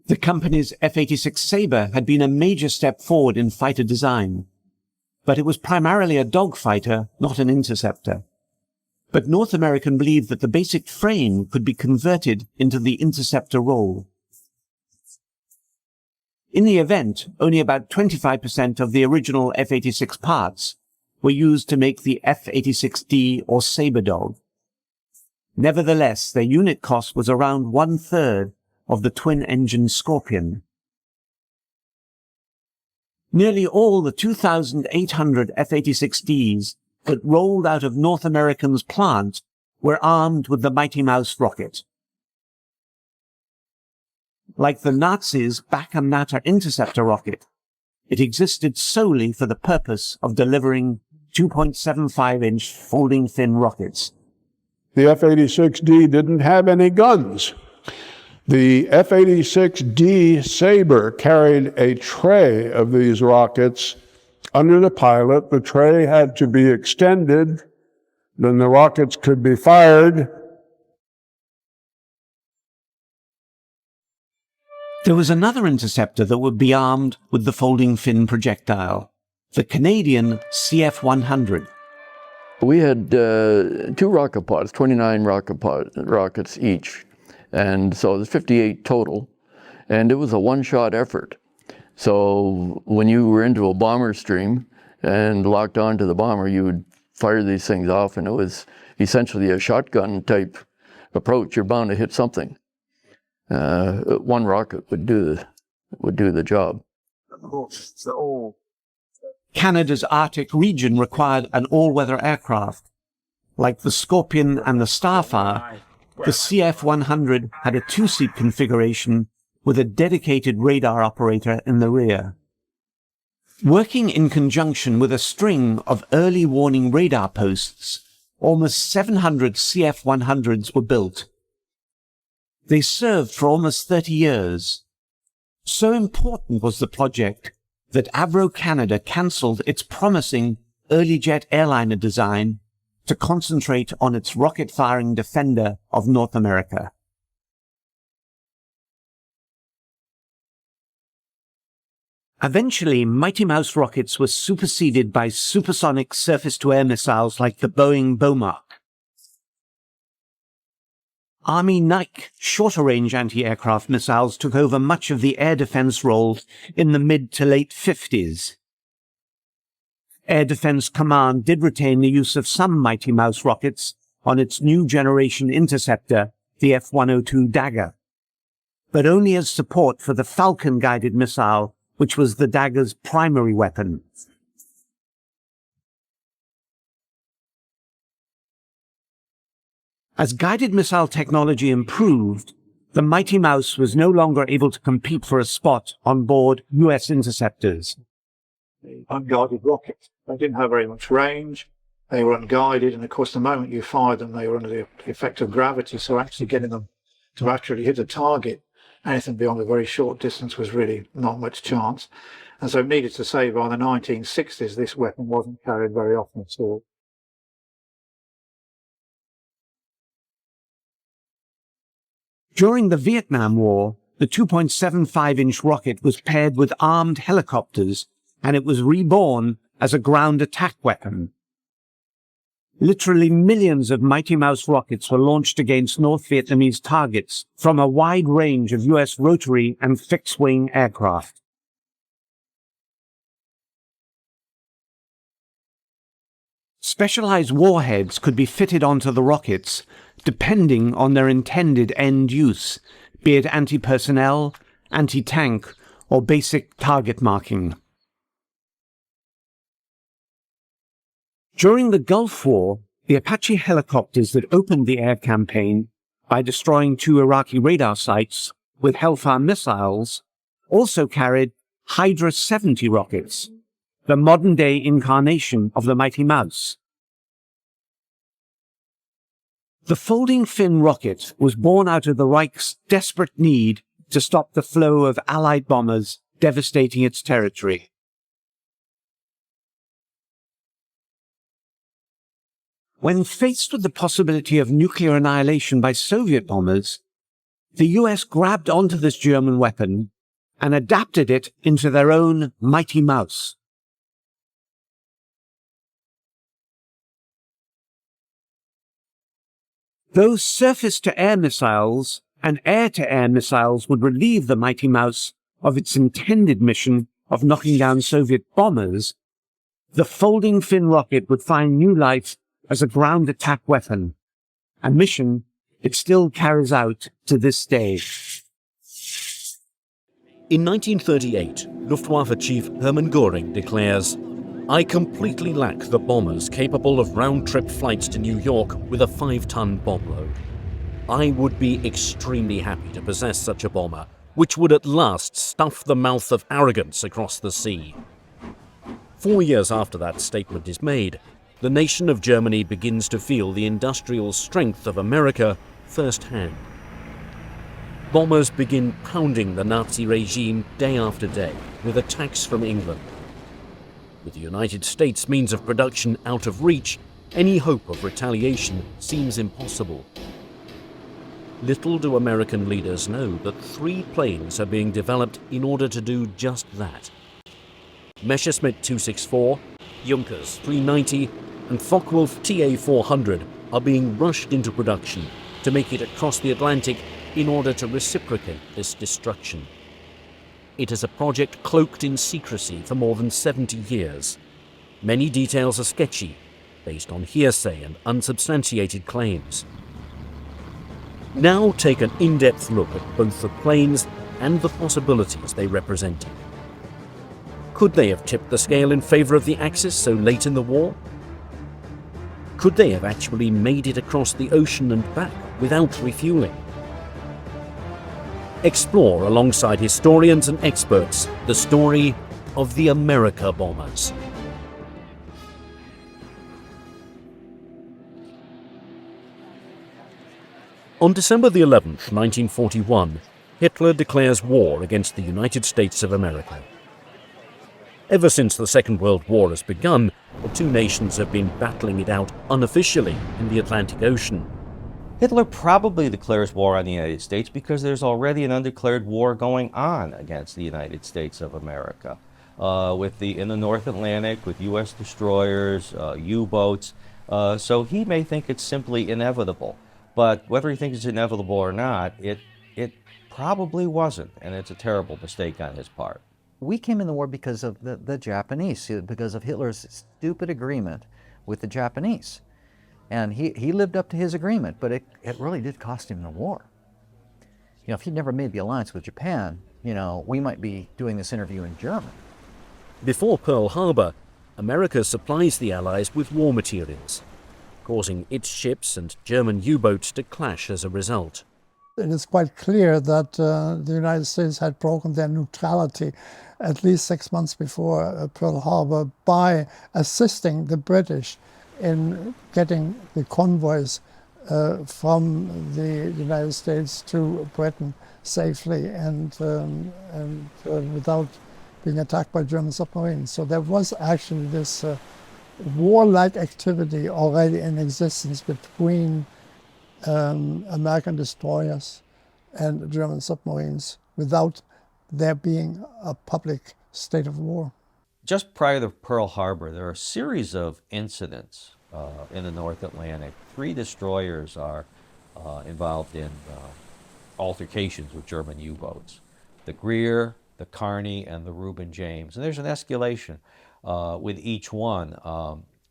The company's F-86 Sabre had been a major step forward in fighter design, but it was primarily a dogfighter, not an interceptor. But North American believed that the basic frame could be converted into the interceptor role. In the event, only about 25% of the original F-86 parts were used to make the F-86D or Sabre Dog. Nevertheless, their unit cost was around 1/3 of the twin-engine Scorpion. Nearly all the 2,800 F-86Ds that rolled out of North American's plant were armed with the Mighty Mouse rocket. Like the Nazis' Baca-Mater interceptor rocket, it existed solely for the purpose of delivering 2.75-inch folding fin rockets. The F-86D didn't have any guns. The F-86D Sabre carried a tray of these rockets under the pilot. The tray had to be extended, then the rockets could be fired. There was another interceptor that would be armed with the folding fin projectile, the Canadian CF-100. We had 2 rocket pods, 29 rockets each, and so there's 58 total, and it was a one-shot effort. So when you were into a bomber stream and locked onto the bomber, you would fire these things off, and it was essentially a shotgun type approach. You're bound to hit something. One rocket would do the job. Canada's Arctic region required an all-weather aircraft. Like the Scorpion and the Starfire, the CF-100 had a 2-seat configuration with a dedicated radar operator in the rear. Working in conjunction with a string of early warning radar posts, almost 700 CF-100s were built. They served for almost 30 years. So important was the project that Avro Canada cancelled its promising early jet airliner design to concentrate on its rocket-firing defender of North America. Eventually, Mighty Mouse rockets were superseded by supersonic surface-to-air missiles like the Boeing Mach. Army Nike shorter-range anti-aircraft missiles took over much of the air defense role in the mid to late 50s. Air Defense Command did retain the use of some Mighty Mouse rockets on its new generation interceptor, the F-102 Dagger, but only as support for the Falcon-guided missile, which was the Dagger's primary weapon. As guided missile technology improved, the Mighty Mouse was no longer able to compete for a spot on board US interceptors. Unguided rockets. They didn't have very much range. They were unguided, and of course the moment you fired them, they were under the effect of gravity, so actually getting them to actually hit a target, anything beyond a very short distance, was really not much chance. And so needless to say, by the 1960s, this weapon wasn't carried very often at all. During the Vietnam War, the 2.75-inch rocket was paired with armed helicopters, and it was reborn as a ground attack weapon. Literally millions of Mighty Mouse rockets were launched against North Vietnamese targets from a wide range of US rotary and fixed-wing aircraft. Specialized warheads could be fitted onto the rockets depending on their intended end use, be it anti-personnel, anti-tank, or basic target marking. During the Gulf War, the Apache helicopters that opened the air campaign by destroying 2 Iraqi radar sites with Hellfire missiles also carried Hydra 70 rockets, the modern-day incarnation of the Mighty Mouse. The folding fin rocket was born out of the Reich's desperate need to stop the flow of Allied bombers devastating its territory. When faced with the possibility of nuclear annihilation by Soviet bombers, the US grabbed onto this German weapon and adapted it into their own Mighty Mouse. Those surface-to-air missiles and air-to-air missiles would relieve the Mighty Mouse of its intended mission of knocking down Soviet bombers, the folding fin rocket would find new life as a ground attack weapon, a mission it still carries out to this day. In 1938, Luftwaffe Chief Hermann Göring declares, "I completely lack the bombers capable of round-trip flights to New York with a 5-ton bomb load. I would be extremely happy to possess such a bomber, which would at last stuff the mouth of arrogance across the sea." 4 years after that statement is made, the nation of Germany begins to feel the industrial strength of America firsthand. bombers begin pounding the Nazi regime day after day with attacks from England. With the United States means of production out of reach, any hope of retaliation seems impossible. Little do American leaders know that 3 planes are being developed in order to do just that. Messerschmitt 264, Junkers 390, and Focke-Wulf TA-400 are being rushed into production to make it across the Atlantic in order to reciprocate this destruction. It is a project cloaked in secrecy for more than 70 years. Many details are sketchy, based on hearsay and unsubstantiated claims. Now take an in-depth look at both the planes and the possibilities they represented. Could they have tipped the scale in favor of the Axis so late in the war? Could they have actually made it across the ocean and back without refueling? Explore alongside historians and experts the story of the America bombers. On December the 11th, 1941, Hitler declares war against the United States of America. Ever since the Second World War has begun, the two nations have been battling it out unofficially in the Atlantic Ocean. Hitler probably declares war on the United States because there's already an undeclared war going on against the United States of America. In the North Atlantic, with U.S. destroyers, U-boats, so he may think it's simply inevitable. But whether he thinks it's inevitable or not, it probably wasn't, and it's a terrible mistake on his part. We came in the war because of the Japanese, because of Hitler's stupid agreement with the Japanese. And he lived up to his agreement, but it really did cost him the war. You know, if he'd never made the alliance with Japan, you know, we might be doing this interview in German. Before Pearl Harbor, America supplies the Allies with war materials, causing its ships and German U-boats to clash as a result. It is quite clear that the United States had broken their neutrality at least 6 months before Pearl Harbor by assisting the British in getting the convoys from the United States to Britain safely and without being attacked by German submarines. So there was actually this warlike activity already in existence between American destroyers and German submarines without there being a public state of war. Just prior to Pearl Harbor, there are a series of incidents in the North Atlantic. 3 destroyers are involved in altercations with German U-boats. The Greer, the Kearney, and the Reuben James. And there's an escalation with each one.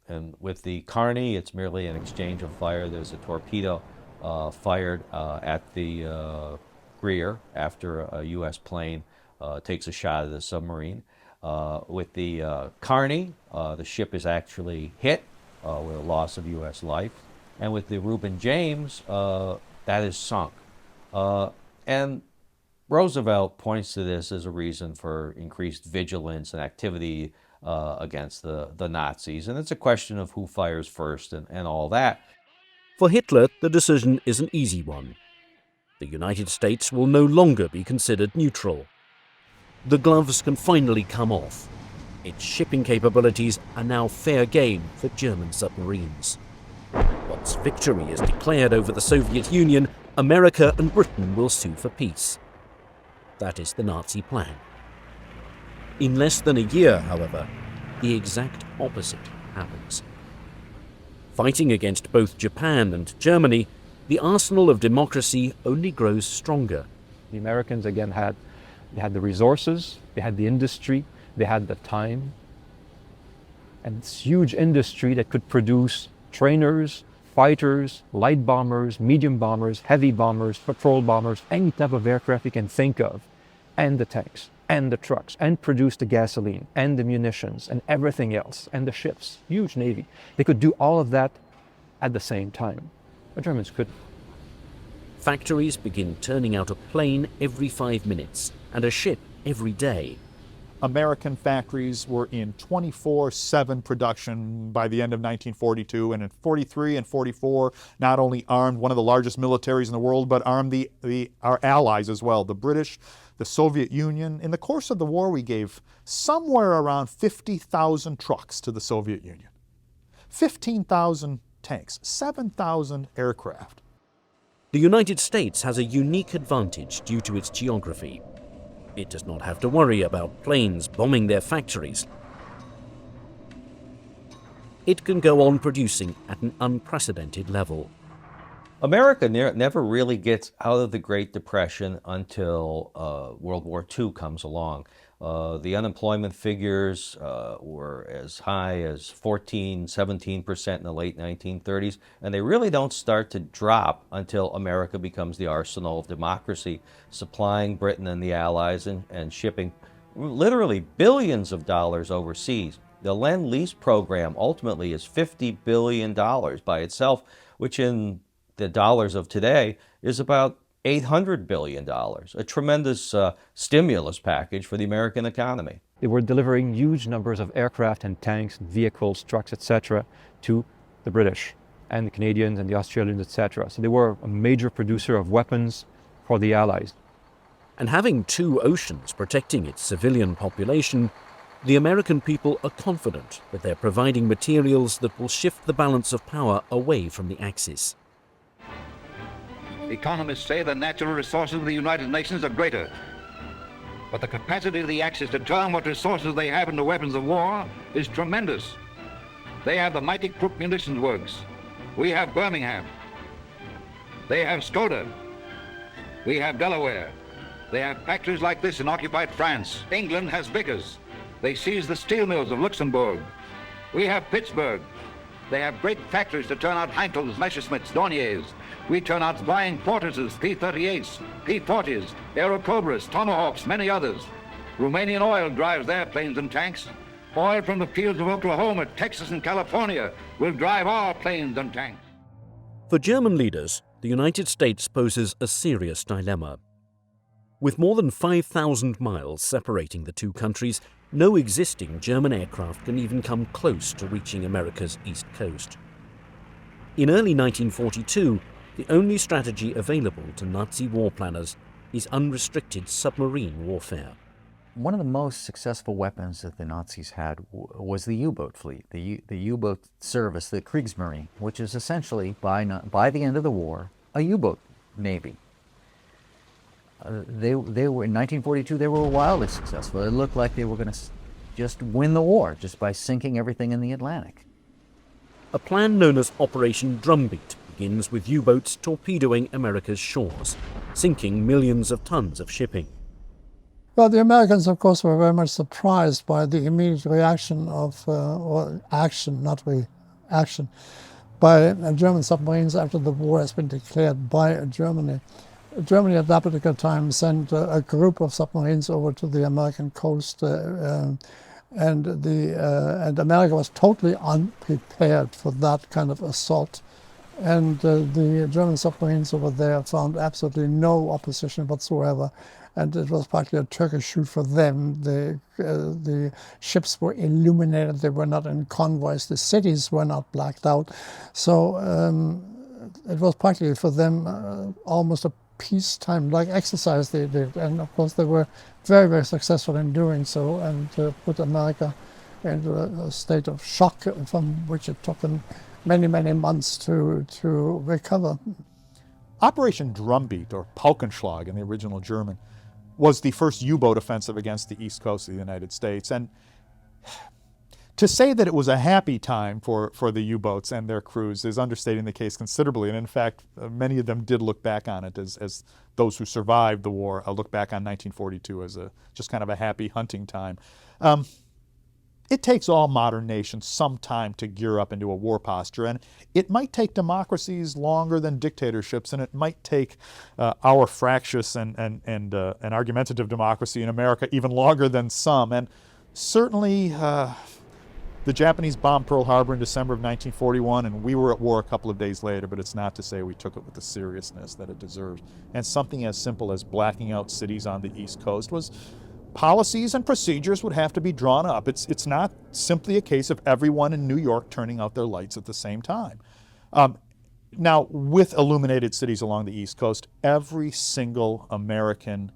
And with the Kearney, it's merely an exchange of fire. There's a torpedo fired at the Greer after a U.S. plane takes a shot at the submarine. With the Kearney, the ship is actually hit with a loss of U.S. life. And with the Reuben James, that is sunk. And Roosevelt points to this as a reason for increased vigilance and activity against the Nazis. And it's a question of who fires first and all that. For Hitler, the decision is an easy one. The United States will no longer be considered neutral. The gloves can finally come off. Its shipping capabilities are now fair game for German submarines. Once victory is declared over the Soviet Union, America and Britain will sue for peace. That is the Nazi plan. In less than a year, however, the exact opposite happens. Fighting against both Japan and Germany, the arsenal of democracy only grows stronger. The Americans, again, had the resources, they had the industry, they had the time, and this huge industry that could produce trainers, fighters, light bombers, medium bombers, heavy bombers, patrol bombers, any type of aircraft you can think of, and the tanks, and the trucks, and produce the gasoline, and the munitions, and everything else, and the ships. Huge navy. They could do all of that at the same time. The Germans couldn't. Factories begin turning out a plane every 5 minutes, and a ship every day. American factories were in 24/7 production by the end of 1942, and in 43 and 44, not only armed one of the largest militaries in the world, but armed our allies as well, the British, the Soviet Union. In the course of the war, we gave somewhere around 50,000 trucks to the Soviet Union, 15,000 tanks, 7,000 aircraft. The United States has a unique advantage due to its geography. It does not have to worry about planes bombing their factories. It can go on producing at an unprecedented level. America never really gets out of the Great Depression until World War II comes along. The unemployment figures were as high as 17% in the late 1930s, and they really don't start to drop until America becomes the arsenal of democracy, supplying Britain and the Allies and shipping literally billions of dollars overseas. The Lend-Lease program ultimately is $50 billion by itself, which in the dollars of today is about $800 billion, a tremendous stimulus package for the American economy. They were delivering huge numbers of aircraft and tanks and vehicles, trucks, etc. to the British and the Canadians and the Australians, etc. So they were a major producer of weapons for the Allies. And having two oceans protecting its civilian population, the American people are confident that they're providing materials that will shift the balance of power away from the Axis. Economists say the natural resources of the United Nations are greater, but the capacity of the Axis to turn what resources they have into weapons of war is tremendous. They have the mighty Krupp munitions works. We have Birmingham. They have Skoda. We have Delaware. They have factories like this in occupied France. England has Vickers. They seized the steel mills of Luxembourg. We have Pittsburgh. They have great factories to turn out Heinkels, Messerschmitts, Dorniers. We turn out flying fortresses, P-38s, P-40s, Aerocobras, Tomahawks, many others. Romanian oil drives their planes and tanks. Oil from the fields of Oklahoma, Texas, and California will drive our planes and tanks. For German leaders, the United States poses a serious dilemma. With more than 5,000 miles separating the two countries, no existing German aircraft can even come close to reaching America's east coast. In early 1942, the only strategy available to Nazi war planners is unrestricted submarine warfare. One of the most successful weapons that the Nazis had was the U-boat fleet, the U-boat service, the Kriegsmarine, which is essentially, by the end of the war, a U-boat navy. They were in 1942. They were wildly successful. It looked like they were going to just win the war just by sinking everything in the Atlantic. A plan known as Operation Drumbeat begins with U-boats torpedoing America's shores, sinking millions of tons of shipping. Well, the Americans, of course, were very much surprised by the immediate reaction of, or action, not reaction, by German submarines after the war has been declared by Germany. Germany at that particular time sent a group of submarines over to the American coast, and America was totally unprepared for that kind of assault. And the German submarines over there found absolutely no opposition whatsoever, and it was partly a Turkish shoot for them. The ships were illuminated; they were not in convoys. The cities were not blacked out, so it was partly for them almost a peacetime-like exercise they did, and of course they were very, very successful in doing so, and put America into a state of shock from which it took them many, many months to recover. Operation Drumbeat, or Paukenschlag in the original German, was the first U-boat offensive against the east coast of the United States. And to say that it was a happy time for the U-boats and their crews is understating the case considerably. And in fact, many of them did look back on it as those who survived the war look back on 1942 as just kind of a happy hunting time. It takes all modern nations some time to gear up into a war posture, and it might take democracies longer than dictatorships, and it might take our fractious and argumentative democracy in America even longer than some. And certainly the Japanese bombed Pearl Harbor in December of 1941, and we were at war a couple of days later, but it's not to say we took it with the seriousness that it deserves. And something as simple as blacking out cities on the East Coast was policies and procedures would have to be drawn up. It's not simply a case of everyone in New York turning out their lights at the same time. Now, with illuminated cities along the East Coast, every single American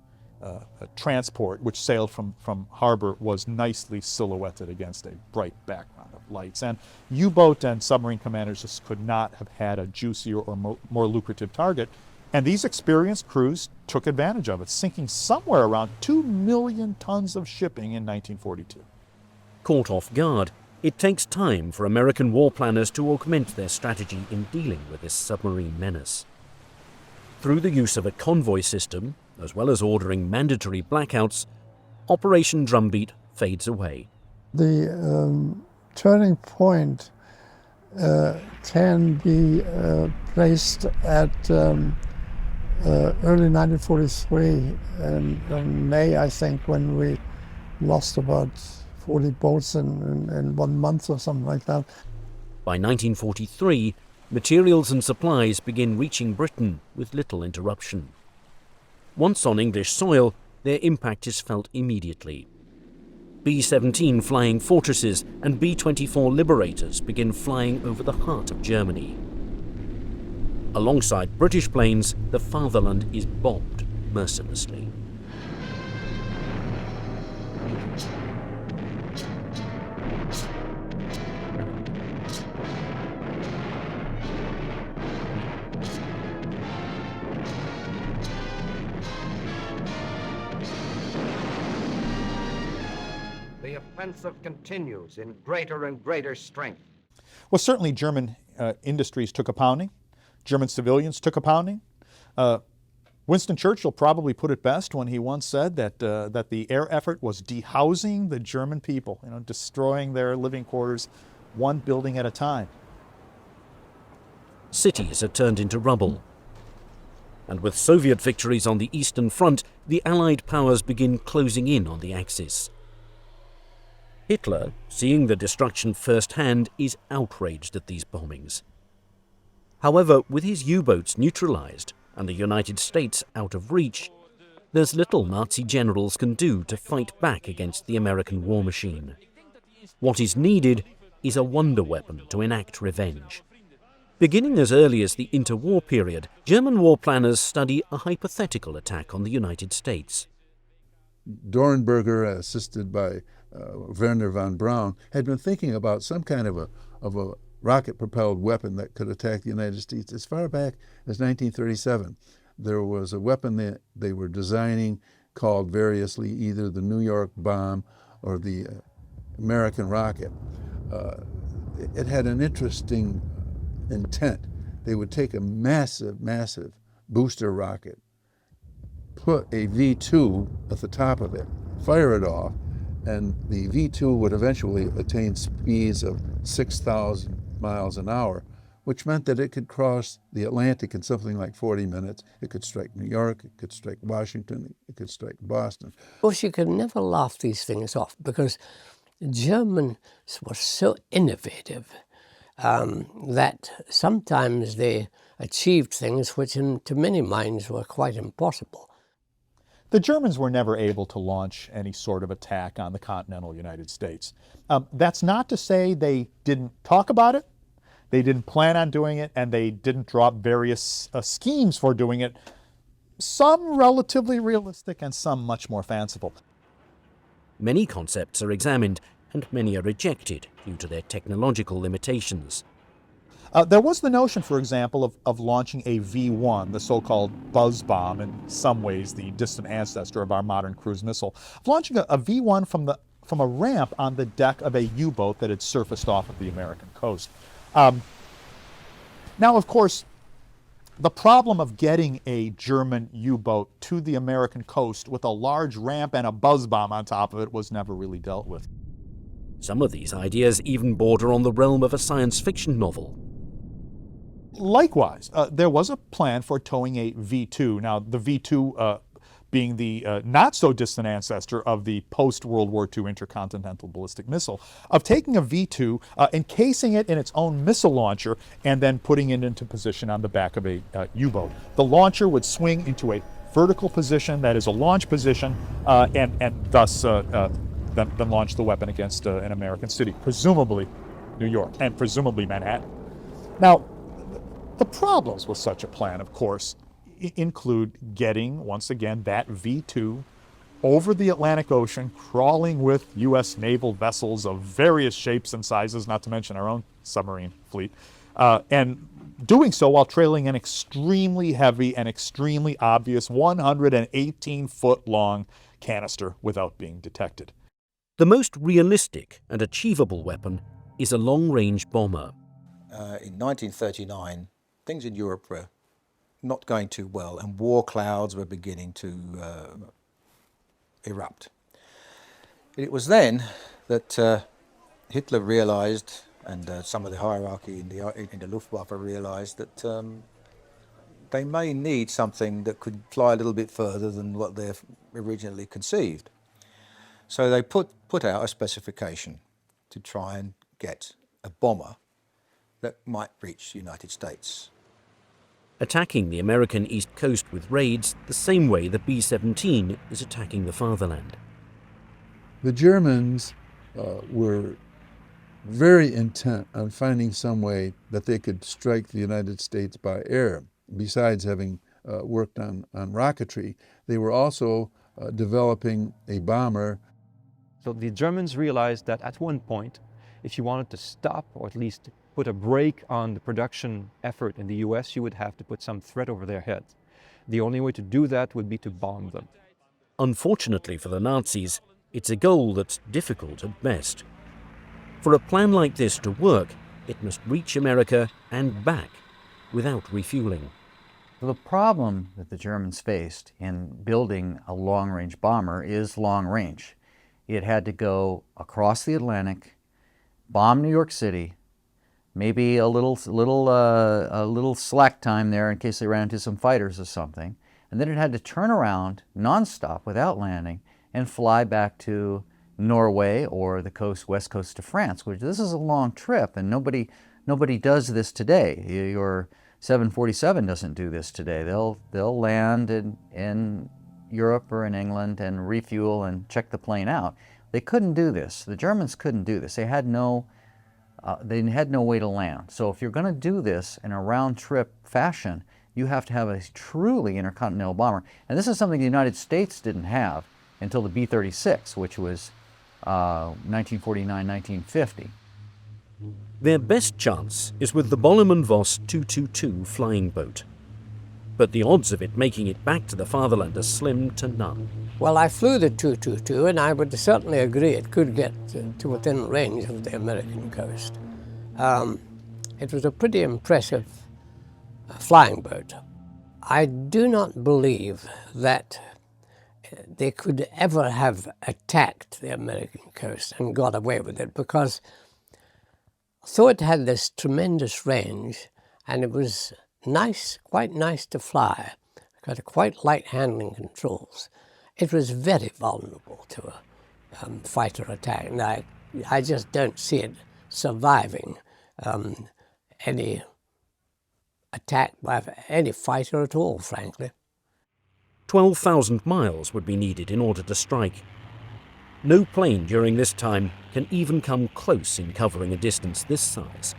transport which sailed from harbor was nicely silhouetted against a bright background of lights. And U-boat and submarine commanders just could not have had a juicier or more lucrative target. And these experienced crews took advantage of it, sinking somewhere around 2 million tons of shipping in 1942. Caught off guard, it takes time for American war planners to augment their strategy in dealing with this submarine menace. Through the use of a convoy system, as well as ordering mandatory blackouts, Operation Drumbeat fades away. The turning point can be placed at early 1943, and in May, I think, when we lost about 40 boats in 1 month or something like that. By 1943, materials and supplies begin reaching Britain with little interruption. Once on English soil, their impact is felt immediately. B-17 flying fortresses and B-24 Liberators begin flying over the heart of Germany. Alongside British planes, the fatherland is bombed mercilessly. The offensive continues in greater and greater strength. Well, certainly German industries took a pounding. German civilians took a pounding. Winston Churchill probably put it best when he once said that the air effort was dehousing the German people, destroying their living quarters one building at a time. Cities are turned into rubble. And with Soviet victories on the Eastern Front, the Allied powers begin closing in on the Axis. Hitler, seeing the destruction firsthand, is outraged at these bombings. However, with his U-boats neutralized and the United States out of reach, there's little Nazi generals can do to fight back against the American war machine. What is needed is a wonder weapon to enact revenge. Beginning as early as the interwar period, German war planners study a hypothetical attack on the United States. Dornberger, assisted by Werner von Braun, had been thinking about some kind of a rocket-propelled weapon that could attack the United States as far back as 1937. There was a weapon that they were designing called variously either the New York bomb or the American rocket. It had an interesting intent. They would take a massive booster rocket, put a V2 at the top of it, fire it off, and the V2 would eventually attain speeds of 6,000 miles an hour, which meant that it could cross the Atlantic in something like 40 minutes. It could strike New York, it could strike Washington, it could strike Boston. Of course, you can never laugh these things off because Germans were so innovative that sometimes they achieved things which to many minds were quite impossible. The Germans were never able to launch any sort of attack on the continental United States. That's not to say they didn't talk about it, they didn't plan on doing it, and they didn't draw up various schemes for doing it, some relatively realistic and some much more fanciful. Many concepts are examined and many are rejected due to their technological limitations. There was the notion, for example, of launching a V-1, the so-called buzz bomb, in some ways the distant ancestor of our modern cruise missile, of launching a V-1 from a ramp on the deck of a U-boat that had surfaced off of the American coast. Now, of course, the problem of getting a German U-boat to the American coast with a large ramp and a buzz bomb on top of it was never really dealt with. Some of these ideas even border on the realm of a science fiction novel. Likewise, there was a plan for towing a V-2. Now, the V-2 being the not-so-distant ancestor of the post-World War II intercontinental ballistic missile, of taking a V-2, encasing it in its own missile launcher, and then putting it into position on the back of a U-boat. The launcher would swing into a vertical position, that is a launch position, and thus then launch the weapon against an American city, presumably New York, and presumably Manhattan. Now, the problems with such a plan, of course, include getting, once again, that V-2 over the Atlantic Ocean, crawling with U.S. naval vessels of various shapes and sizes, not to mention our own submarine fleet, and doing so while trailing an extremely heavy and extremely obvious 118-foot-long canister without being detected. The most realistic and achievable weapon is a long-range bomber. In 1939, things in Europe were not going too well, and war clouds were beginning to erupt. It was then that Hitler realized, and some of the hierarchy in the Luftwaffe realized, that they may need something that could fly a little bit further than what they've originally conceived. So they put out a specification to try and get a bomber that might reach the United States. Attacking the American East Coast with raids the same way the B-17 is attacking the fatherland. The Germans were very intent on finding some way that they could strike the United States by air. Besides having worked on rocketry, they were also developing a bomber. So the Germans realized that at one point, if you wanted to stop or at least put a brake on the production effort in the US, you would have to put some threat over their heads. The only way to do that would be to bomb them. Unfortunately for the Nazis, it's a goal that's difficult at best. For a plan like this to work, it must reach America and back without refueling. The problem that the Germans faced in building a long-range bomber is long-range. It had to go across the Atlantic, bomb New York City, maybe a little slack time there in case they ran into some fighters or something, and then it had to turn around nonstop without landing and fly back to Norway or the west coast of France, which this is a long trip, and nobody does this today. Your 747 doesn't do this today. They'll land in Europe or in England and refuel and check the plane out. They couldn't do this. The Germans couldn't do this. They had no way to land. So if you're going to do this in a round-trip fashion, you have to have a truly intercontinental bomber. And this is something the United States didn't have until the B-36, which was 1949, 1950. Their best chance is with the Blohm and Voss 222 flying boat. But the odds of it making it back to the fatherland are slim to none. Well, I flew the 222, and I would certainly agree it could get to within range of the American coast. It was a pretty impressive flying boat. I do not believe that they could ever have attacked the American coast and got away with it, because though it had this tremendous range and it was nice, quite nice to fly, got quite light handling controls, it was very vulnerable to a fighter attack. And I just don't see it surviving any attack by any fighter at all, frankly. 12,000 miles would be needed in order to strike. No plane during this time can even come close in covering a distance this size.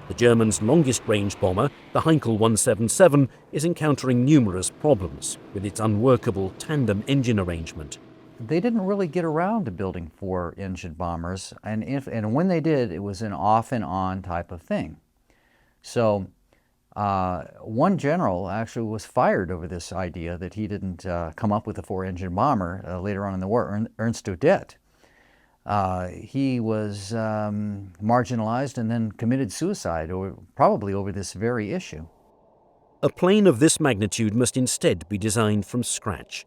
The Germans' longest-range bomber, the Heinkel 177, is encountering numerous problems with its unworkable tandem engine arrangement. They didn't really get around to building 4-engine bombers, and when they did, it was an off and on type of thing. So one general actually was fired over this idea that he didn't come up with a 4-engine bomber later on in the war, Ernst Udet. He was marginalized and then committed suicide, probably over this very issue. A plane of this magnitude must instead be designed from scratch.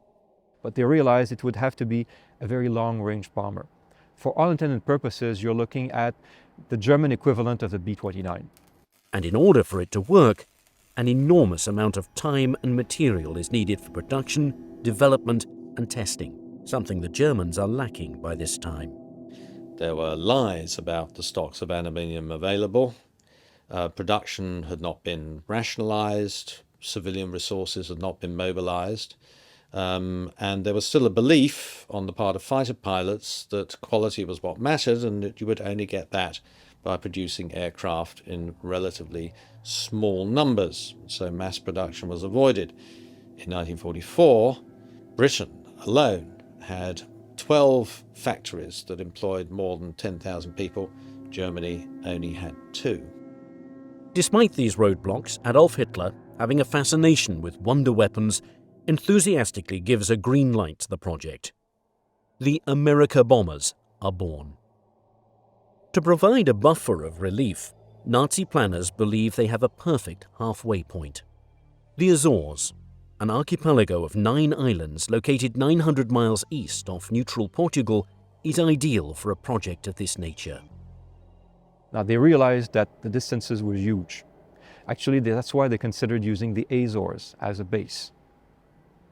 But they realized it would have to be a very long-range bomber. For all intended purposes, you're looking at the German equivalent of the B-29. And in order for it to work, an enormous amount of time and material is needed for production, development, and testing, something the Germans are lacking by this time. There were lies about the stocks of aluminium available. Production had not been rationalized. civilian resources had not been mobilized. And there was still a belief on the part of fighter pilots that quality was what mattered and that you would only get that by producing aircraft in relatively small numbers. So mass production was avoided. In 1944, Britain alone had 12 factories that employed more than 10,000 people. Germany only had 2. Despite these roadblocks, Adolf Hitler, having a fascination with wonder weapons, enthusiastically gives a green light to the project. The America bombers are born. To provide a buffer of relief, Nazi planners believe they have a perfect halfway point. The Azores, an archipelago of 9 islands located 900 miles east off neutral Portugal, is ideal for a project of this nature. Now they realized that the distances were huge. Actually, that's why they considered using the Azores as a base.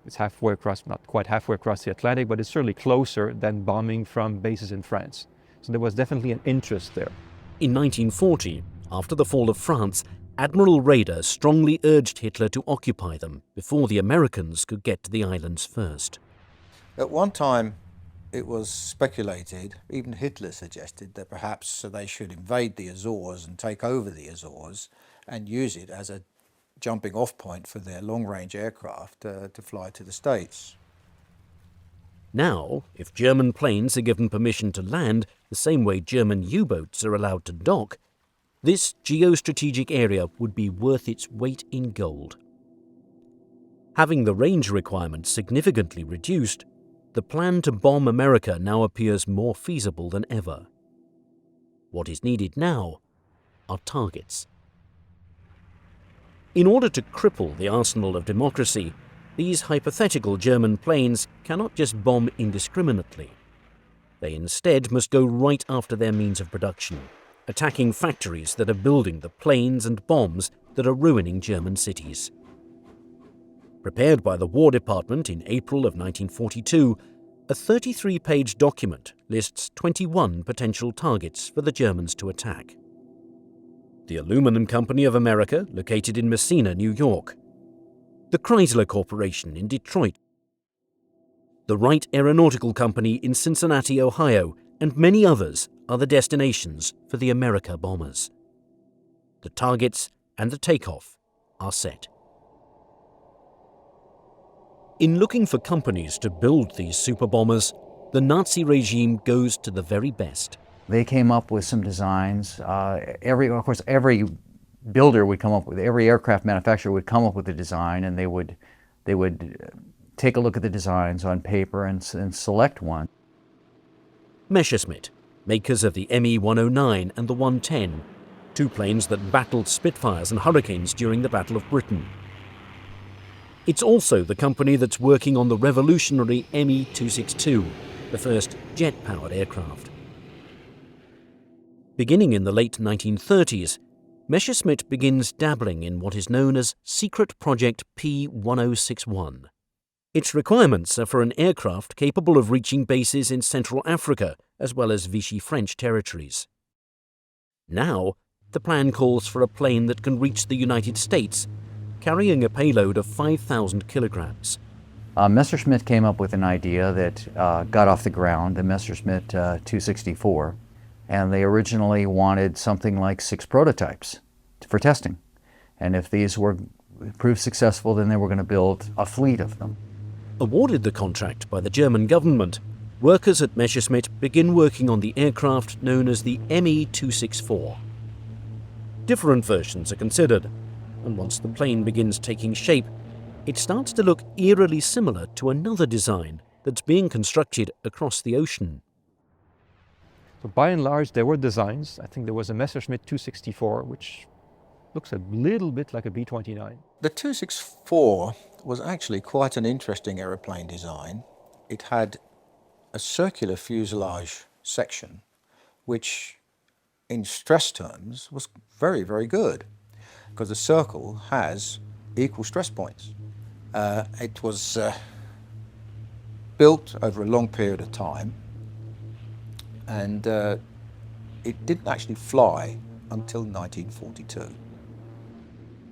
It's halfway across, not quite halfway across the Atlantic, but it's certainly closer than bombing from bases in France. So there was definitely an interest there. In 1940, after the fall of France, Admiral Raeder strongly urged Hitler to occupy them before the Americans could get to the islands first. At one time, it was speculated, even Hitler suggested, that perhaps they should invade the Azores and take over the Azores and use it as a jumping off point for their long-range aircraft to fly to the States. Now, if German planes are given permission to land the same way German U-boats are allowed to dock, this geostrategic area would be worth its weight in gold. Having the range requirements significantly reduced, the plan to bomb America now appears more feasible than ever. What is needed now are targets. In order to cripple the arsenal of democracy, these hypothetical German planes cannot just bomb indiscriminately. They instead must go right after their means of production, attacking factories that are building the planes and bombs that are ruining German cities. Prepared by the War Department in April of 1942, a 33-page document lists 21 potential targets for the Germans to attack. The Aluminum Company of America, located in Messina, New York. The Chrysler Corporation in Detroit. The Wright Aeronautical Company in Cincinnati, Ohio, and many others are the destinations for the America bombers. The targets and the takeoff are set. In looking for companies to build these super bombers, the Nazi regime goes to the very best. They came up with some designs. Of course, every builder would come up with, every aircraft manufacturer would come up with a design, and they would take a look at the designs on paper and select one. Messerschmitt, makers of the Me-109 and the 110, 2 planes that battled Spitfires and Hurricanes during the Battle of Britain. It's also the company that's working on the revolutionary Me-262, the first jet-powered aircraft. Beginning in the late 1930s, Messerschmitt begins dabbling in what is known as Secret Project P1061. Its requirements are for an aircraft capable of reaching bases in Central Africa as well as Vichy French territories. Now, the plan calls for a plane that can reach the United States, carrying a payload of 5,000 kilograms. Messerschmitt came up with an idea that got off the ground, the Messerschmitt 264, and they originally wanted something like 6 prototypes for testing. And if these were proved successful, then they were going to build a fleet of them. Awarded the contract by the German government, workers at Messerschmitt begin working on the aircraft known as the Me-264. Different versions are considered, and once the plane begins taking shape, it starts to look eerily similar to another design that's being constructed across the ocean. So by and large, there were designs. I think there was a Messerschmitt 264, which looks a little bit like a B-29. The 264 was actually quite an interesting aeroplane design. It had a circular fuselage section, which in stress terms was very, very good, because the circle has equal stress points. It was built over a long period of time, and it didn't actually fly until 1942.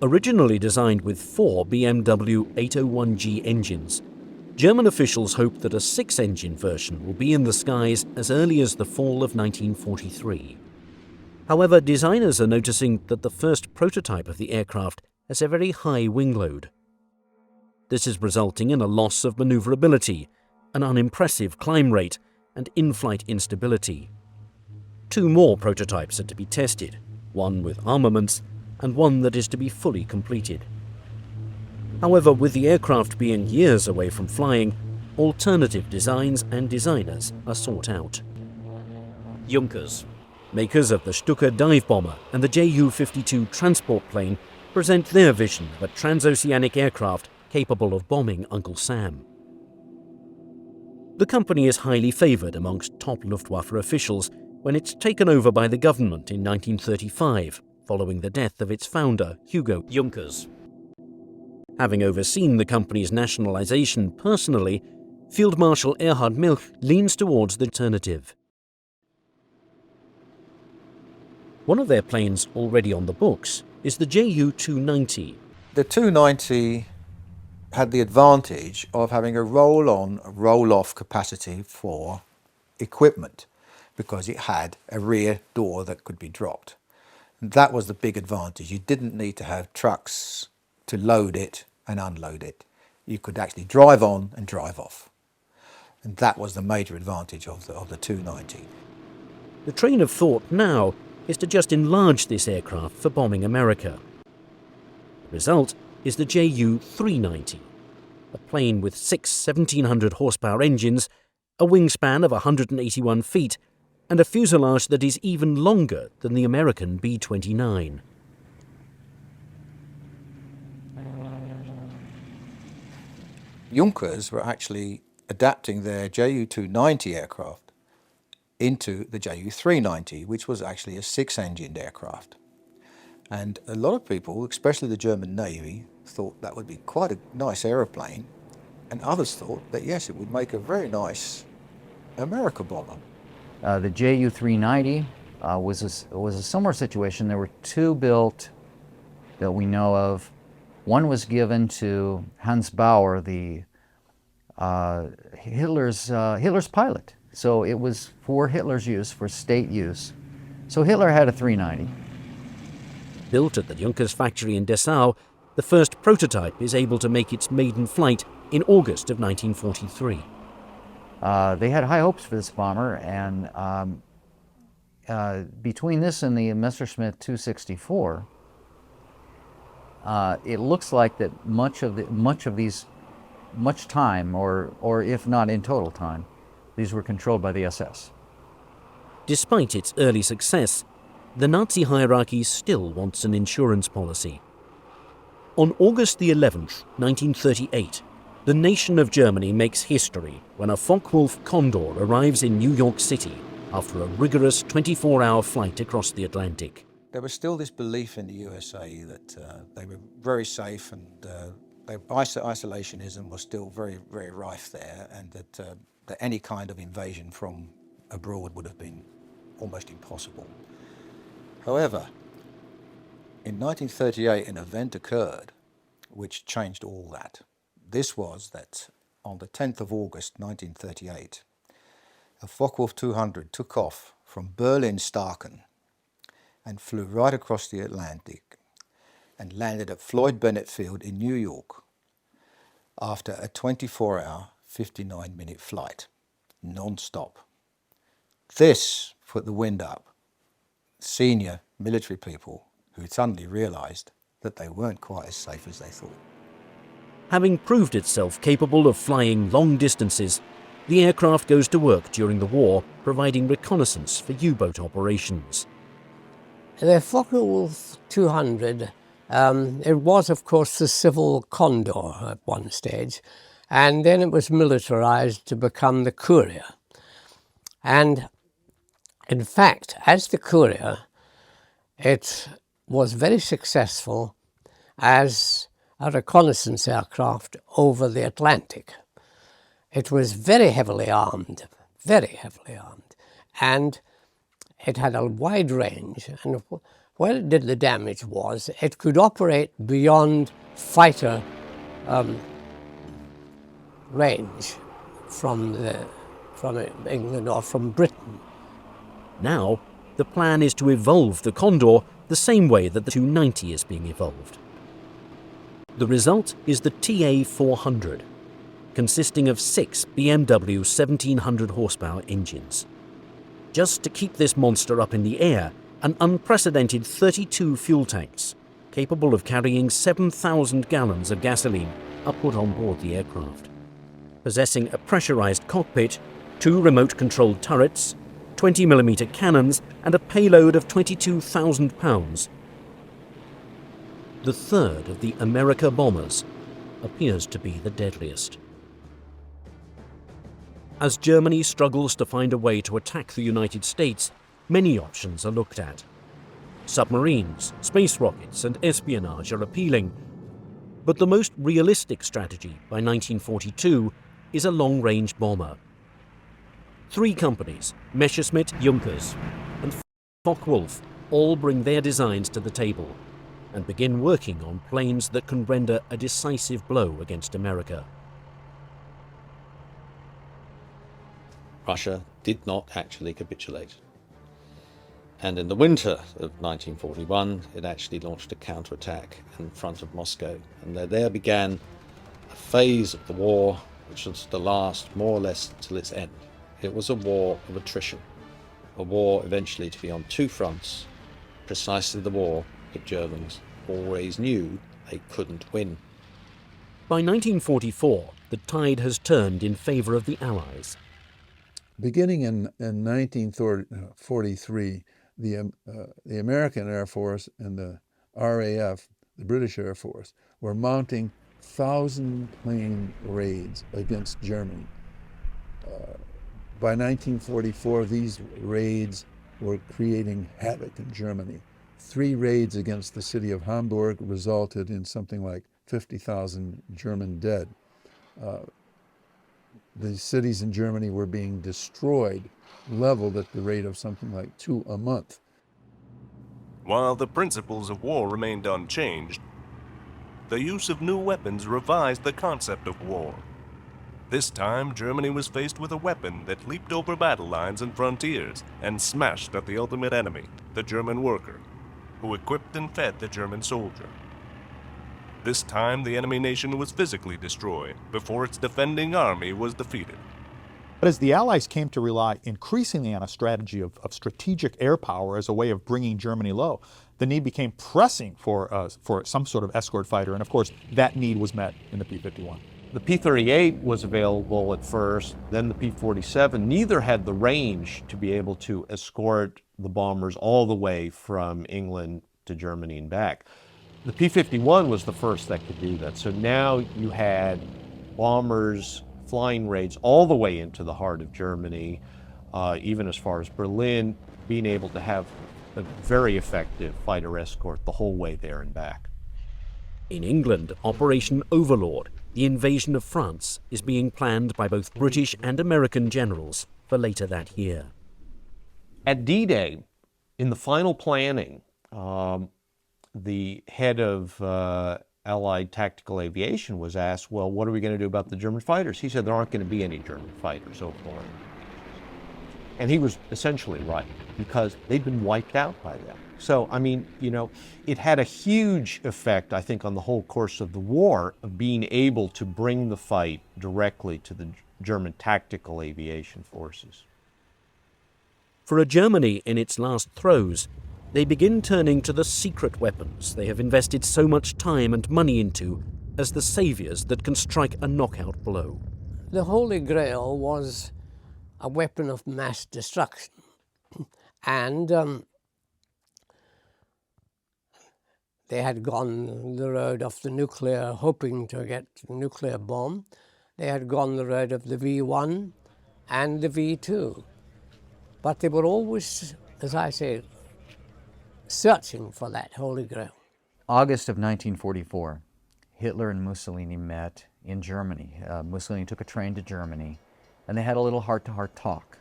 Originally designed with 4 BMW 801G engines, German officials hope that a 6-engine version will be in the skies as early as the fall of 1943. However, designers are noticing that the first prototype of the aircraft has a very high wing load. This is resulting in a loss of maneuverability, an unimpressive climb rate, and in-flight instability. 2 more prototypes are to be tested, one with armaments and one that is to be fully completed. However, with the aircraft being years away from flying, alternative designs and designers are sought out. Junkers, makers of the Stuka dive bomber and the Ju-52 transport plane, present their vision of a transoceanic aircraft capable of bombing Uncle Sam. The company is highly favoured amongst top Luftwaffe officials when it's taken over by the government in 1935, following the death of its founder, Hugo Junkers. Having overseen the company's nationalisation personally, Field Marshal Erhard Milch leans towards the alternative. One of their planes already on the books is the Ju-290. The 290 had the advantage of having a roll-on, roll-off capacity for equipment because it had a rear door that could be dropped. And that was the big advantage. You didn't need to have trucks to load it and unload it. You could actually drive on and drive off. And that was the major advantage of the 290. The train of thought now is to just enlarge this aircraft for bombing America. The result is the Ju-390, a plane with 6 1700 horsepower engines, a wingspan of 181 feet, and a fuselage that is even longer than the American B-29. Junkers were actually adapting their Ju-290 aircraft into the Ju-390, which was actually a 6-engined aircraft. And a lot of people, especially the German Navy, thought that would be quite a nice aeroplane, and others thought that yes, it would make a very nice America bomber. The Ju-390 was a similar situation. There were 2 built that we know of. One was given to Hans Bauer, the Hitler's pilot. So it was for Hitler's use, for state use. So Hitler had a 390. Built at the Junkers factory in Dessau, the first prototype is able to make its maiden flight in August of 1943. They had high hopes for this bomber, and between this and the Messerschmitt 264, it looks like that much time, or if not in total time, these were controlled by the SS. Despite its early success, the Nazi hierarchy still wants an insurance policy. On August the 11th, 1938, the nation of Germany makes history when a Focke-Wulf Condor arrives in New York City after a rigorous 24-hour flight across the Atlantic. There was still this belief in the USA that they were very safe, and isolationism was still very, very rife there, and that any kind of invasion from abroad would have been almost impossible. However, in 1938 an event occurred which changed all that. This was that on the 10th of August 1938, a Focke-Wulf 200 took off from Berlin-Staaken and flew right across the Atlantic and landed at Floyd Bennett Field in New York after a 24-hour, 59-minute flight, non-stop. This put the wind up. Senior military people who suddenly realised that they weren't quite as safe as they thought. Having proved itself capable of flying long distances, the aircraft goes to work during the war, providing reconnaissance for U-boat operations. The Focke-Wulf 200, it was of course the civil Condor at one stage, and then it was militarized to become the Courier. And in fact, as the Courier, it was very successful as a reconnaissance aircraft over the Atlantic. It was very heavily armed, and it had a wide range, and where it did the damage was it could operate beyond fighter range from England or from Britain. Now, the plan is to evolve the Condor the same way that the 290 is being evolved. The result is the TA-400, consisting of 6 BMW 1700 horsepower engines. Just to keep this monster up in the air, an unprecedented 32 fuel tanks, capable of carrying 7,000 gallons of gasoline, are put on board the aircraft. Possessing a pressurized cockpit, 2 remote-controlled turrets, 20mm cannons, and a payload of 22,000 pounds. The third of the America bombers appears to be the deadliest. As Germany struggles to find a way to attack the United States, many options are looked at. Submarines, space rockets, and espionage are appealing, but the most realistic strategy by 1942 is a long-range bomber. 3 companies, Messerschmitt, Junkers, and Focke-Wulf, all bring their designs to the table and begin working on planes that can render a decisive blow against America. Russia did not actually capitulate. And in the winter of 1941, it actually launched a counterattack in front of Moscow. And there began a phase of the war which was to last more or less till its end. It was a war of attrition, a war eventually to be on 2 fronts, precisely the war the Germans always knew they couldn't win. By 1944, the tide has turned in favour of the Allies. Beginning in 1943, the American Air Force and the RAF, the British Air Force, were mounting 1,000-plane raids against Germany. By 1944, these raids were creating havoc in Germany. 3 raids against the city of Hamburg resulted in something like 50,000 German dead. The cities in Germany were being destroyed, leveled at the rate of something like 2 a month. While the principles of war remained unchanged, the use of new weapons revised the concept of war. This time, Germany was faced with a weapon that leaped over battle lines and frontiers and smashed at the ultimate enemy, the German worker, who equipped and fed the German soldier. This time, the enemy nation was physically destroyed before its defending army was defeated. But as the Allies came to rely increasingly on a strategy of strategic air power as a way of bringing Germany low, the need became pressing for some sort of escort fighter, and of course, that need was met in the P-51. The P-38 was available at first, then the P-47. Neither had the range to be able to escort the bombers all the way from England to Germany and back. The P-51 was the first that could do that. So now you had bombers flying raids all the way into the heart of Germany, even as far as Berlin, being able to have a very effective fighter escort the whole way there and back. In England, Operation Overlord, the invasion of France, is being planned by both British and American generals for later that year. At D-Day, in the final planning, the head of Allied tactical aviation was asked, well, what are we going to do about the German fighters? He said there aren't going to be any German fighters so far. And he was essentially right, because they'd been wiped out by them. So, I mean, you know, it had a huge effect, I think, on the whole course of the war, of being able to bring the fight directly to the German tactical aviation forces. For a Germany in its last throes, they begin turning to the secret weapons they have invested so much time and money into as the saviours that can strike a knockout blow. The Holy Grail was a weapon of mass destruction. And they had gone the road of the nuclear, hoping to get the nuclear bomb. They had gone the road of the V1 and the V2. But they were always, as I say, searching for that Holy Grail. August of 1944, Hitler and Mussolini met in Germany. Mussolini took a train to Germany, and they had a little heart-to-heart talk.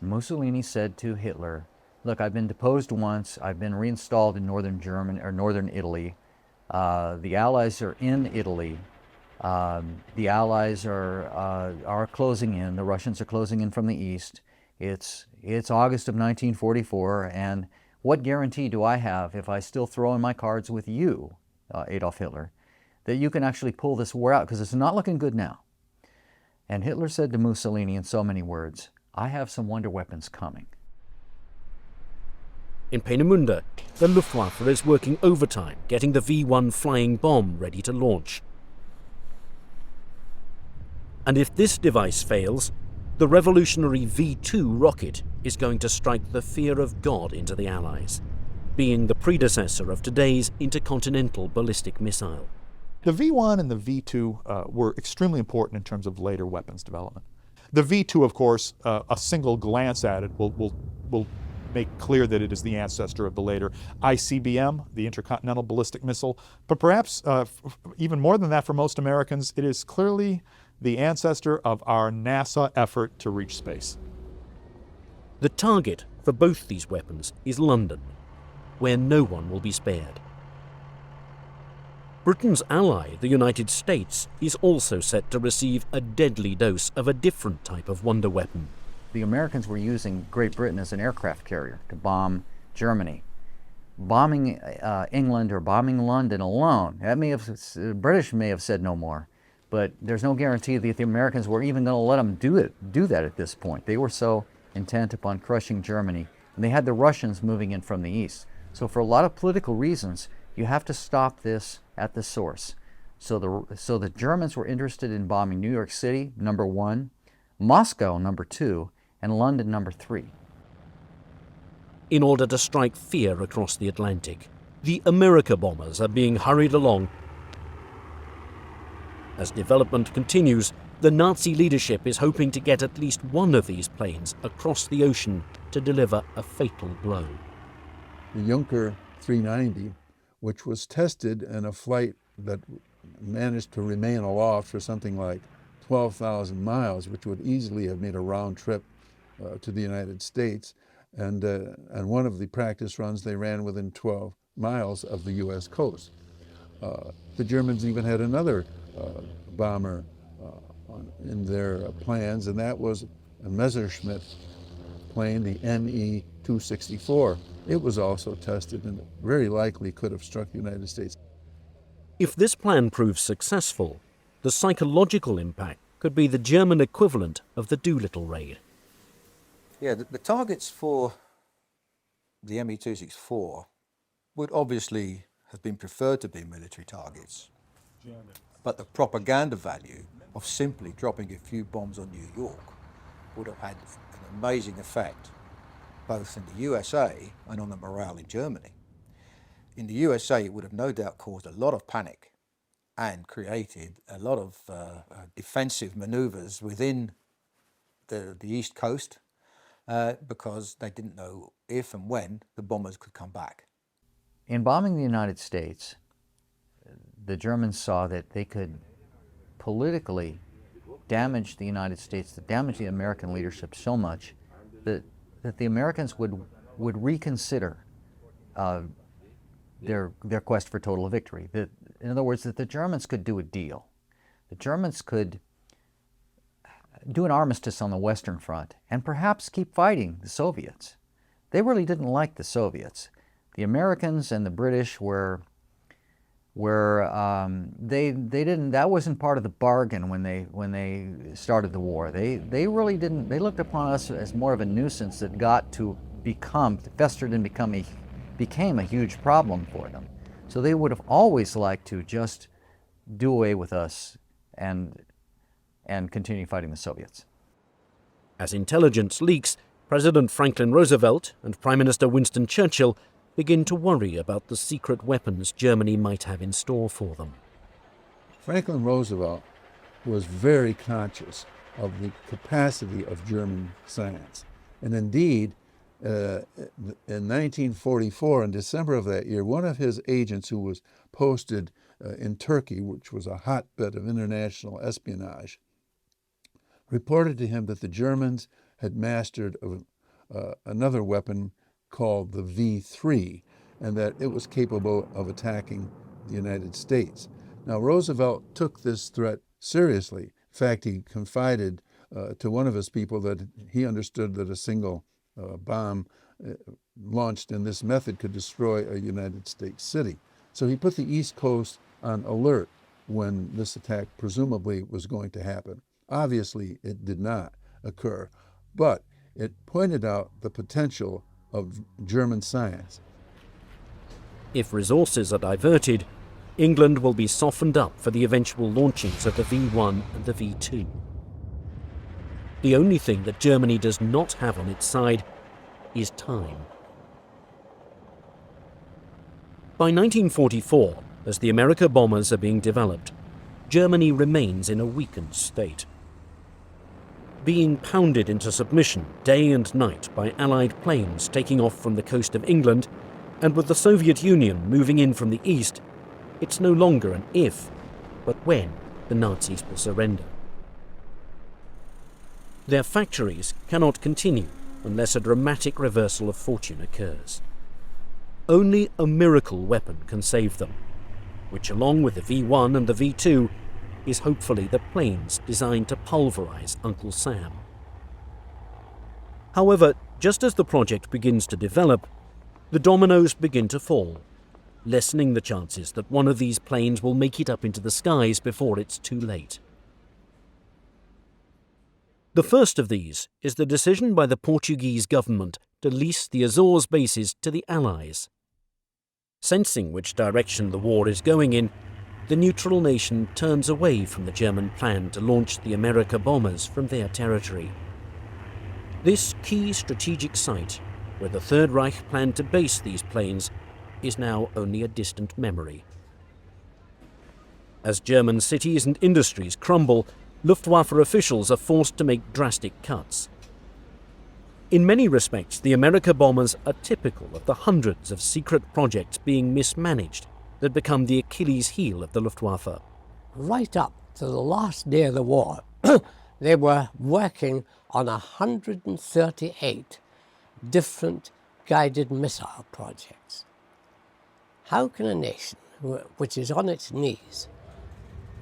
Mussolini said to Hitler, look, I've been deposed once, I've been reinstalled in northern Germany or northern Italy. The Allies are in Italy. The Allies are closing in. The Russians are closing in from the east. It's August of 1944, and what guarantee do I have if I still throw in my cards with you, Adolf Hitler, that you can actually pull this war out? Because it's not looking good now. And Hitler said to Mussolini in so many words, I have some wonder weapons coming. In Peenemünde, the Luftwaffe is working overtime, getting the V-1 flying bomb ready to launch. And if this device fails, the revolutionary V-2 rocket is going to strike the fear of God into the Allies, being the predecessor of today's intercontinental ballistic missile. The V-1 and the V-2 were extremely important in terms of later weapons development. The V-2, of course, a single glance at it will make clear that it is the ancestor of the later ICBM, the Intercontinental Ballistic Missile. But perhaps even more than that for most Americans, it is clearly the ancestor of our NASA effort to reach space. The target for both these weapons is London, where no one will be spared. Britain's ally, the United States, is also set to receive a deadly dose of a different type of wonder weapon. The Americans were using Great Britain as an aircraft carrier to bomb Germany. Bombing England or bombing London alone, the British may have said no more, but there's no guarantee that the Americans were even going to let them do that at this point. They were so intent upon crushing Germany, and they had the Russians moving in from the east. So for a lot of political reasons, you have to stop this at the source. So the Germans were interested in bombing New York City, number 1, Moscow, number 2, and London, number 3. In order to strike fear across the Atlantic, the America bombers are being hurried along. As development continues, the Nazi leadership is hoping to get at least one of these planes across the ocean to deliver a fatal blow. The Junker 390, which was tested in a flight that managed to remain aloft for something like 12,000 miles, which would easily have made a round trip to the United States. And one of the practice runs they ran within 12 miles of the U.S. coast. The Germans even had another bomber in their plans, and that was a Messerschmitt plane, the ME-264. It was also tested and very likely could have struck the United States. If this plan proves successful, the psychological impact could be the German equivalent of the Doolittle raid. Yeah, the targets for the ME-264 would obviously have been preferred to be military targets. But the propaganda value of simply dropping a few bombs on New York would have had an amazing effect, both in the USA and on the morale in Germany. In the USA, it would have no doubt caused a lot of panic and created a lot of defensive maneuvers within the East Coast because they didn't know if and when the bombers could come back. In bombing the United States, the Germans saw that they could politically damage the United States, damage the American leadership so much that the Americans would reconsider their quest for total victory. In other words, that the Germans could do a deal. The Germans could do an armistice on the Western Front and perhaps keep fighting the Soviets. They really didn't like the Soviets. The Americans and the British they didn't, that wasn't part of the bargain when they started the war. They really didn't, they looked upon us as more of a nuisance that got to festered and became a huge problem for them. So they would have always liked to just do away with us and continue fighting the Soviets. As intelligence leaks, President Franklin Roosevelt and Prime Minister Winston Churchill begin to worry about the secret weapons Germany might have in store for them. Franklin Roosevelt was very conscious of the capacity of German science. And indeed, in 1944, in December of that year, one of his agents who was posted in Turkey, which was a hotbed of international espionage, reported to him that the Germans had mastered another weapon called the V-3, and that it was capable of attacking the United States. Now, Roosevelt took this threat seriously. In fact, he confided to one of his people that he understood that a single bomb launched in this method could destroy a United States city. So he put the East Coast on alert when this attack presumably was going to happen. Obviously, it did not occur, but it pointed out the potential of German science. If resources are diverted, England will be softened up for the eventual launchings of the V1 and the V2. The only thing that Germany does not have on its side is time. By 1944, as the America bombers are being developed, Germany remains in a weakened state. Being pounded into submission day and night by Allied planes taking off from the coast of England, and with the Soviet Union moving in from the east, it's no longer an if, but when the Nazis will surrender. Their factories cannot continue unless a dramatic reversal of fortune occurs. Only a miracle weapon can save them, which along with the V1 and the V2 is hopefully the planes designed to pulverize Uncle Sam. However, just as the project begins to develop, the dominoes begin to fall, lessening the chances that one of these planes will make it up into the skies before it's too late. The first of these is the decision by the Portuguese government to lease the Azores bases to the Allies. Sensing which direction the war is going in, the neutral nation turns away from the German plan to launch the America bombers from their territory. This key strategic site, where the Third Reich planned to base these planes, is now only a distant memory. As German cities and industries crumble, Luftwaffe officials are forced to make drastic cuts. In many respects, the America bombers are typical of the hundreds of secret projects being mismanaged that become the Achilles heel of the Luftwaffe. Right up to the last day of the war, they were working on 138 different guided missile projects. How can a nation which is on its knees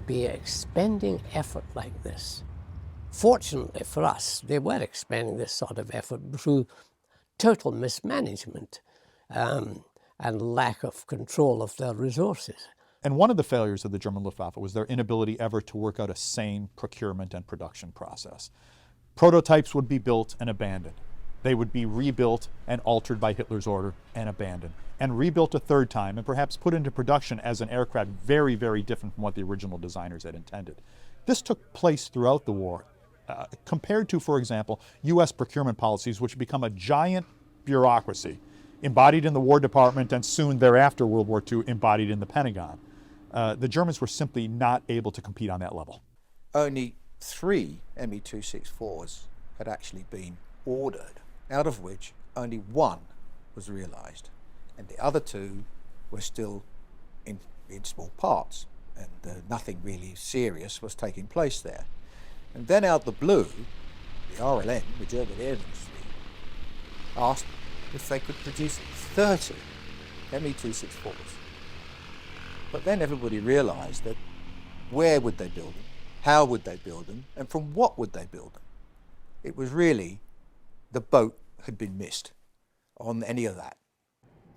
be expending effort like this? Fortunately for us, they were expending this sort of effort through total mismanagement and lack of control of their resources. And one of the failures of the German Luftwaffe was their inability ever to work out a sane procurement and production process. Prototypes would be built and abandoned. They would be rebuilt and altered by Hitler's order and abandoned, and rebuilt a third time and perhaps put into production as an aircraft very, very different from what the original designers had intended. This took place throughout the war, compared to, for example, U.S. procurement policies, which become a giant bureaucracy embodied in the War Department and soon thereafter, World War II, embodied in the Pentagon. The Germans were simply not able to compete on that level. Only 3 Me-264s had actually been ordered, out of which only 1 was realized, and the other 2 were still in small parts, and nothing really serious was taking place there. And then out the blue, the RLN, the German Air Ministry, asked if they could produce 30 Me-264s. But then everybody realized that where would they build them, how would they build them, and from what would they build them? It was really the boat had been missed on any of that.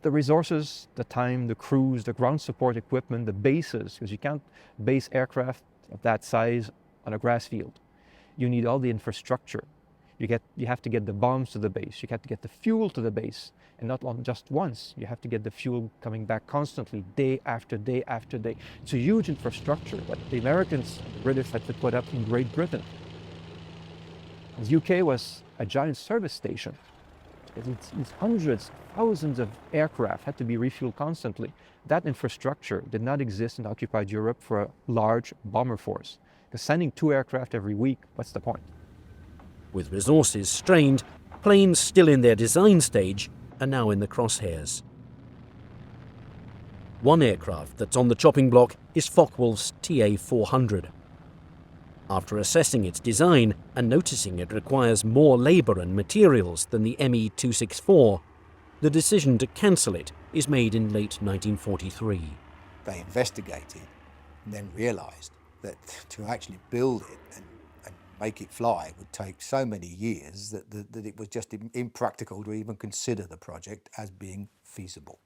The resources, the time, the crews, the ground support equipment, the bases, because you can't base aircraft of that size on a grass field. You need all the infrastructure. You have to get the bombs to the base. You have to get the fuel to the base, and not just once. You have to get the fuel coming back constantly, day after day after day. It's a huge infrastructure that the Americans, the British had to put up in Great Britain. The UK was a giant service station. It's hundreds, thousands of aircraft had to be refueled constantly. That infrastructure did not exist in occupied Europe for a large bomber force. Because sending 2 aircraft every week, what's the point? With resources strained, planes still in their design stage are now in the crosshairs. One aircraft that's on the chopping block is Focke-Wulf's TA-400. After assessing its design and noticing it requires more labour and materials than the Me-264, The decision to cancel it is made in late 1943. They investigated and then realised that to actually build it and make it fly would take so many years that it was just impractical to even consider the project as being feasible.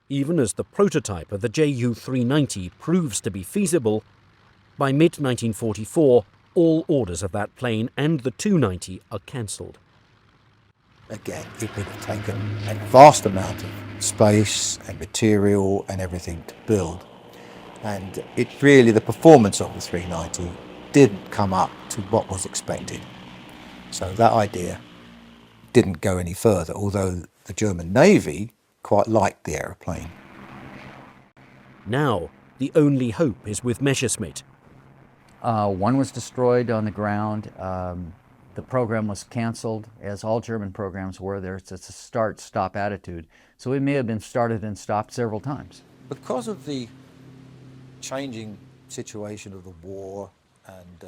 Even as the prototype of the Ju-390 proves to be feasible, by mid-1944 all orders of that plane and the 290 are cancelled. Again, it would have taken a vast amount of space and material and everything to build. And it really, the performance of the 390 didn't come up to what was expected. So that idea didn't go any further, although the German Navy quite liked the aeroplane. Now, the only hope is with Messerschmitt. One was destroyed on the ground. The program was canceled, as all German programs were. There's a start-stop attitude. So it may have been started and stopped several times. Because of the changing situation of the war, and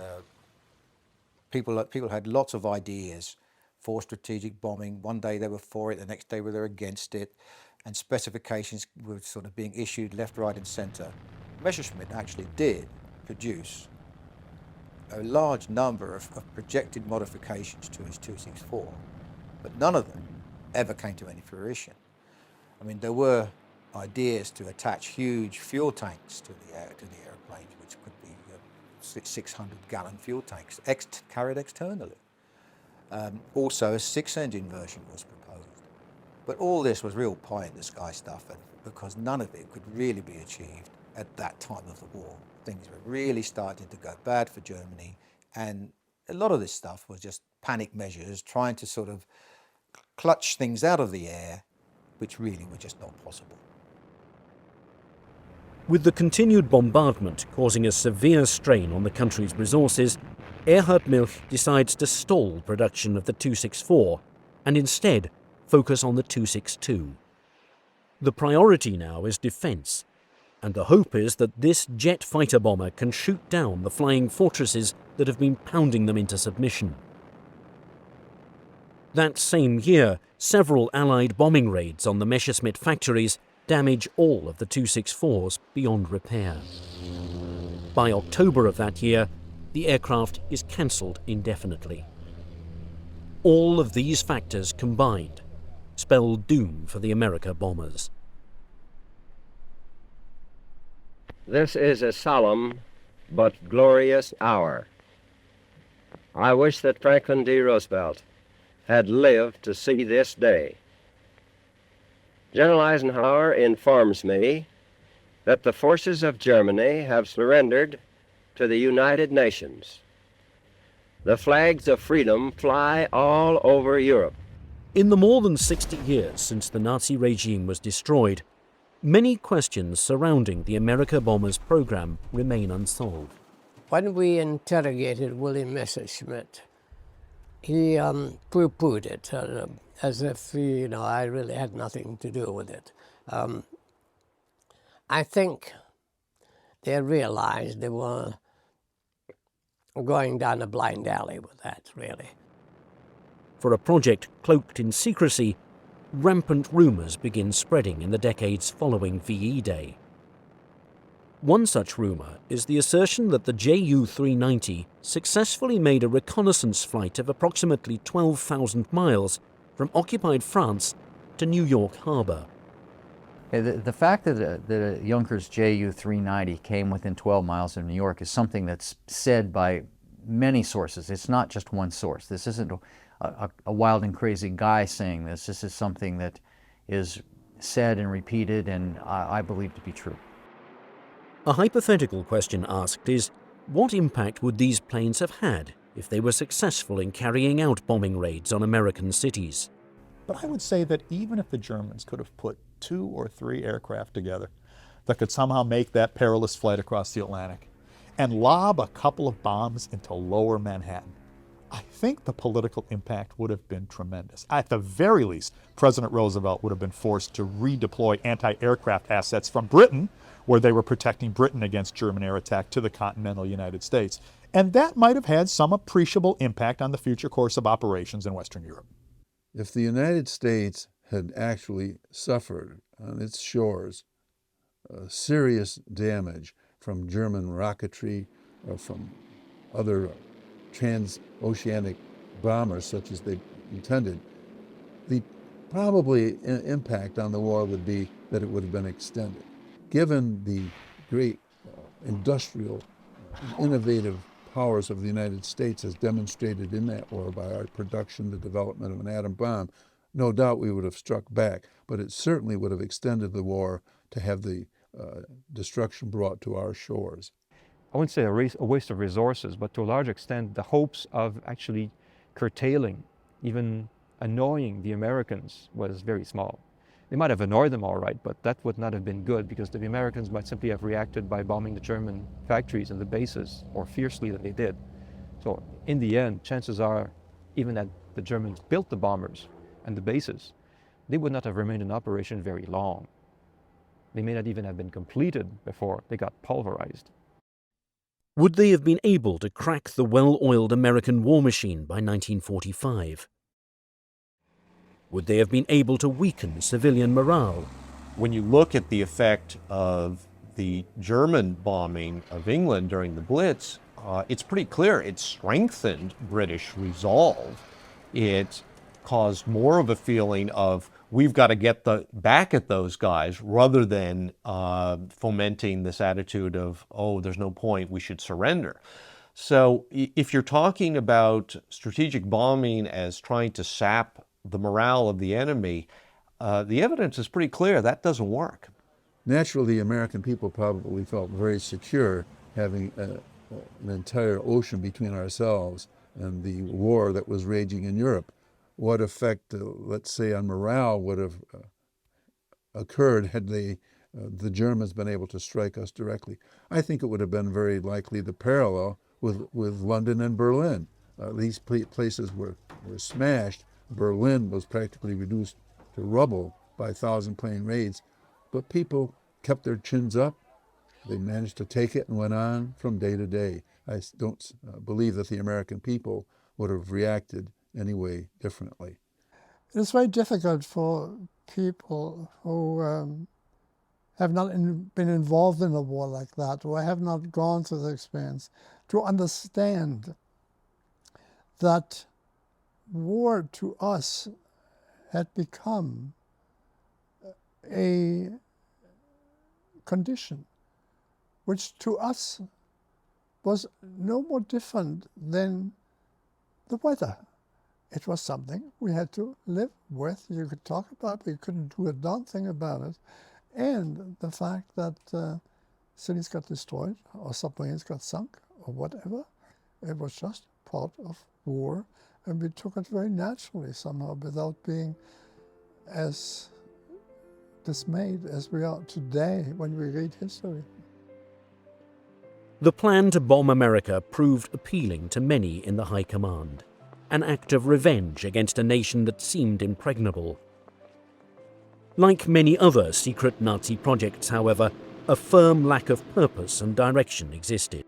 people had lots of ideas for strategic bombing. One day they were for it, the next day they were against it, and specifications were sort of being issued left, right and centre. Messerschmitt actually did produce a large number of projected modifications to his 264, but none of them ever came to any fruition. I mean, there were ideas to attach huge fuel tanks to the airplanes, which could be 600-gallon fuel tanks carried externally. Also, a 6-engine version was proposed. But all this was real pie-in-the-sky stuff, because none of it could really be achieved at that time of the war. Things were really starting to go bad for Germany, and a lot of this stuff was just panic measures, trying to sort of clutch things out of the air, which really were just not possible. With the continued bombardment causing a severe strain on the country's resources, Erhard Milch decides to stall production of the 264 and instead focus on the 262. The priority now is defence, and the hope is that this jet fighter bomber can shoot down the flying fortresses that have been pounding them into submission. That same year, several Allied bombing raids on the Messerschmitt factories damage all of the 264s beyond repair. By October of that year, the aircraft is cancelled indefinitely. All of these factors combined spell doom for the America bombers. This is a solemn but glorious hour. I wish that Franklin D. Roosevelt had lived to see this day. General Eisenhower informs me that the forces of Germany have surrendered to the United Nations. The flags of freedom fly all over Europe. In the more than 60 years since the Nazi regime was destroyed, many questions surrounding the America bombers program remain unsolved. When we interrogated William Messerschmitt, he pooh-poohed it as if, I really had nothing to do with it. I think they realized they were going down a blind alley with that, really. For a project cloaked in secrecy, rampant rumours begin spreading in the decades following VE Day. One such rumour is the assertion that the Ju-390 successfully made a reconnaissance flight of approximately 12,000 miles from occupied France to New York Harbor. The fact that a Junkers Ju-390 came within 12 miles of New York is something that's said by many sources. It's not just one source. This isn't a wild and crazy guy saying this. This is something that is said and repeated, and I believe to be true. A hypothetical question asked is, what impact would these planes have had if they were successful in carrying out bombing raids on American cities? But I would say that even if the Germans could have put 2 or 3 aircraft together that could somehow make that perilous flight across the Atlantic and lob a couple of bombs into lower Manhattan, I think the political impact would have been tremendous. At the very least, President Roosevelt would have been forced to redeploy anti-aircraft assets from Britain, where they were protecting Britain against German air attack, to the continental United States. And that might have had some appreciable impact on the future course of operations in Western Europe. If the United States had actually suffered on its shores serious damage from German rocketry or from other transoceanic bombers such as they intended, the probably impact on the war would be that it would have been extended. Given the great industrial, innovative powers of the United States as demonstrated in that war by our production, the development of an atom bomb, no doubt we would have struck back, but it certainly would have extended the war to have the destruction brought to our shores. I wouldn't say a waste of resources, but to a large extent, the hopes of actually curtailing, even annoying the Americans was very small. They might have annoyed them all right, but that would not have been good because the Americans might simply have reacted by bombing the German factories and the bases more fiercely than they did. So in the end, chances are, even that the Germans built the bombers and the bases, they would not have remained in operation very long. They may not even have been completed before they got pulverized. Would they have been able to crack the well-oiled American war machine by 1945? Would they have been able to weaken civilian morale? When you look at the effect of the German bombing of England during the Blitz, it's pretty clear it strengthened British resolve. It caused more of a feeling of we've got to get back at those guys rather than fomenting this attitude of, oh, there's no point, we should surrender. So if you're talking about strategic bombing as trying to sap the morale of the enemy, the evidence is pretty clear that doesn't work. Naturally, the American people probably felt very secure having an entire ocean between ourselves and the war that was raging in Europe. What effect, let's say, on morale would have occurred had the Germans been able to strike us directly? I think it would have been very likely the parallel with London and Berlin. These places were smashed. Berlin was practically reduced to rubble by 1,000-plane raids, but people kept their chins up. They managed to take it and went on from day to day. I don't believe that the American people would have reacted any way differently. It's very difficult for people who have not been involved in a war like that, or have not gone through the experience, to understand that war to us had become a condition which to us was no more different than the weather. It was something we had to live with. You could talk about it, but you couldn't do a darn thing about it. And the fact that cities got destroyed or submarines got sunk or whatever, it was just part of war. And we took it very naturally somehow without being as dismayed as we are today when we read history. The plan to bomb America proved appealing to many in the high command, an act of revenge against a nation that seemed impregnable. Like many other secret Nazi projects, however, a firm lack of purpose and direction existed.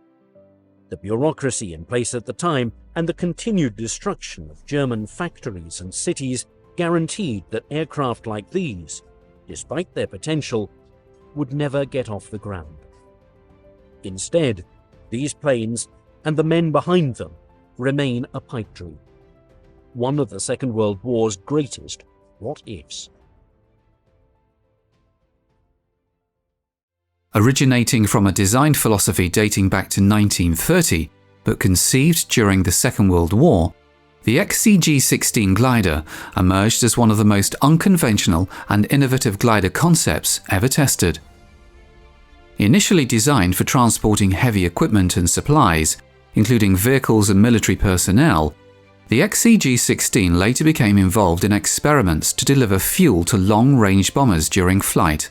The bureaucracy in place at the time and the continued destruction of German factories and cities guaranteed that aircraft like these, despite their potential, would never get off the ground. Instead, these planes and the men behind them remain a pipe dream, one of the Second World War's greatest what-ifs. Originating from a design philosophy dating back to 1930, but conceived during the Second World War, the XCG-16 glider emerged as one of the most unconventional and innovative glider concepts ever tested. Initially designed for transporting heavy equipment and supplies, including vehicles and military personnel, the XCG-16 later became involved in experiments to deliver fuel to long-range bombers during flight.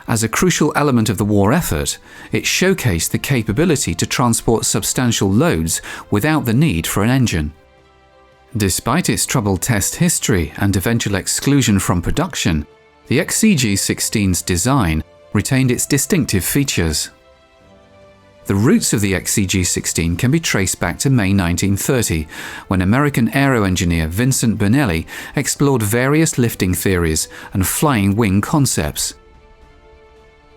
As a crucial element of the war effort, it showcased the capability to transport substantial loads without the need for an engine. Despite its troubled test history and eventual exclusion from production, the XCG-16's design retained its distinctive features. The roots of the XCG-16 can be traced back to May 1930, when American aero engineer Vincent Bernelli explored various lifting theories and flying wing concepts.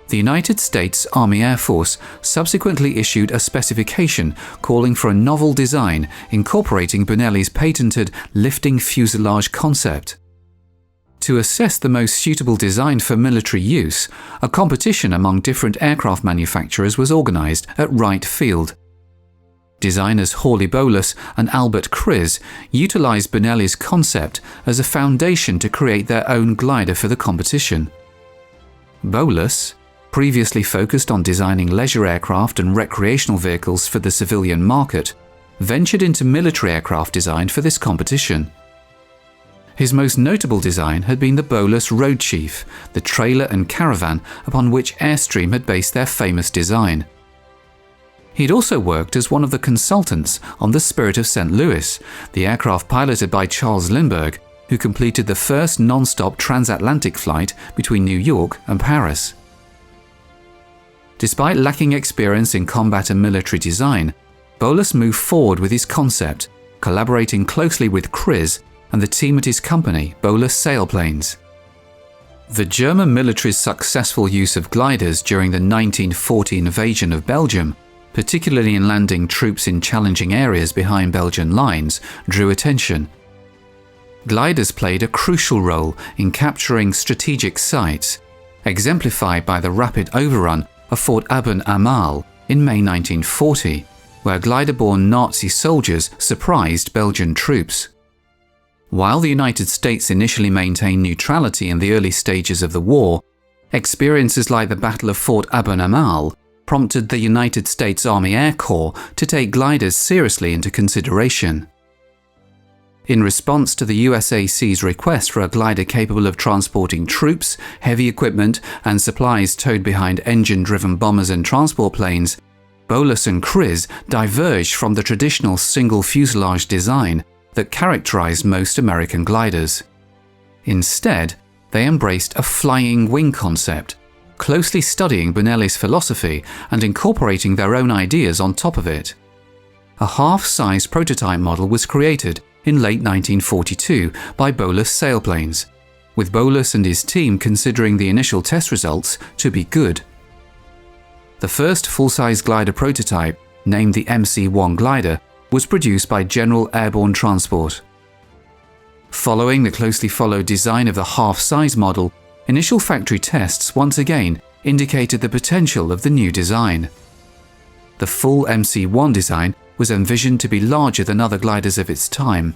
The United States Army Air Force subsequently issued a specification calling for a novel design incorporating Bernelli's patented lifting fuselage concept. To assess the most suitable design for military use, a competition among different aircraft manufacturers was organized at Wright Field. Designers Hawley Bolus and Albert Kriz utilized Bernelli's concept as a foundation to create their own glider for the competition. Bolus, previously focused on designing leisure aircraft and recreational vehicles for the civilian market, ventured into military aircraft design for this competition. His most notable design had been the Bolus Road Chief, the trailer and caravan upon which Airstream had based their famous design. He'd also worked as one of the consultants on the Spirit of St. Louis, the aircraft piloted by Charles Lindbergh, who completed the first non-stop transatlantic flight between New York and Paris. Despite lacking experience in combat and military design, Bolus moved forward with his concept, collaborating closely with Kriz and the team at his company, Bolus Sailplanes. The German military's successful use of gliders during the 1940 invasion of Belgium, particularly in landing troops in challenging areas behind Belgian lines, drew attention. Gliders played a crucial role in capturing strategic sites, exemplified by the rapid overrun of Fort Aben-Amal in May 1940, where glider-borne Nazi soldiers surprised Belgian troops. While the United States initially maintained neutrality in the early stages of the war, experiences like the Battle of Fort Aben-Amal prompted the United States Army Air Corps to take gliders seriously into consideration. In response to the USAC's request for a glider capable of transporting troops, heavy equipment, and supplies towed behind engine-driven bombers and transport planes, Bolus and Kriz diverged from the traditional single fuselage design that characterized most American gliders. Instead, they embraced a flying wing concept, closely studying Bernelli's philosophy and incorporating their own ideas on top of it. A half-size prototype model was created in late 1942 by Bolus Sailplanes, with Bolus and his team considering the initial test results to be good. The first full-size glider prototype, named the MC-1 glider, was produced by General Airborne Transport. Following the closely followed design of the half-size model, initial factory tests once again indicated the potential of the new design. The full MC-1 design was envisioned to be larger than other gliders of its time.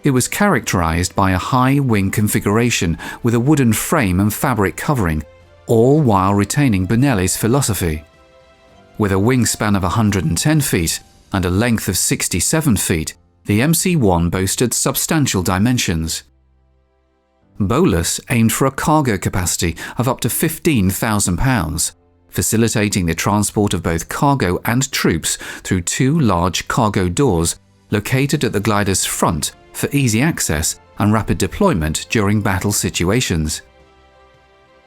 It was characterized by a high wing configuration with a wooden frame and fabric covering, all while retaining Bernelli's philosophy. With a wingspan of 110 feet and a length of 67 feet, the MC-1 boasted substantial dimensions. Bolus aimed for a cargo capacity of up to 15,000 pounds, facilitating the transport of both cargo and troops through two large cargo doors located at the glider's front for easy access and rapid deployment during battle situations.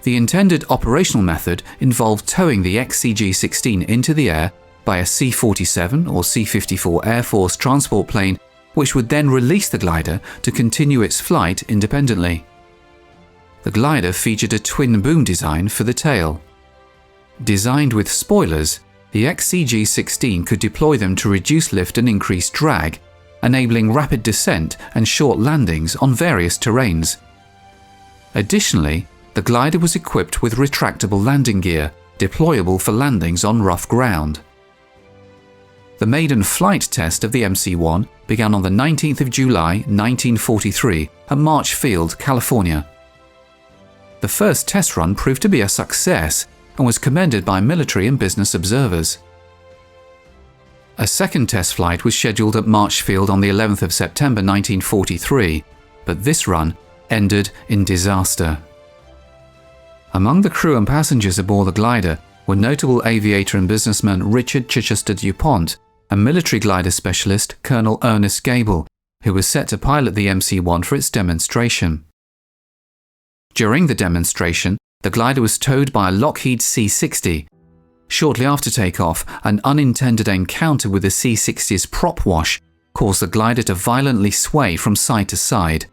The intended operational method involved towing the XCG-16 into the air by a C-47 or C-54 Air Force transport plane, which would then release the glider to continue its flight independently. The glider featured a twin-boom design for the tail. Designed with spoilers, the XCG-16 could deploy them to reduce lift and increase drag, enabling rapid descent and short landings on various terrains. Additionally, the glider was equipped with retractable landing gear, deployable for landings on rough ground. The maiden flight test of the MC-1 began on the 19th of July 1943 at March Field, California. The first test run proved to be a success and was commended by military and business observers. A second test flight was scheduled at March Field on the 11th of September 1943, but this run ended in disaster. Among the crew and passengers aboard the glider were notable aviator and businessman Richard Chichester DuPont and military glider specialist Colonel Ernest Gable, who was set to pilot the MC-1 for its demonstration. During the demonstration, the glider was towed by a Lockheed C-60. Shortly after takeoff, an unintended encounter with the C-60's prop wash caused the glider to violently sway from side to side.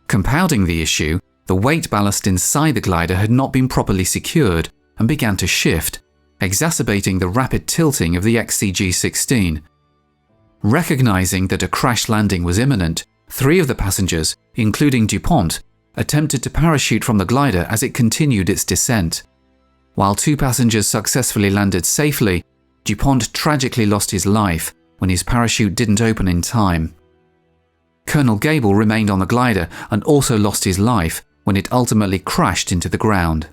Compounding the issue, the weight ballast inside the glider had not been properly secured and began to shift, exacerbating the rapid tilting of the XCG-16. Recognizing that a crash landing was imminent, 3 of the passengers, including DuPont, attempted to parachute from the glider as it continued its descent. While 2 passengers successfully landed safely, DuPont tragically lost his life when his parachute didn't open in time. Colonel Gable remained on the glider and also lost his life when it ultimately crashed into the ground.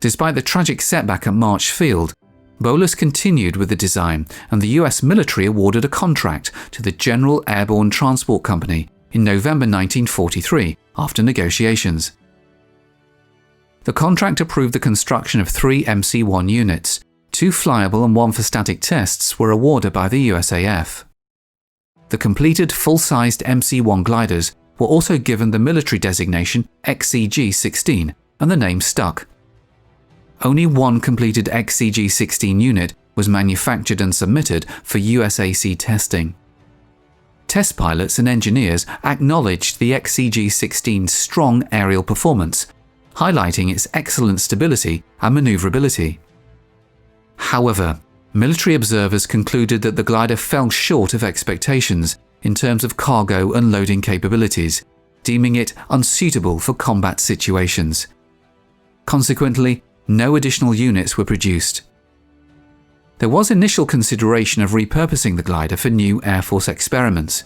Despite the tragic setback at March Field, Bolus continued with the design, and the US military awarded a contract to the General Airborne Transport Company in November 1943 after negotiations. The contract approved the construction of 3 MC-1 units. 2 flyable and 1 for static tests were awarded by the USAF. The completed full-sized MC-1 gliders were also given the military designation XCG-16, and the name stuck. Only 1 completed XCG-16 unit was manufactured and submitted for USAC testing. Test pilots and engineers acknowledged the XCG-16's strong aerial performance, highlighting its excellent stability and maneuverability. However, military observers concluded that the glider fell short of expectations in terms of cargo and loading capabilities, deeming it unsuitable for combat situations. Consequently, no additional units were produced. There was initial consideration of repurposing the glider for new Air Force experiments.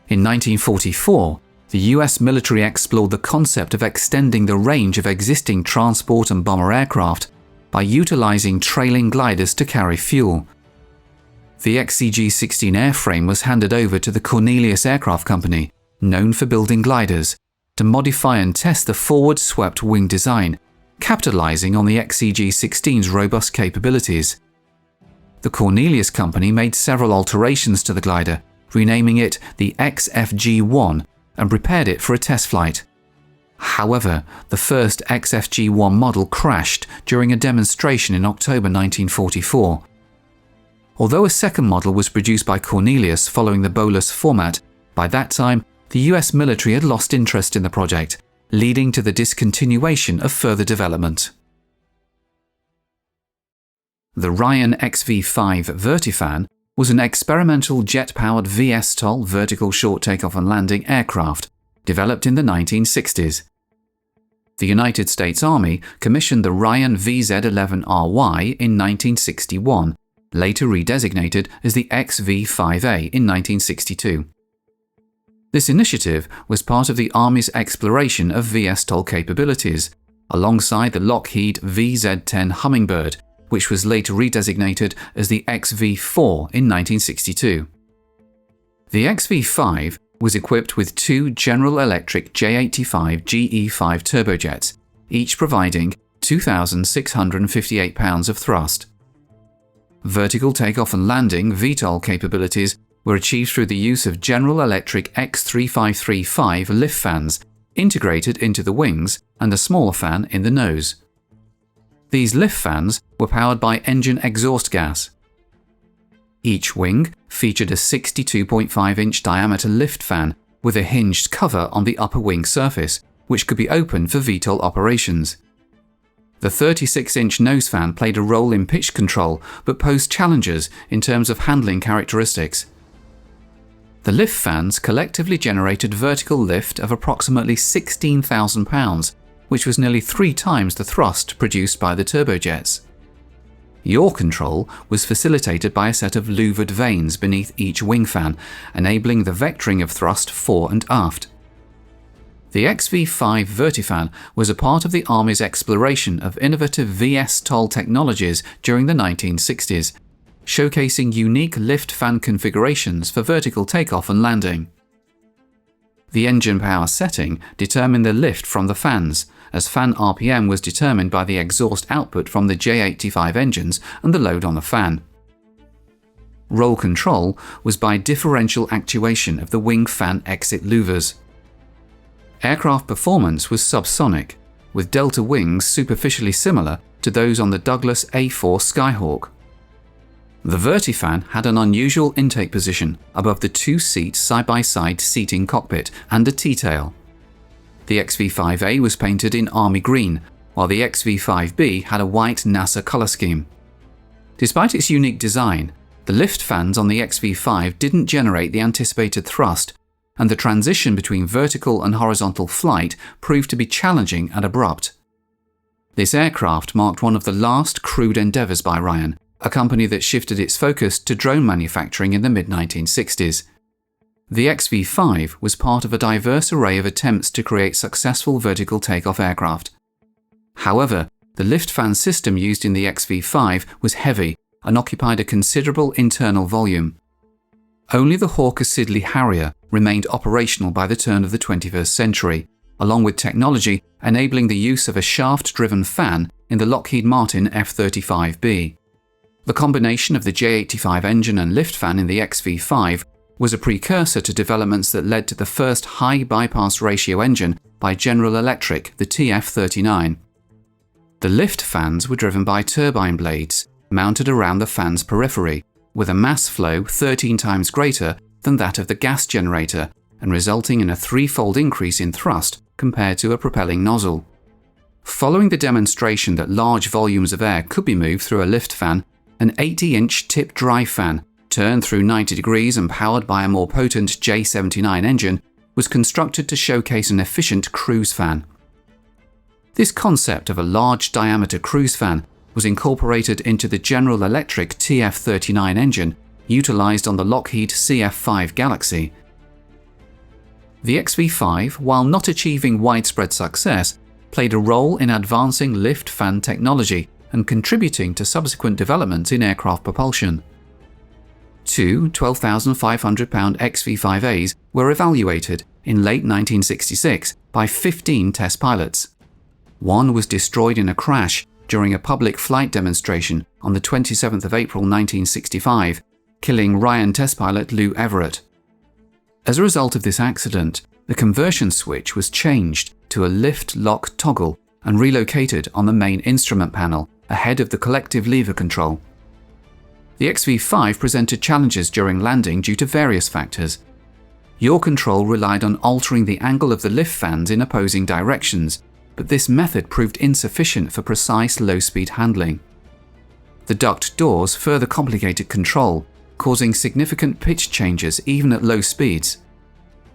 In 1944, the US military explored the concept of extending the range of existing transport and bomber aircraft by utilizing trailing gliders to carry fuel. The XCG-16 airframe was handed over to the Cornelius Aircraft Company, known for building gliders, to modify and test the forward-swept wing design, capitalizing on the XCG-16's robust capabilities. The Cornelius Company made several alterations to the glider, renaming it the XFG-1 and prepared it for a test flight. However, the first XFG-1 model crashed during a demonstration in October 1944. Although a second model was produced by Cornelius following the Bolus format, by that time the US military had lost interest in the project, leading to the discontinuation of further development. The Ryan XV-5 Vertifan was an experimental jet-powered VTOL vertical short takeoff and landing aircraft developed in the 1960s. The United States Army commissioned the Ryan VZ-11RY in 1961, later redesignated as the XV-5A in 1962. This initiative was part of the Army's exploration of VTOL capabilities, alongside the Lockheed VZ-10 Hummingbird, which was later redesignated as the XV-4 in 1962. The XV-5 was equipped with 2 General Electric J85 GE5 turbojets, each providing 2,658 pounds of thrust. Vertical takeoff and landing VTOL capabilities were achieved through the use of General Electric X3535 lift fans integrated into the wings and a smaller fan in the nose. These lift fans were powered by engine exhaust gas. Each wing featured a 62.5-inch diameter lift fan with a hinged cover on the upper wing surface, which could be opened for VTOL operations. The 36-inch nose fan played a role in pitch control but posed challenges in terms of handling characteristics. The lift fans collectively generated vertical lift of approximately 16,000 pounds, which was nearly 3 times the thrust produced by the turbojets. Yaw control was facilitated by a set of louvered vanes beneath each wing fan, enabling the vectoring of thrust fore and aft. The XV-5 Vertifan was a part of the Army's exploration of innovative VTOL technologies during the 1960s, showcasing unique lift fan configurations for vertical takeoff and landing. The engine power setting determined the lift from the fans, as fan RPM was determined by the exhaust output from the J85 engines and the load on the fan. Roll control was by differential actuation of the wing fan exit louvers. Aircraft performance was subsonic, with delta wings superficially similar to those on the Douglas A4 Skyhawk. The Vertifan had an unusual intake position above the two-seat side-by-side seating cockpit and a T-tail. The XV-5A was painted in army green, while the XV-5B had a white NASA colour scheme. Despite its unique design, the lift fans on the XV-5 didn't generate the anticipated thrust, and the transition between vertical and horizontal flight proved to be challenging and abrupt. This aircraft marked one of the last crewed endeavours by Ryan, a company that shifted its focus to drone manufacturing in the mid-1960s. The XV-5 was part of a diverse array of attempts to create successful vertical takeoff aircraft. However, the lift fan system used in the XV-5 was heavy and occupied a considerable internal volume. Only the Hawker Siddeley Harrier remained operational by the turn of the 21st century, along with technology enabling the use of a shaft-driven fan in the Lockheed Martin F-35B. The combination of the J85 engine and lift fan in the XV-5 was a precursor to developments that led to the first high bypass ratio engine by General Electric, the TF-39. The lift fans were driven by turbine blades mounted around the fan's periphery, with a mass flow 13 times greater than that of the gas generator and resulting in a threefold increase in thrust compared to a propelling nozzle. Following the demonstration that large volumes of air could be moved through a lift fan, an 80-inch tip drive fan, turned through 90 degrees and powered by a more potent J79 engine, was constructed to showcase an efficient cruise fan. This concept of a large diameter cruise fan was incorporated into the General Electric TF-39 engine utilized on the Lockheed CF-5 Galaxy. The XV-5, while not achieving widespread success, played a role in advancing lift fan technology and contributing to subsequent developments in aircraft propulsion. Two 12,500-pound XV-5As were evaluated in late 1966 by 15 test pilots. One was destroyed in a crash during a public flight demonstration on the 27th of April 1965, killing Ryan test pilot Lou Everett. As a result of this accident, the conversion switch was changed to a lift-lock toggle and relocated on the main instrument panel ahead of the collective lever control. The XV-5 presented challenges during landing due to various factors. Yaw control relied on altering the angle of the lift fans in opposing directions, but this method proved insufficient for precise low-speed handling. The duct doors further complicated control, causing significant pitch changes even at low speeds.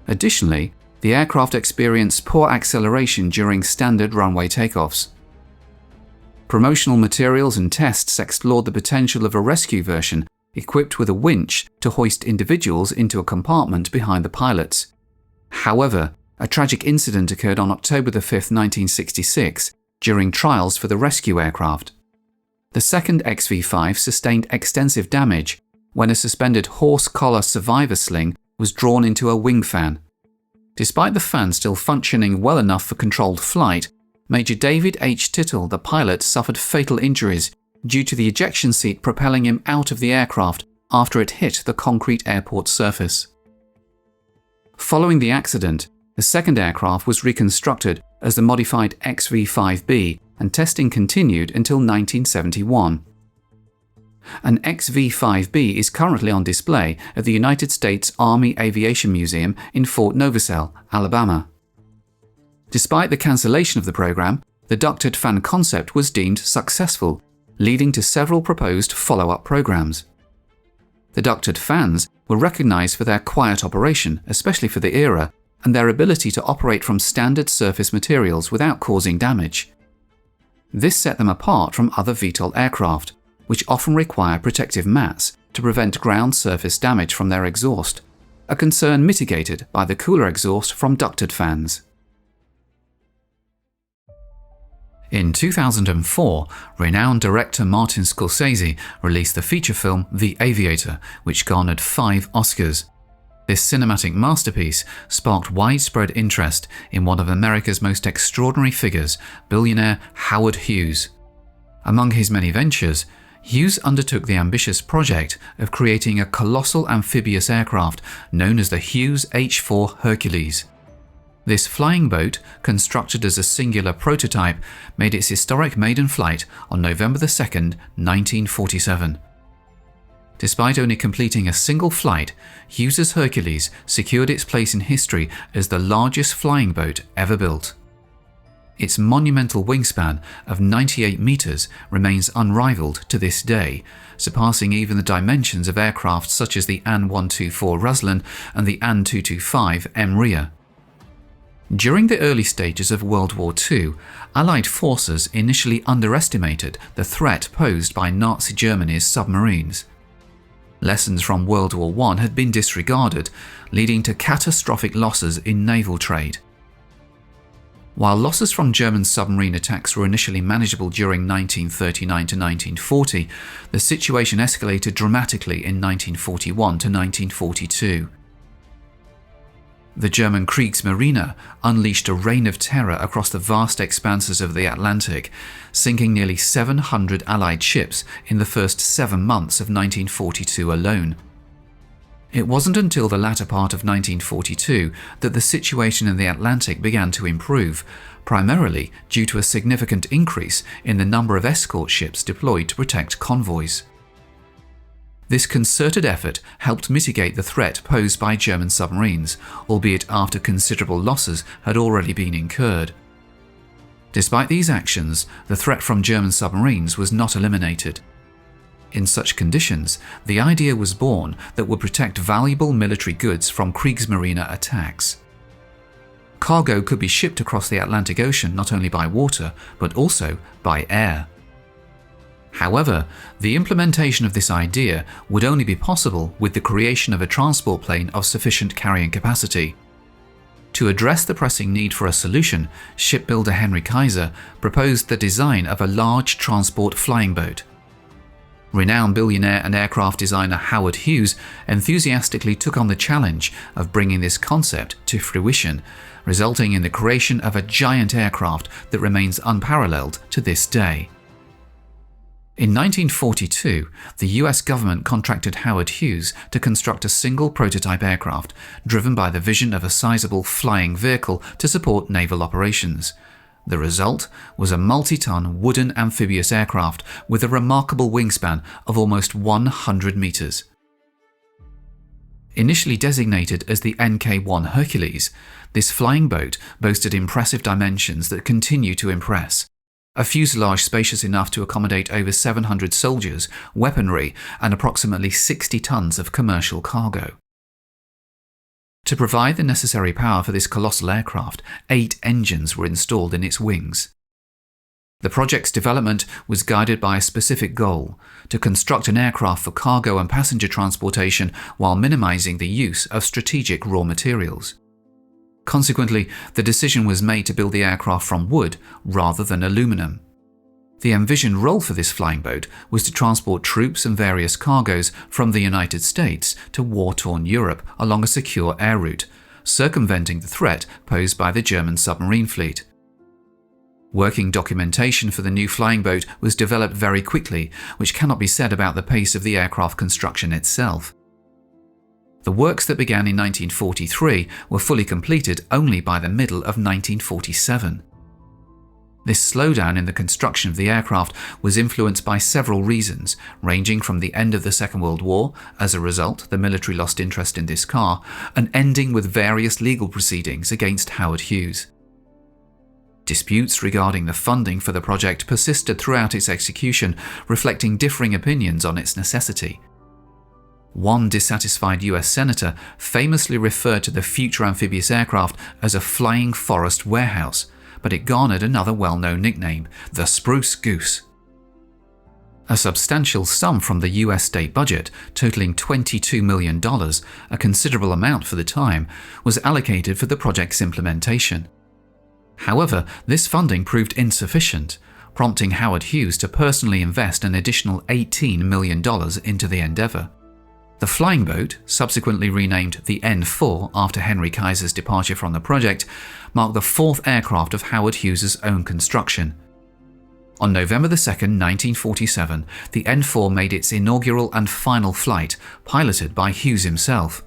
Additionally, the aircraft experienced poor acceleration during standard runway takeoffs. Promotional materials and tests explored the potential of a rescue version equipped with a winch to hoist individuals into a compartment behind the pilots. However, a tragic incident occurred on October 5, 1966, during trials for the rescue aircraft. The second XV-5 sustained extensive damage when a suspended horse collar survivor sling was drawn into a wing fan. Despite the fan still functioning well enough for controlled flight, Major David H. Tittle, the pilot, suffered fatal injuries due to the ejection seat propelling him out of the aircraft after it hit the concrete airport surface. Following the accident, the second aircraft was reconstructed as the modified XV-5B and testing continued until 1971. An XV-5B is currently on display at the United States Army Aviation Museum in Fort Novosel, Alabama. Despite the cancellation of the program, the ducted fan concept was deemed successful, leading to several proposed follow-up programs. The ducted fans were recognized for their quiet operation, especially for the era, and their ability to operate from standard surface materials without causing damage. This set them apart from other VTOL aircraft, which often require protective mats to prevent ground surface damage from their exhaust, a concern mitigated by the cooler exhaust from ducted fans. In 2004, renowned director Martin Scorsese released the feature film The Aviator, which garnered 5 Oscars. This cinematic masterpiece sparked widespread interest in one of America's most extraordinary figures, billionaire Howard Hughes. Among his many ventures, Hughes undertook the ambitious project of creating a colossal amphibious aircraft known as the Hughes H-4 Hercules. This flying boat, constructed as a singular prototype, made its historic maiden flight on November 2, 1947. Despite only completing a single flight, Hughes' Hercules secured its place in history as the largest flying boat ever built. Its monumental wingspan of 98 meters remains unrivaled to this day, surpassing even the dimensions of aircraft such as the An-124 Ruslan and the An-225 Emria. During the early stages of World War II, Allied forces initially underestimated the threat posed by Nazi Germany's submarines. Lessons from World War I had been disregarded, leading to catastrophic losses in naval trade. While losses from German submarine attacks were initially manageable during 1939 to 1940, the situation escalated dramatically in 1941 to 1942. The German Kriegsmarine unleashed a reign of terror across the vast expanses of the Atlantic, sinking nearly 700 Allied ships in the first 7 months of 1942 alone. It wasn't until the latter part of 1942 that the situation in the Atlantic began to improve, primarily due to a significant increase in the number of escort ships deployed to protect convoys. This concerted effort helped mitigate the threat posed by German submarines, albeit after considerable losses had already been incurred. Despite these actions, the threat from German submarines was not eliminated. In such conditions, the idea was born that would protect valuable military goods from Kriegsmarine attacks. Cargo could be shipped across the Atlantic Ocean not only by water, but also by air. However, the implementation of this idea would only be possible with the creation of a transport plane of sufficient carrying capacity. To address the pressing need for a solution, shipbuilder Henry Kaiser proposed the design of a large transport flying boat. Renowned billionaire and aircraft designer Howard Hughes enthusiastically took on the challenge of bringing this concept to fruition, resulting in the creation of a giant aircraft that remains unparalleled to this day. In 1942, the US government contracted Howard Hughes to construct a single prototype aircraft, driven by the vision of a sizable flying vehicle to support naval operations. The result was a multi-ton wooden amphibious aircraft with a remarkable wingspan of almost 100 meters. Initially designated as the NK-1 Hercules, this flying boat boasted impressive dimensions that continue to impress. A fuselage spacious enough to accommodate over 700 soldiers, weaponry, and approximately 60 tons of commercial cargo. To provide the necessary power for this colossal aircraft, 8 engines were installed in its wings. The project's development was guided by a specific goal: to construct an aircraft for cargo and passenger transportation while minimizing the use of strategic raw materials. Consequently, the decision was made to build the aircraft from wood rather than aluminum. The envisioned role for this flying boat was to transport troops and various cargoes from the United States to war-torn Europe along a secure air route, circumventing the threat posed by the German submarine fleet. Working documentation for the new flying boat was developed very quickly, which cannot be said about the pace of the aircraft construction itself. The works that began in 1943 were fully completed only by the middle of 1947. This slowdown in the construction of the aircraft was influenced by several reasons, ranging from the end of the Second World War, as a result the military lost interest in this car, and ending with various legal proceedings against Howard Hughes. Disputes regarding the funding for the project persisted throughout its execution, reflecting differing opinions on its necessity. One dissatisfied US senator famously referred to the future amphibious aircraft as a flying forest warehouse, but it garnered another well-known nickname, the Spruce Goose. A substantial sum from the US state budget, totaling $22 million, a considerable amount for the time, was allocated for the project's implementation. However, this funding proved insufficient, prompting Howard Hughes to personally invest an additional $18 million into the endeavor. The flying boat, subsequently renamed the N-4 after Henry Kaiser's departure from the project, marked the 4th aircraft of Howard Hughes' own construction. On November 2, 1947, the N-4 made its inaugural and final flight, piloted by Hughes himself.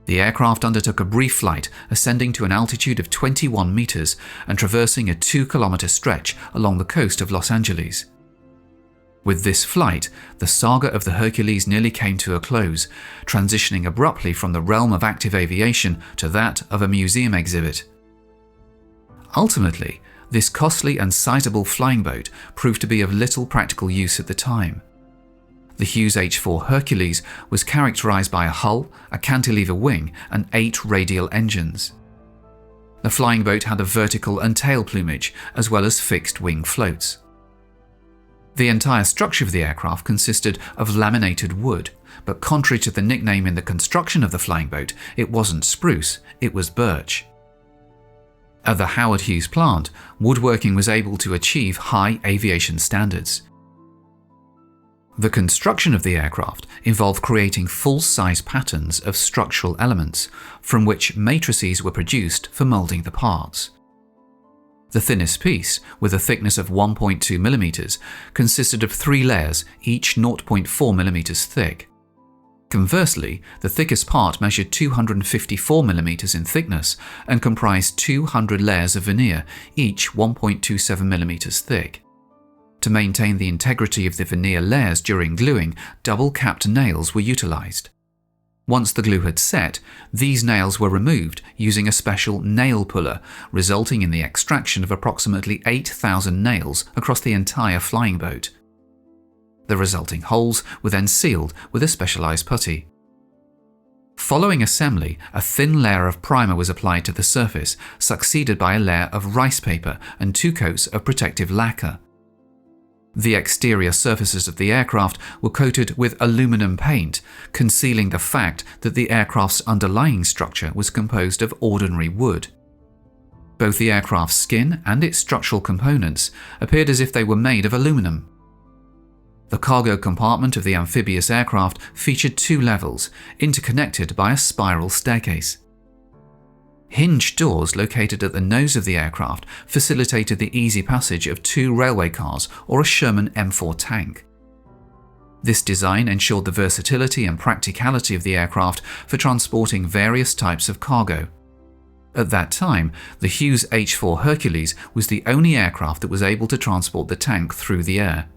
The aircraft undertook a brief flight, ascending to an altitude of 21 meters and traversing a 2-kilometer stretch along the coast of Los Angeles. With this flight, the saga of the Hercules nearly came to a close, transitioning abruptly from the realm of active aviation to that of a museum exhibit. Ultimately, this costly and sizable flying boat proved to be of little practical use at the time. The Hughes H-4 Hercules was characterized by a hull, a cantilever wing, and 8 radial engines. The flying boat had a vertical and tail plumage, as well as fixed wing floats. The entire structure of the aircraft consisted of laminated wood, but contrary to the nickname in the construction of the flying boat, it wasn't spruce, it was birch. At the Howard Hughes plant, woodworking was able to achieve high aviation standards. The construction of the aircraft involved creating full-size patterns of structural elements, from which matrices were produced for molding the parts. The thinnest piece, with a thickness of 1.2 mm, consisted of 3 layers, each 0.4 mm thick. Conversely, the thickest part measured 254 mm in thickness and comprised 200 layers of veneer, each 1.27 mm thick. To maintain the integrity of the veneer layers during gluing, double-capped nails were utilized. Once the glue had set, these nails were removed using a special nail puller, resulting in the extraction of approximately 8,000 nails across the entire flying boat. The resulting holes were then sealed with a specialized putty. Following assembly, a thin layer of primer was applied to the surface, succeeded by a layer of rice paper and 2 coats of protective lacquer. The exterior surfaces of the aircraft were coated with aluminum paint, concealing the fact that the aircraft's underlying structure was composed of ordinary wood. Both the aircraft's skin and its structural components appeared as if they were made of aluminum. The cargo compartment of the amphibious aircraft featured 2 levels, interconnected by a spiral staircase. Hinged doors located at the nose of the aircraft facilitated the easy passage of 2 railway cars or a Sherman M4 tank. This design ensured the versatility and practicality of the aircraft for transporting various types of cargo. At that time, the Hughes H-4 Hercules was the only aircraft that was able to transport the tank through the air.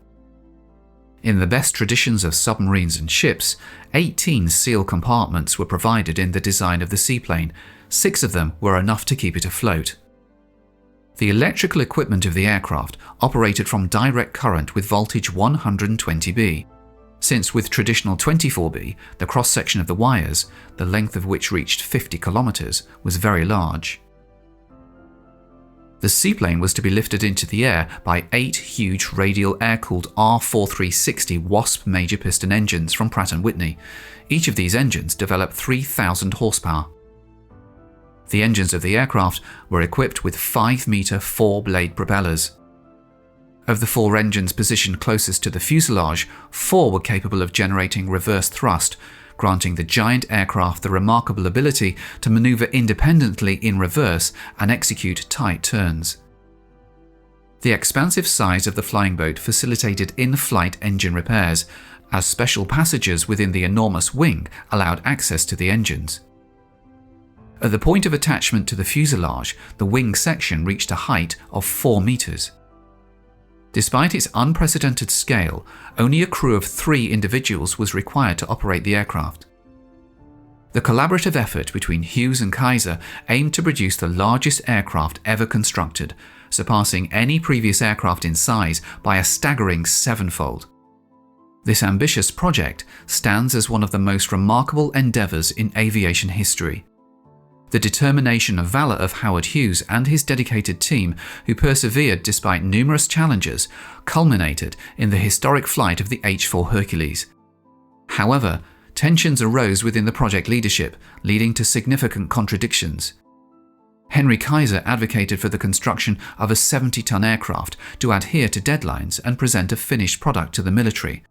In the best traditions of submarines and ships, 18 seal compartments were provided in the design of the seaplane. 6 of them were enough to keep it afloat. The electrical equipment of the aircraft operated from direct current with voltage 120B, since with traditional 24B, the cross-section of the wires, the length of which reached 50 kilometers, was very large. The seaplane was to be lifted into the air by 8 huge radial air-cooled R4360 Wasp major piston engines from Pratt & Whitney. Each of these engines developed 3,000 horsepower. The engines of the aircraft were equipped with 5-meter 4-blade propellers. Of the 4 engines positioned closest to the fuselage, 4 were capable of generating reverse thrust, granting the giant aircraft the remarkable ability to maneuver independently in reverse and execute tight turns. The expansive size of the flying boat facilitated in-flight engine repairs, as special passages within the enormous wing allowed access to the engines. At the point of attachment to the fuselage, the wing section reached a height of 4 meters. Despite its unprecedented scale, only a crew of 3 individuals was required to operate the aircraft. The collaborative effort between Hughes and Kaiser aimed to produce the largest aircraft ever constructed, surpassing any previous aircraft in size by a staggering 7-fold. This ambitious project stands as one of the most remarkable endeavors in aviation history. The determination and valor of Howard Hughes and his dedicated team, who persevered despite numerous challenges, culminated in the historic flight of the H-4 Hercules. However, tensions arose within the project leadership, leading to significant contradictions. Henry Kaiser advocated for the construction of a 70-ton aircraft to adhere to deadlines and present a finished product to the military.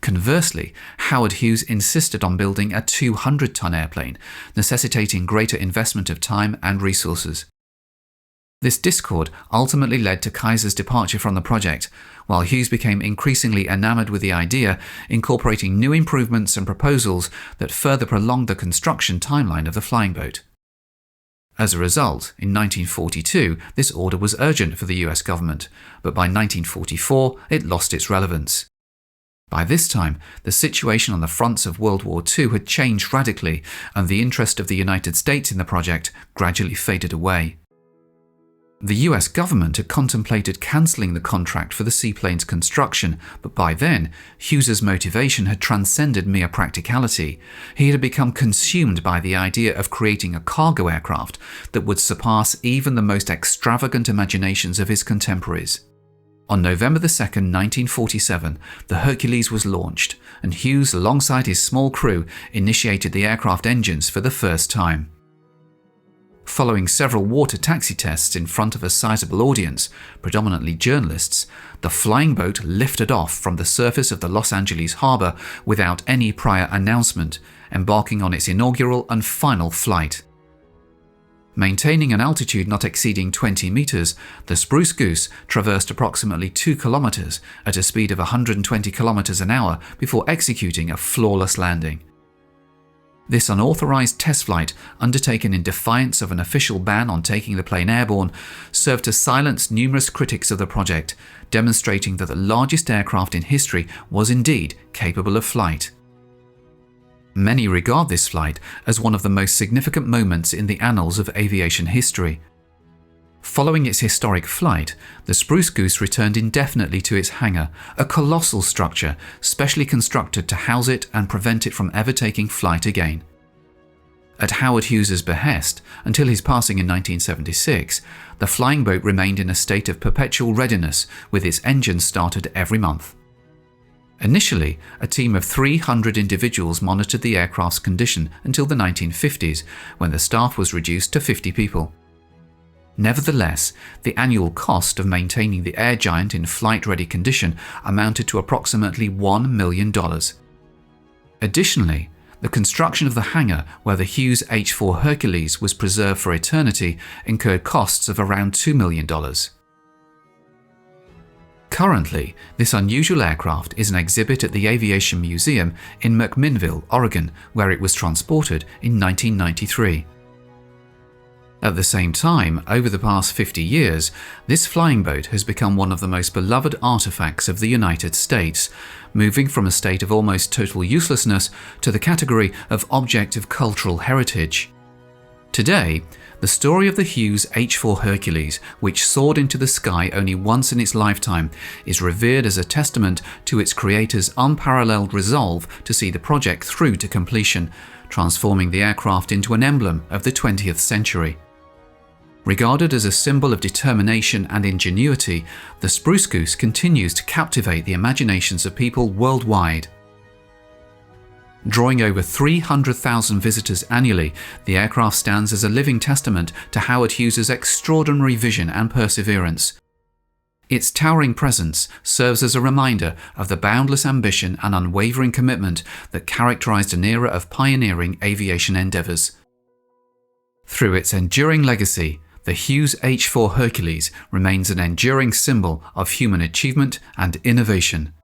Conversely, Howard Hughes insisted on building a 200-ton airplane, necessitating greater investment of time and resources. This discord ultimately led to Kaiser's departure from the project, while Hughes became increasingly enamored with the idea, incorporating new improvements and proposals that further prolonged the construction timeline of the flying boat. As a result, in 1942, this order was urgent for the US government, but by 1944 it lost its relevance. By this time, the situation on the fronts of World War II had changed radically, and the interest of the United States in the project gradually faded away. The US government had contemplated cancelling the contract for the seaplane's construction, but by then, Hughes's motivation had transcended mere practicality. He had become consumed by the idea of creating a cargo aircraft that would surpass even the most extravagant imaginations of his contemporaries. On November 2, 1947, the Hercules was launched, and Hughes, alongside his small crew, initiated the aircraft engines for the first time. Following several water taxi tests in front of a sizable audience, predominantly journalists, the flying boat lifted off from the surface of the Los Angeles harbor without any prior announcement, embarking on its inaugural and final flight. Maintaining an altitude not exceeding 20 meters, the Spruce Goose traversed approximately 2 kilometers at a speed of 120 kilometers an hour before executing a flawless landing. This unauthorized test flight, undertaken in defiance of an official ban on taking the plane airborne, served to silence numerous critics of the project, demonstrating that the largest aircraft in history was indeed capable of flight. Many regard this flight as one of the most significant moments in the annals of aviation history. Following its historic flight, the Spruce Goose returned indefinitely to its hangar, a colossal structure specially constructed to house it and prevent it from ever taking flight again. At Howard Hughes's behest, until his passing in 1976, the flying boat remained in a state of perpetual readiness, with its engines started every month. Initially, a team of 300 individuals monitored the aircraft's condition until the 1950s, when the staff was reduced to 50 people. Nevertheless, the annual cost of maintaining the air giant in flight-ready condition amounted to approximately $1 million. Additionally, the construction of the hangar where the Hughes H-4 Hercules was preserved for eternity incurred costs of around $2 million. Currently, this unusual aircraft is an exhibit at the Aviation Museum in McMinnville, Oregon, where it was transported in 1993. At the same time, over the past 50 years, this flying boat has become one of the most beloved artifacts of the United States, moving from a state of almost total uselessness to the category of object of cultural heritage. Today, the story of the Hughes H-4 Hercules, which soared into the sky only once in its lifetime, is revered as a testament to its creator's unparalleled resolve to see the project through to completion, transforming the aircraft into an emblem of the 20th century. Regarded as a symbol of determination and ingenuity, the Spruce Goose continues to captivate the imaginations of people worldwide. Drawing over 300,000 visitors annually, the aircraft stands as a living testament to Howard Hughes's extraordinary vision and perseverance. Its towering presence serves as a reminder of the boundless ambition and unwavering commitment that characterized an era of pioneering aviation endeavors. Through its enduring legacy, the Hughes H-4 Hercules remains an enduring symbol of human achievement and innovation.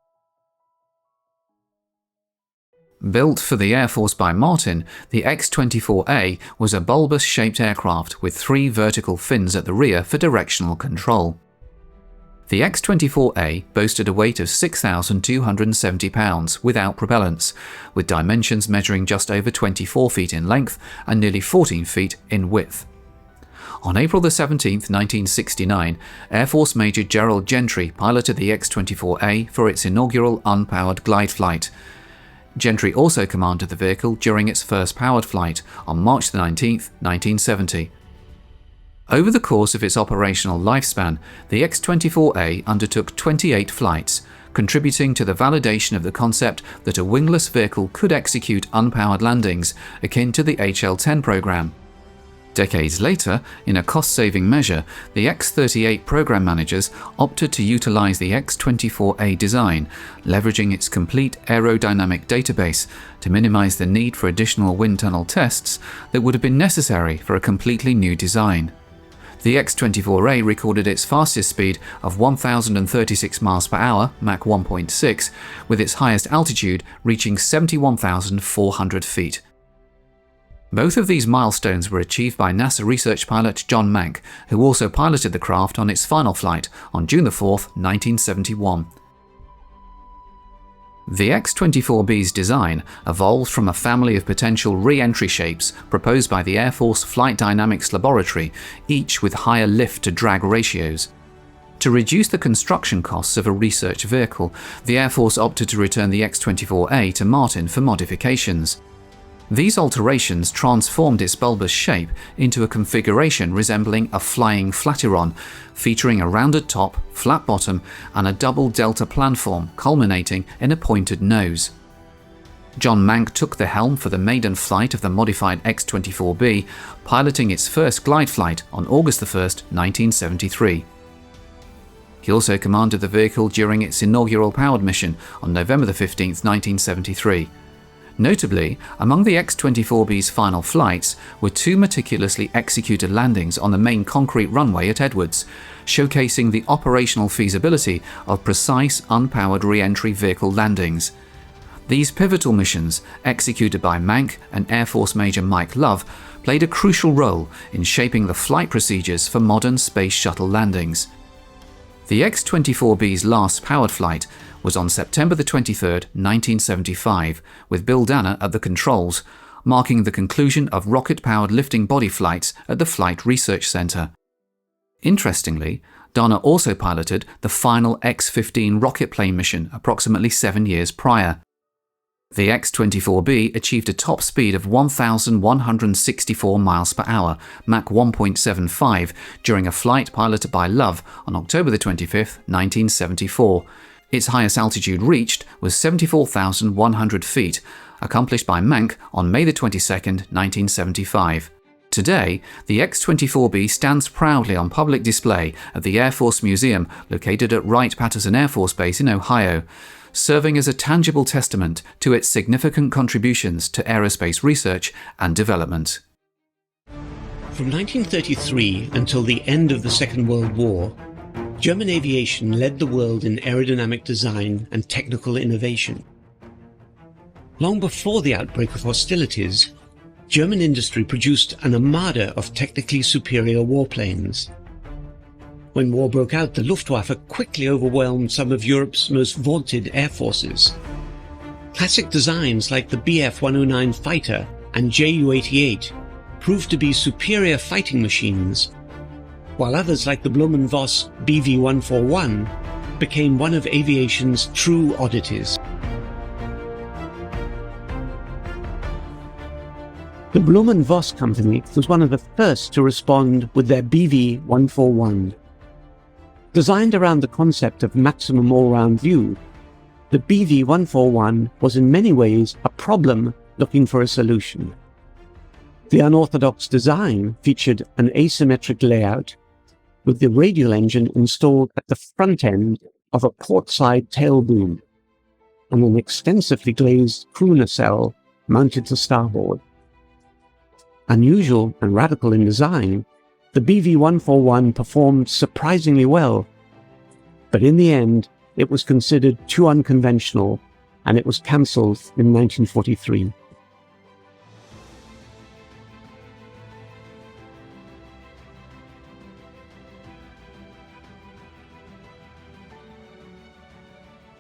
Built for the Air Force by Martin, the X-24A was a bulbous-shaped aircraft with 3 vertical fins at the rear for directional control. The X-24A boasted a weight of 6,270 pounds without propellants, with dimensions measuring just over 24 feet in length and nearly 14 feet in width. On April 17, 1969, Air Force Major Gerald Gentry piloted the X-24A for its inaugural unpowered glide flight. Gentry also commanded the vehicle during its first powered flight on March 19, 1970. Over the course of its operational lifespan, the X-24A undertook 28 flights, contributing to the validation of the concept that a wingless vehicle could execute unpowered landings, akin to the HL-10 program. Decades later, in a cost-saving measure, the X-38 program managers opted to utilize the X-24A design, leveraging its complete aerodynamic database to minimize the need for additional wind tunnel tests that would have been necessary for a completely new design. The X-24A recorded its fastest speed of 1,036 miles per hour, Mach 1.6, with its highest altitude reaching 71,400 feet. Both of these milestones were achieved by NASA research pilot John Mach, who also piloted the craft on its final flight on June 4, 1971. The X-24B's design evolved from a family of potential re-entry shapes proposed by the Air Force Flight Dynamics Laboratory, each with higher lift-to-drag ratios. To reduce the construction costs of a research vehicle, the Air Force opted to return the X-24A to Martin for modifications. These alterations transformed its bulbous shape into a configuration resembling a flying flatiron, featuring a rounded top, flat bottom, and a double delta planform culminating in a pointed nose. John Mach took the helm for the maiden flight of the modified X-24B, piloting its first glide flight on August 1, 1973. He also commanded the vehicle during its inaugural powered mission on November 15, 1973. Notably, among the X-24B's final flights were two meticulously executed landings on the main concrete runway at Edwards, showcasing the operational feasibility of precise unpowered re-entry vehicle landings. These pivotal missions, executed by Mach and Air Force Major Mike Love, played a crucial role in shaping the flight procedures for modern space shuttle landings. The X-24B's last powered flight was on September 23, 1975, with Bill Danner at the controls, marking the conclusion of rocket-powered lifting body flights at the Flight Research Center. Interestingly, Danner also piloted the final X-15 rocket plane mission approximately 7 years prior. The X-24B achieved a top speed of 1,164 miles per hour, Mach 1.75, during a flight piloted by Love on October 25, 1974. Its highest altitude reached was 74,100 feet, accomplished by Mach on May 22, 1975. Today, the X-24B stands proudly on public display at the Air Force Museum located at Wright-Patterson Air Force Base in Ohio, serving as a tangible testament to its significant contributions to aerospace research and development. From 1933 until the end of the Second World War, German aviation led the world in aerodynamic design and technical innovation. Long before the outbreak of hostilities, German industry produced an armada of technically superior warplanes. When war broke out, the Luftwaffe quickly overwhelmed some of Europe's most vaunted air forces. Classic designs like the Bf-109 fighter and Ju-88 proved to be superior fighting machines, while others like the Blohm and Voss BV-141 became one of aviation's true oddities. The Blohm and Voss company was one of the first to respond with their BV-141. Designed around the concept of maximum all-round view, the BV-141 was in many ways a problem looking for a solution. The unorthodox design featured an asymmetric layout, with the radial engine installed at the front end of a portside tail boom, and an extensively glazed crew nacelle mounted to starboard. Unusual and radical in design, the BV-141 performed surprisingly well, but in the end it was considered too unconventional and it was cancelled in 1943.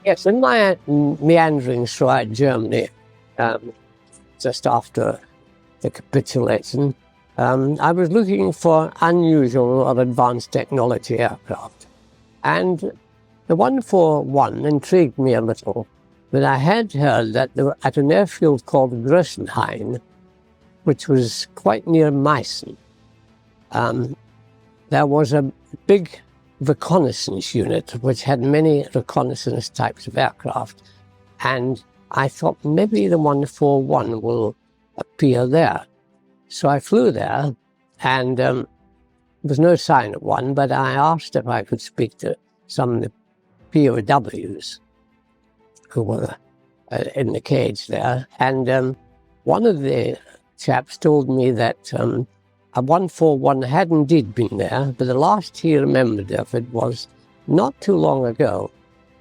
Yes, in my meanderings throughout Germany, just after the capitulation, I was looking for unusual or advanced technology aircraft. And the 141 intrigued me a little, but I had heard that they were at an airfield called Größenhain, which was quite near Meissen. There was a big reconnaissance unit which had many reconnaissance types of aircraft, and I thought maybe the 141 will appear there. So I flew there, and there was no sign of one, but I asked if I could speak to some of the POWs who were in the cage there, and one of the chaps told me that A 141 had indeed been there, but the last he remembered of it was not too long ago.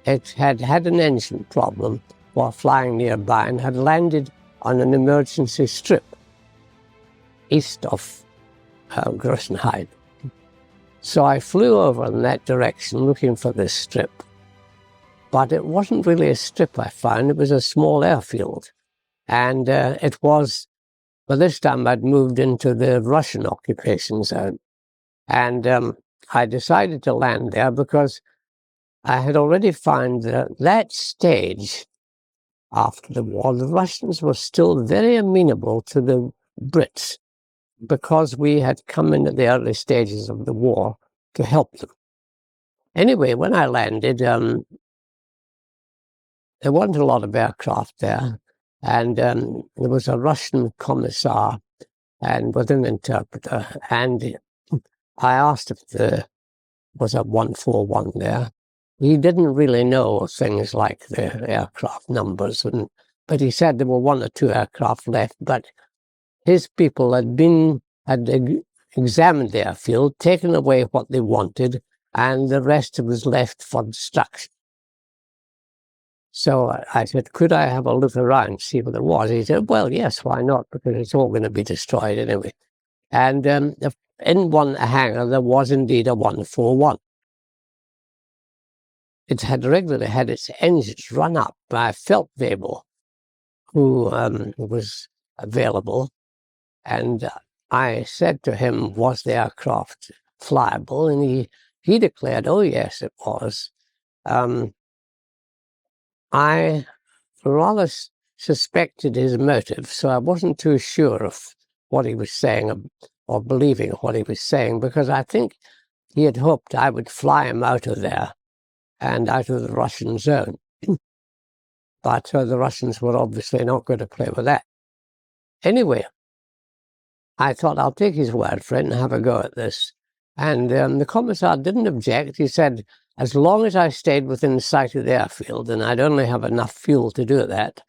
It had had an engine problem while flying nearby and had landed on an emergency strip east of Grossenheim. So I flew over in that direction looking for this strip. But it wasn't really a strip, I found. It was a small airfield. And it was, by this time I'd moved into the Russian occupation zone. And I decided to land there because I had already found that that stage after the war, the Russians were still very amenable to the Brits because we had come in at the early stages of the war to help them. Anyway, when I landed, there weren't a lot of aircraft there, and there was a Russian commissar and with an interpreter, and I asked if there was a 141 there. He didn't really know things like the aircraft numbers, but he said there were one or two aircraft left, but his people had examined the airfield, taken away what they wanted, and the rest was left for destruction. So I said, could I have a look around, see what it was? He said, well, yes, why not? Because it's all going to be destroyed anyway. And in one hangar, there was indeed a 141. It had regularly had its engines run up by Focke-Wulf, who was available. And I said to him, was the aircraft flyable? And he declared, oh, yes, it was. I rather suspected his motive, so I wasn't too sure of what he was saying or believing what he was saying, because I think he had hoped I would fly him out of there and out of the Russian zone. But the Russians were obviously not going to play with that. Anyway, I thought I'll take his word for it and have a go at this. And the commissar didn't object. He said, as long as I stayed within sight of the airfield, and I'd only have enough fuel to do that,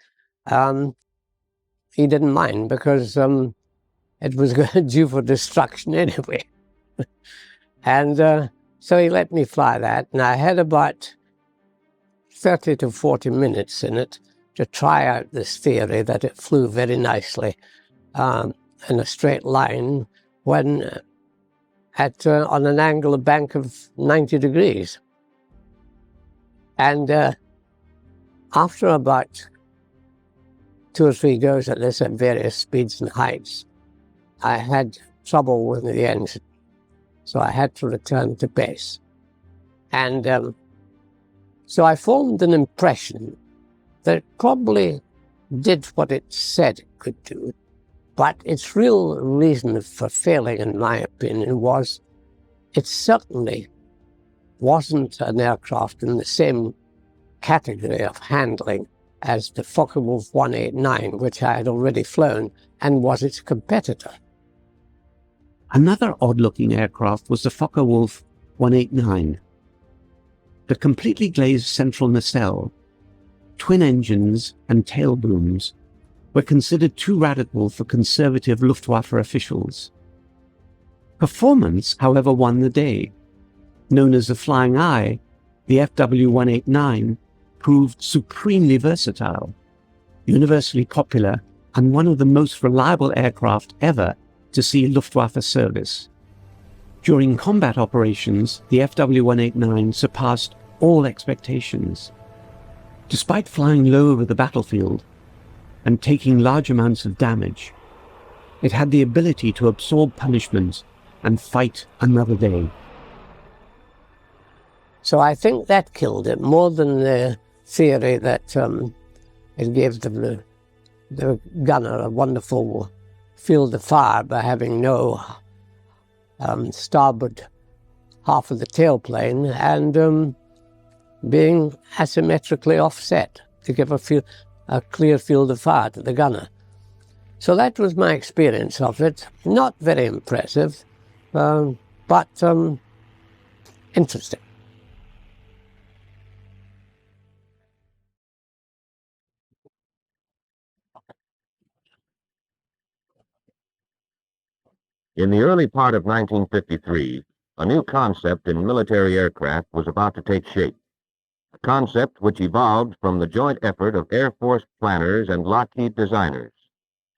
he didn't mind, because it was due for destruction anyway. And so he let me fly that, and I had about 30 to 40 minutes in it to try out this theory that it flew very nicely in a straight line when on an angle, a bank of 90 degrees. And after about 2 or 3 goes at this at various speeds and heights, I had trouble with the engine. So I had to return to base. And so I formed an impression that it probably did what it said it could do. But its real reason for failing, in my opinion, was it certainly wasn't an aircraft in the same category of handling as the Focke-Wulf 189, which I had already flown and was its competitor. Another odd-looking aircraft was the Focke-Wulf 189. The completely glazed central nacelle, twin engines and tail booms were considered too radical for conservative Luftwaffe officials. Performance, however, won the day. Known as the Flying Eye, the FW-189 proved supremely versatile, universally popular, and one of the most reliable aircraft ever to see Luftwaffe service. During combat operations, the FW-189 surpassed all expectations. Despite flying low over the battlefield and taking large amounts of damage, it had the ability to absorb punishment and fight another day. So I think that killed it more than the theory that it gave the gunner a wonderful field of fire by having no starboard half of the tailplane and being asymmetrically offset to give a clear field of fire to the gunner. So that was my experience of it. Not very impressive, but interesting. In the early part of 1953, a new concept in military aircraft was about to take shape, a concept which evolved from the joint effort of Air Force planners and Lockheed designers,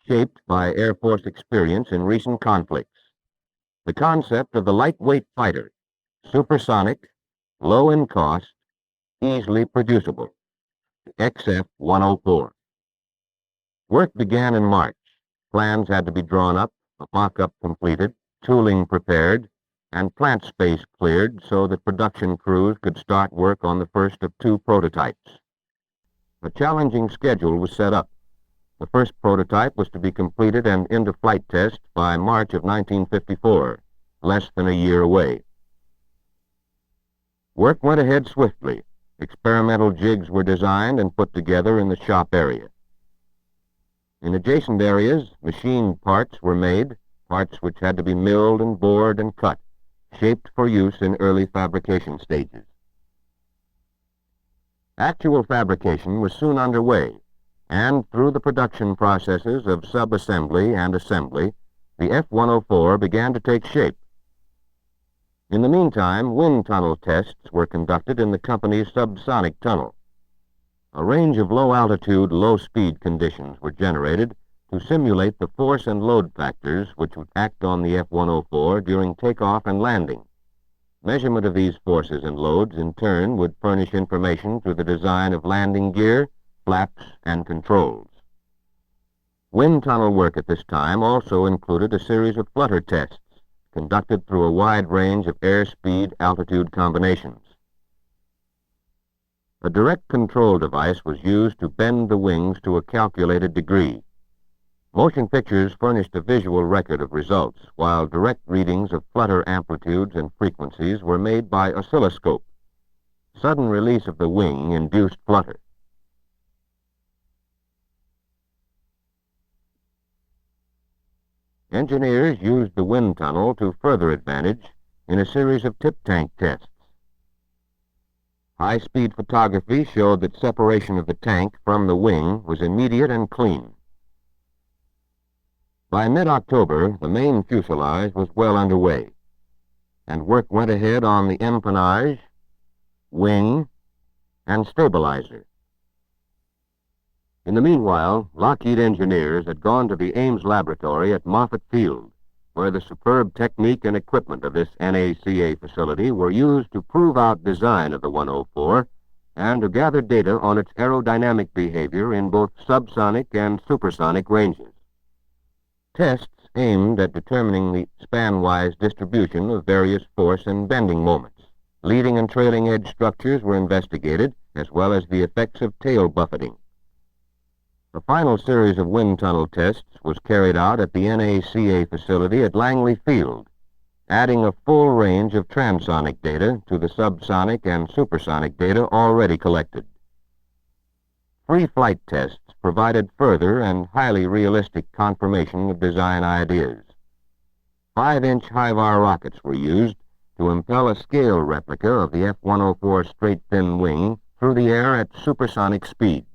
shaped by Air Force experience in recent conflicts. The concept of the lightweight fighter, supersonic, low in cost, easily producible, XF-104. Work began in March. Plans had to be drawn up, a mock-up completed, tooling prepared, and plant space cleared so that production crews could start work on the first of 2 prototypes. A challenging schedule was set up. The first prototype was to be completed and into flight test by March of 1954, less than a year away. Work went ahead swiftly. Experimental jigs were designed and put together in the shop area. In adjacent areas, machined parts were made, parts which had to be milled and bored and cut, shaped for use in early fabrication stages. Actual fabrication was soon underway, and through the production processes of sub-assembly and assembly, the F-104 began to take shape. In the meantime, wind tunnel tests were conducted in the company's subsonic tunnel. A range of low-altitude, low-speed conditions were generated to simulate the force and load factors which would act on the F-104 during takeoff and landing. Measurement of these forces and loads, in turn, would furnish information to the design of landing gear, flaps, and controls. Wind tunnel work at this time also included a series of flutter tests conducted through a wide range of airspeed-altitude combinations. A direct control device was used to bend the wings to a calculated degree. Motion pictures furnished a visual record of results, while direct readings of flutter amplitudes and frequencies were made by oscilloscope. Sudden release of the wing induced flutter. Engineers used the wind tunnel to further advantage in a series of tip tank tests. High-speed photography showed that separation of the tank from the wing was immediate and clean. By mid-October, the main fuselage was well underway, and work went ahead on the empennage, wing, and stabilizer. In the meanwhile, Lockheed engineers had gone to the Ames laboratory at Moffett Field, where the superb technique and equipment of this NACA facility were used to prove out design of the 104 and to gather data on its aerodynamic behavior in both subsonic and supersonic ranges. Tests aimed at determining the span-wise distribution of various force and bending moments. Leading and trailing edge structures were investigated, as well as the effects of tail buffeting. The final series of wind tunnel tests was carried out at the NACA facility at Langley Field, adding a full range of transonic data to the subsonic and supersonic data already collected. Free flight tests provided further and highly realistic confirmation of design ideas. 5-inch high-var rockets were used to impel a scale replica of the F-104 straight-thin wing through the air at supersonic speeds.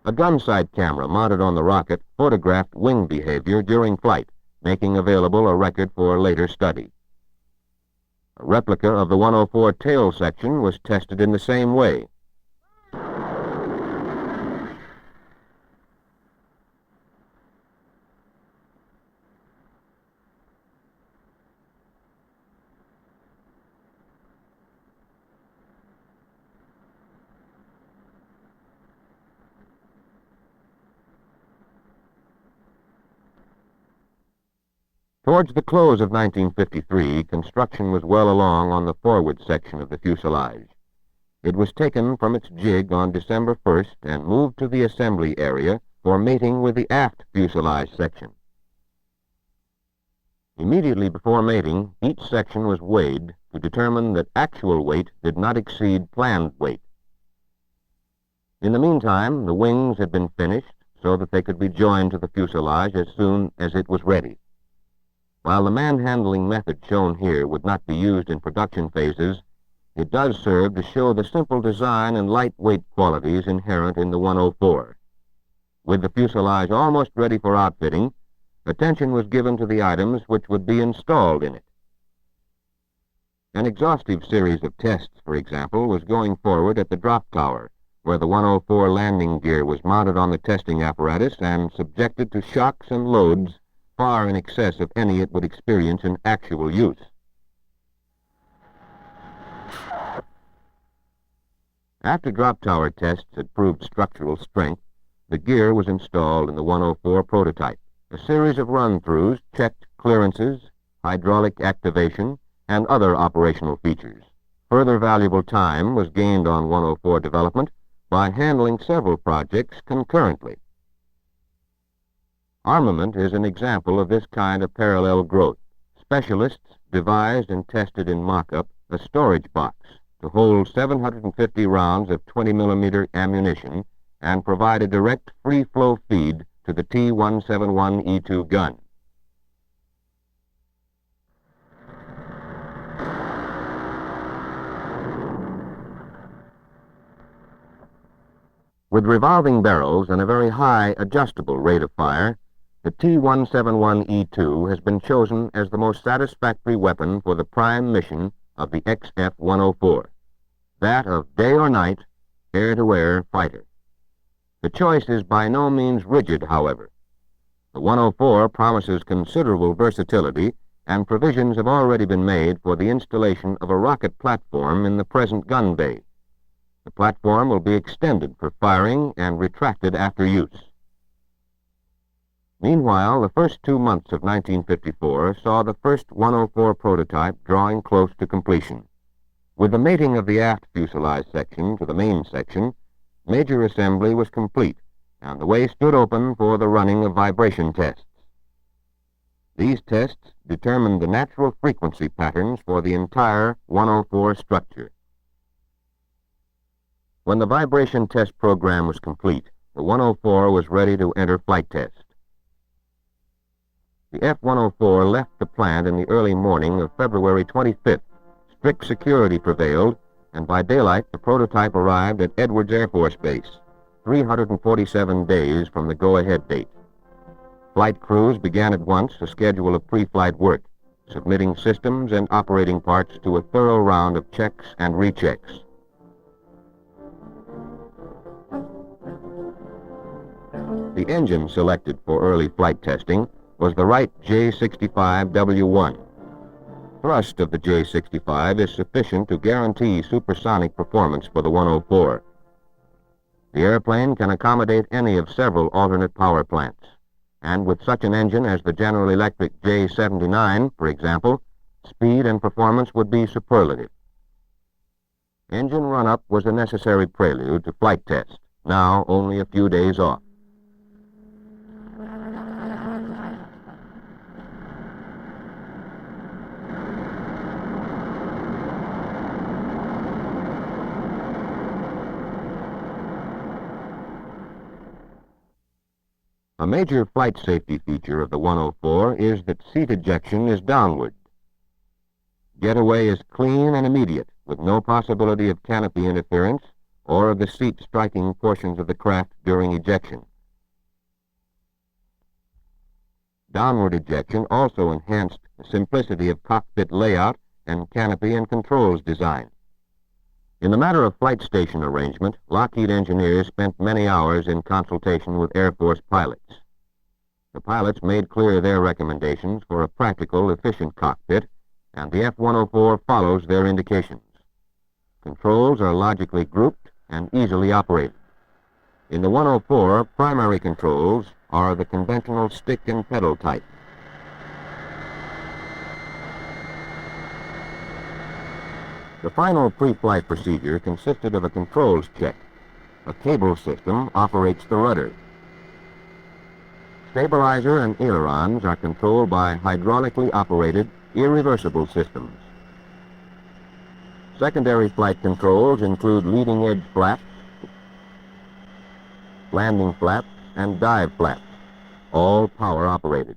A gunsight camera mounted on the rocket photographed wing behavior during flight, making available a record for later study. A replica of the 104 tail section was tested in the same way. Towards the close of 1953, construction was well along on the forward section of the fuselage. It was taken from its jig on December 1st and moved to the assembly area for mating with the aft fuselage section. Immediately before mating, each section was weighed to determine that actual weight did not exceed planned weight. In the meantime, the wings had been finished so that they could be joined to the fuselage as soon as it was ready. While the manhandling method shown here would not be used in production phases, it does serve to show the simple design and lightweight qualities inherent in the 104. With the fuselage almost ready for outfitting, attention was given to the items which would be installed in it. An exhaustive series of tests, for example, was going forward at the drop tower, where the 104 landing gear was mounted on the testing apparatus and subjected to shocks and loads far in excess of any it would experience in actual use. After drop tower tests had proved structural strength, the gear was installed in the 104 prototype. A series of run-throughs checked clearances, hydraulic activation, and other operational features. Further valuable time was gained on 104 development by handling several projects concurrently. Armament is an example of this kind of parallel growth. Specialists devised and tested in mock-up a storage box to hold 750 rounds of 20mm ammunition and provide a direct free-flow feed to the T-171E2 gun. With revolving barrels and a very high adjustable rate of fire, the T-171E2 has been chosen as the most satisfactory weapon for the prime mission of the XF-104, that of day or night, air-to-air fighter. The choice is by no means rigid, however. The 104 promises considerable versatility, and provisions have already been made for the installation of a rocket platform in the present gun bay. The platform will be extended for firing and retracted after use. Meanwhile, the first 2 months of 1954 saw the first 104 prototype drawing close to completion. With the mating of the aft fuselage section to the main section, major assembly was complete, and the way stood open for the running of vibration tests. These tests determined the natural frequency patterns for the entire 104 structure. When the vibration test program was complete, the 104 was ready to enter flight test. The F-104 left the plant in the early morning of February 25th. Strict security prevailed, and by daylight the prototype arrived at Edwards Air Force Base, 347 days from the go-ahead date. Flight crews began at once a schedule of pre-flight work, submitting systems and operating parts to a thorough round of checks and rechecks. The engine selected for early flight testing was the Wright J7W Thrust of the J-65 is sufficient to guarantee supersonic performance for the 104. The airplane can accommodate any of several alternate power plants, and with such an engine as the General Electric J79, for example, speed and performance would be superlative. Engine run-up was a necessary prelude to flight test, now only a few days off. A major flight safety feature of the 104 is that seat ejection is downward. Getaway is clean and immediate, with no possibility of canopy interference or of the seat striking portions of the craft during ejection. Downward ejection also enhanced the simplicity of cockpit layout and canopy and controls design. In the matter of flight station arrangement, Lockheed engineers spent many hours in consultation with Air Force pilots. The pilots made clear their recommendations for a practical, efficient cockpit, and the F-104 follows their indications. Controls are logically grouped and easily operated. In the 104, primary controls are the conventional stick and pedal type. The final pre-flight procedure consisted of a controls check. A cable system operates the rudder. Stabilizer and ailerons are controlled by hydraulically operated, irreversible systems. Secondary flight controls include leading edge flaps, landing flaps, and dive flaps, all power operated.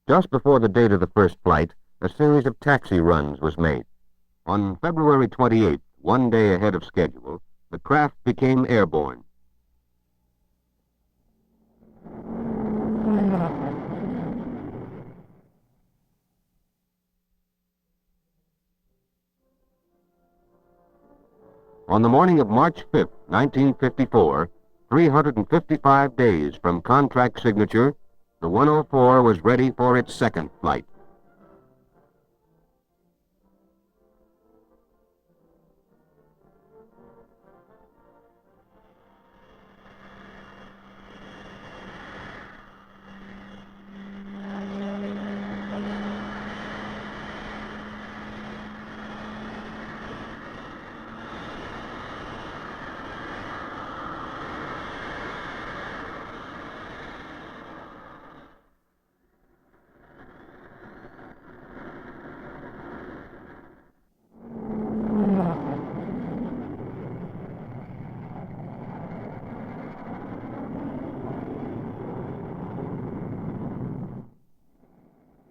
Just before the date of the first flight, a series of taxi runs was made. On February 28th, one day ahead of schedule, the craft became airborne. On the morning of March 5th, 1954, 355 days from contract signature, the 104 was ready for its second flight.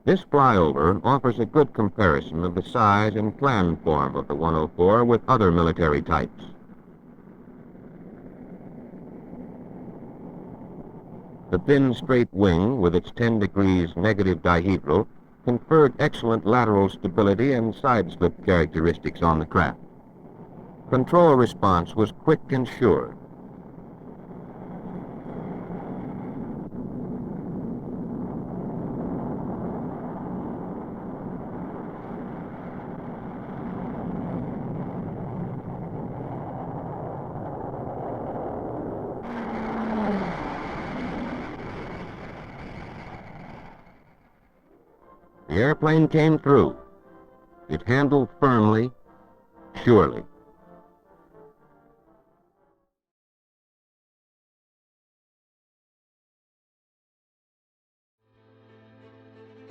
This flyover offers a good comparison of the size and plan form of the 104 with other military types. The thin, straight wing, with its 10 degrees negative dihedral, conferred excellent lateral stability and side slip characteristics on the craft. Control response was quick and sure. The airplane came through. It handled firmly, surely.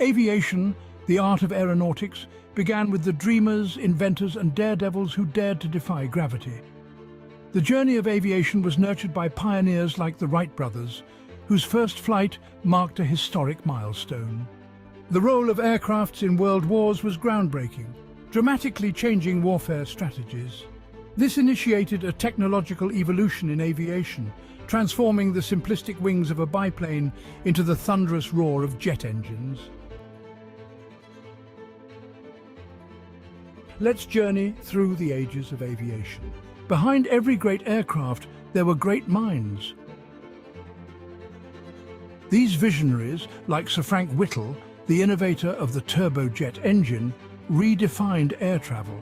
Aviation, the art of aeronautics, began with the dreamers, inventors, and daredevils who dared to defy gravity. The journey of aviation was nurtured by pioneers like the Wright brothers, whose first flight marked a historic milestone. The role of aircrafts in world wars was groundbreaking, dramatically changing warfare strategies. This initiated a technological evolution in aviation, transforming the simplistic wings of a biplane into the thunderous roar of jet engines. Let's journey through the ages of aviation. Behind every great aircraft, there were great minds. These visionaries, like Sir Frank Whittle, the innovator of the turbojet engine, redefined air travel.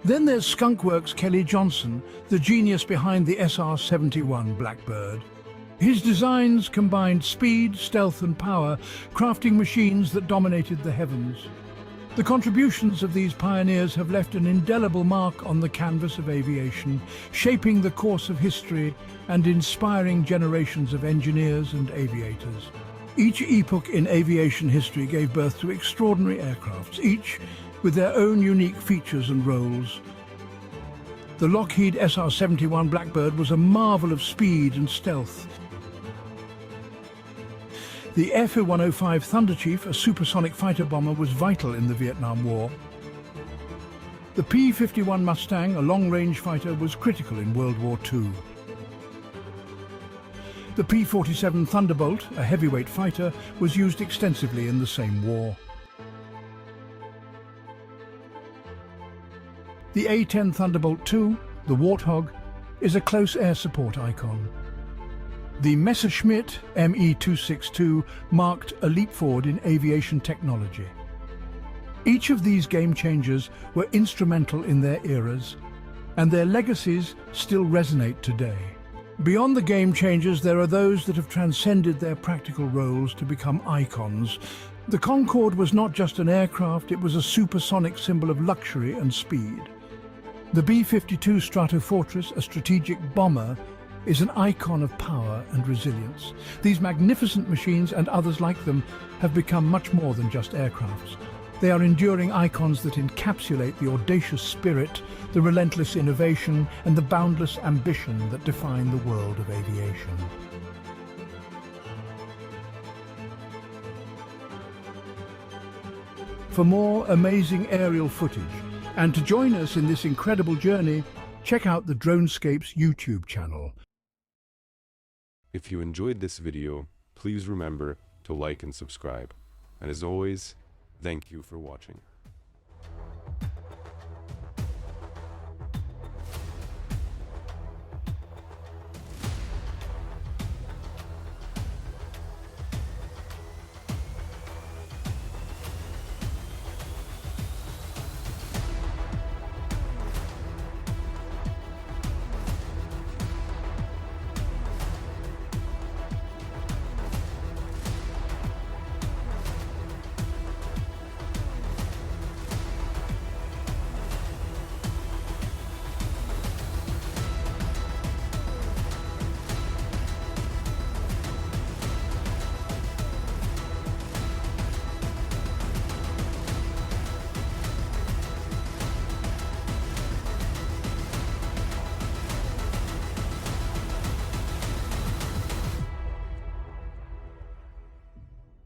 Then there's Skunkworks Kelly Johnson, the genius behind the SR-71 Blackbird. His designs combined speed, stealth and power, crafting machines that dominated the heavens. The contributions of these pioneers have left an indelible mark on the canvas of aviation, shaping the course of history and inspiring generations of engineers and aviators. Each epoch in aviation history gave birth to extraordinary aircrafts, each with their own unique features and roles. The Lockheed SR-71 Blackbird was a marvel of speed and stealth. The F-105 Thunderchief, a supersonic fighter bomber, was vital in the Vietnam War. The P-51 Mustang, a long-range fighter, was critical in World War II. The P-47 Thunderbolt, a heavyweight fighter, was used extensively in the same war. The A-10 Thunderbolt II, the Warthog, is a close air support icon. The Messerschmitt Me-262 marked a leap forward in aviation technology. Each of these game changers were instrumental in their eras, and their legacies still resonate today. Beyond the game changers, there are those that have transcended their practical roles to become icons. The Concorde was not just an aircraft, it was a supersonic symbol of luxury and speed. The B-52 Stratofortress, a strategic bomber, is an icon of power and resilience. These magnificent machines and others like them have become much more than just aircrafts. They are enduring icons that encapsulate the audacious spirit, the relentless innovation, and the boundless ambition that define the world of aviation. for more amazing aerial footage. And to join us in this incredible journey, check out the Dronescapes YouTube channel. If you enjoyed this video, please remember to like and subscribe. And as always, thank you for watching.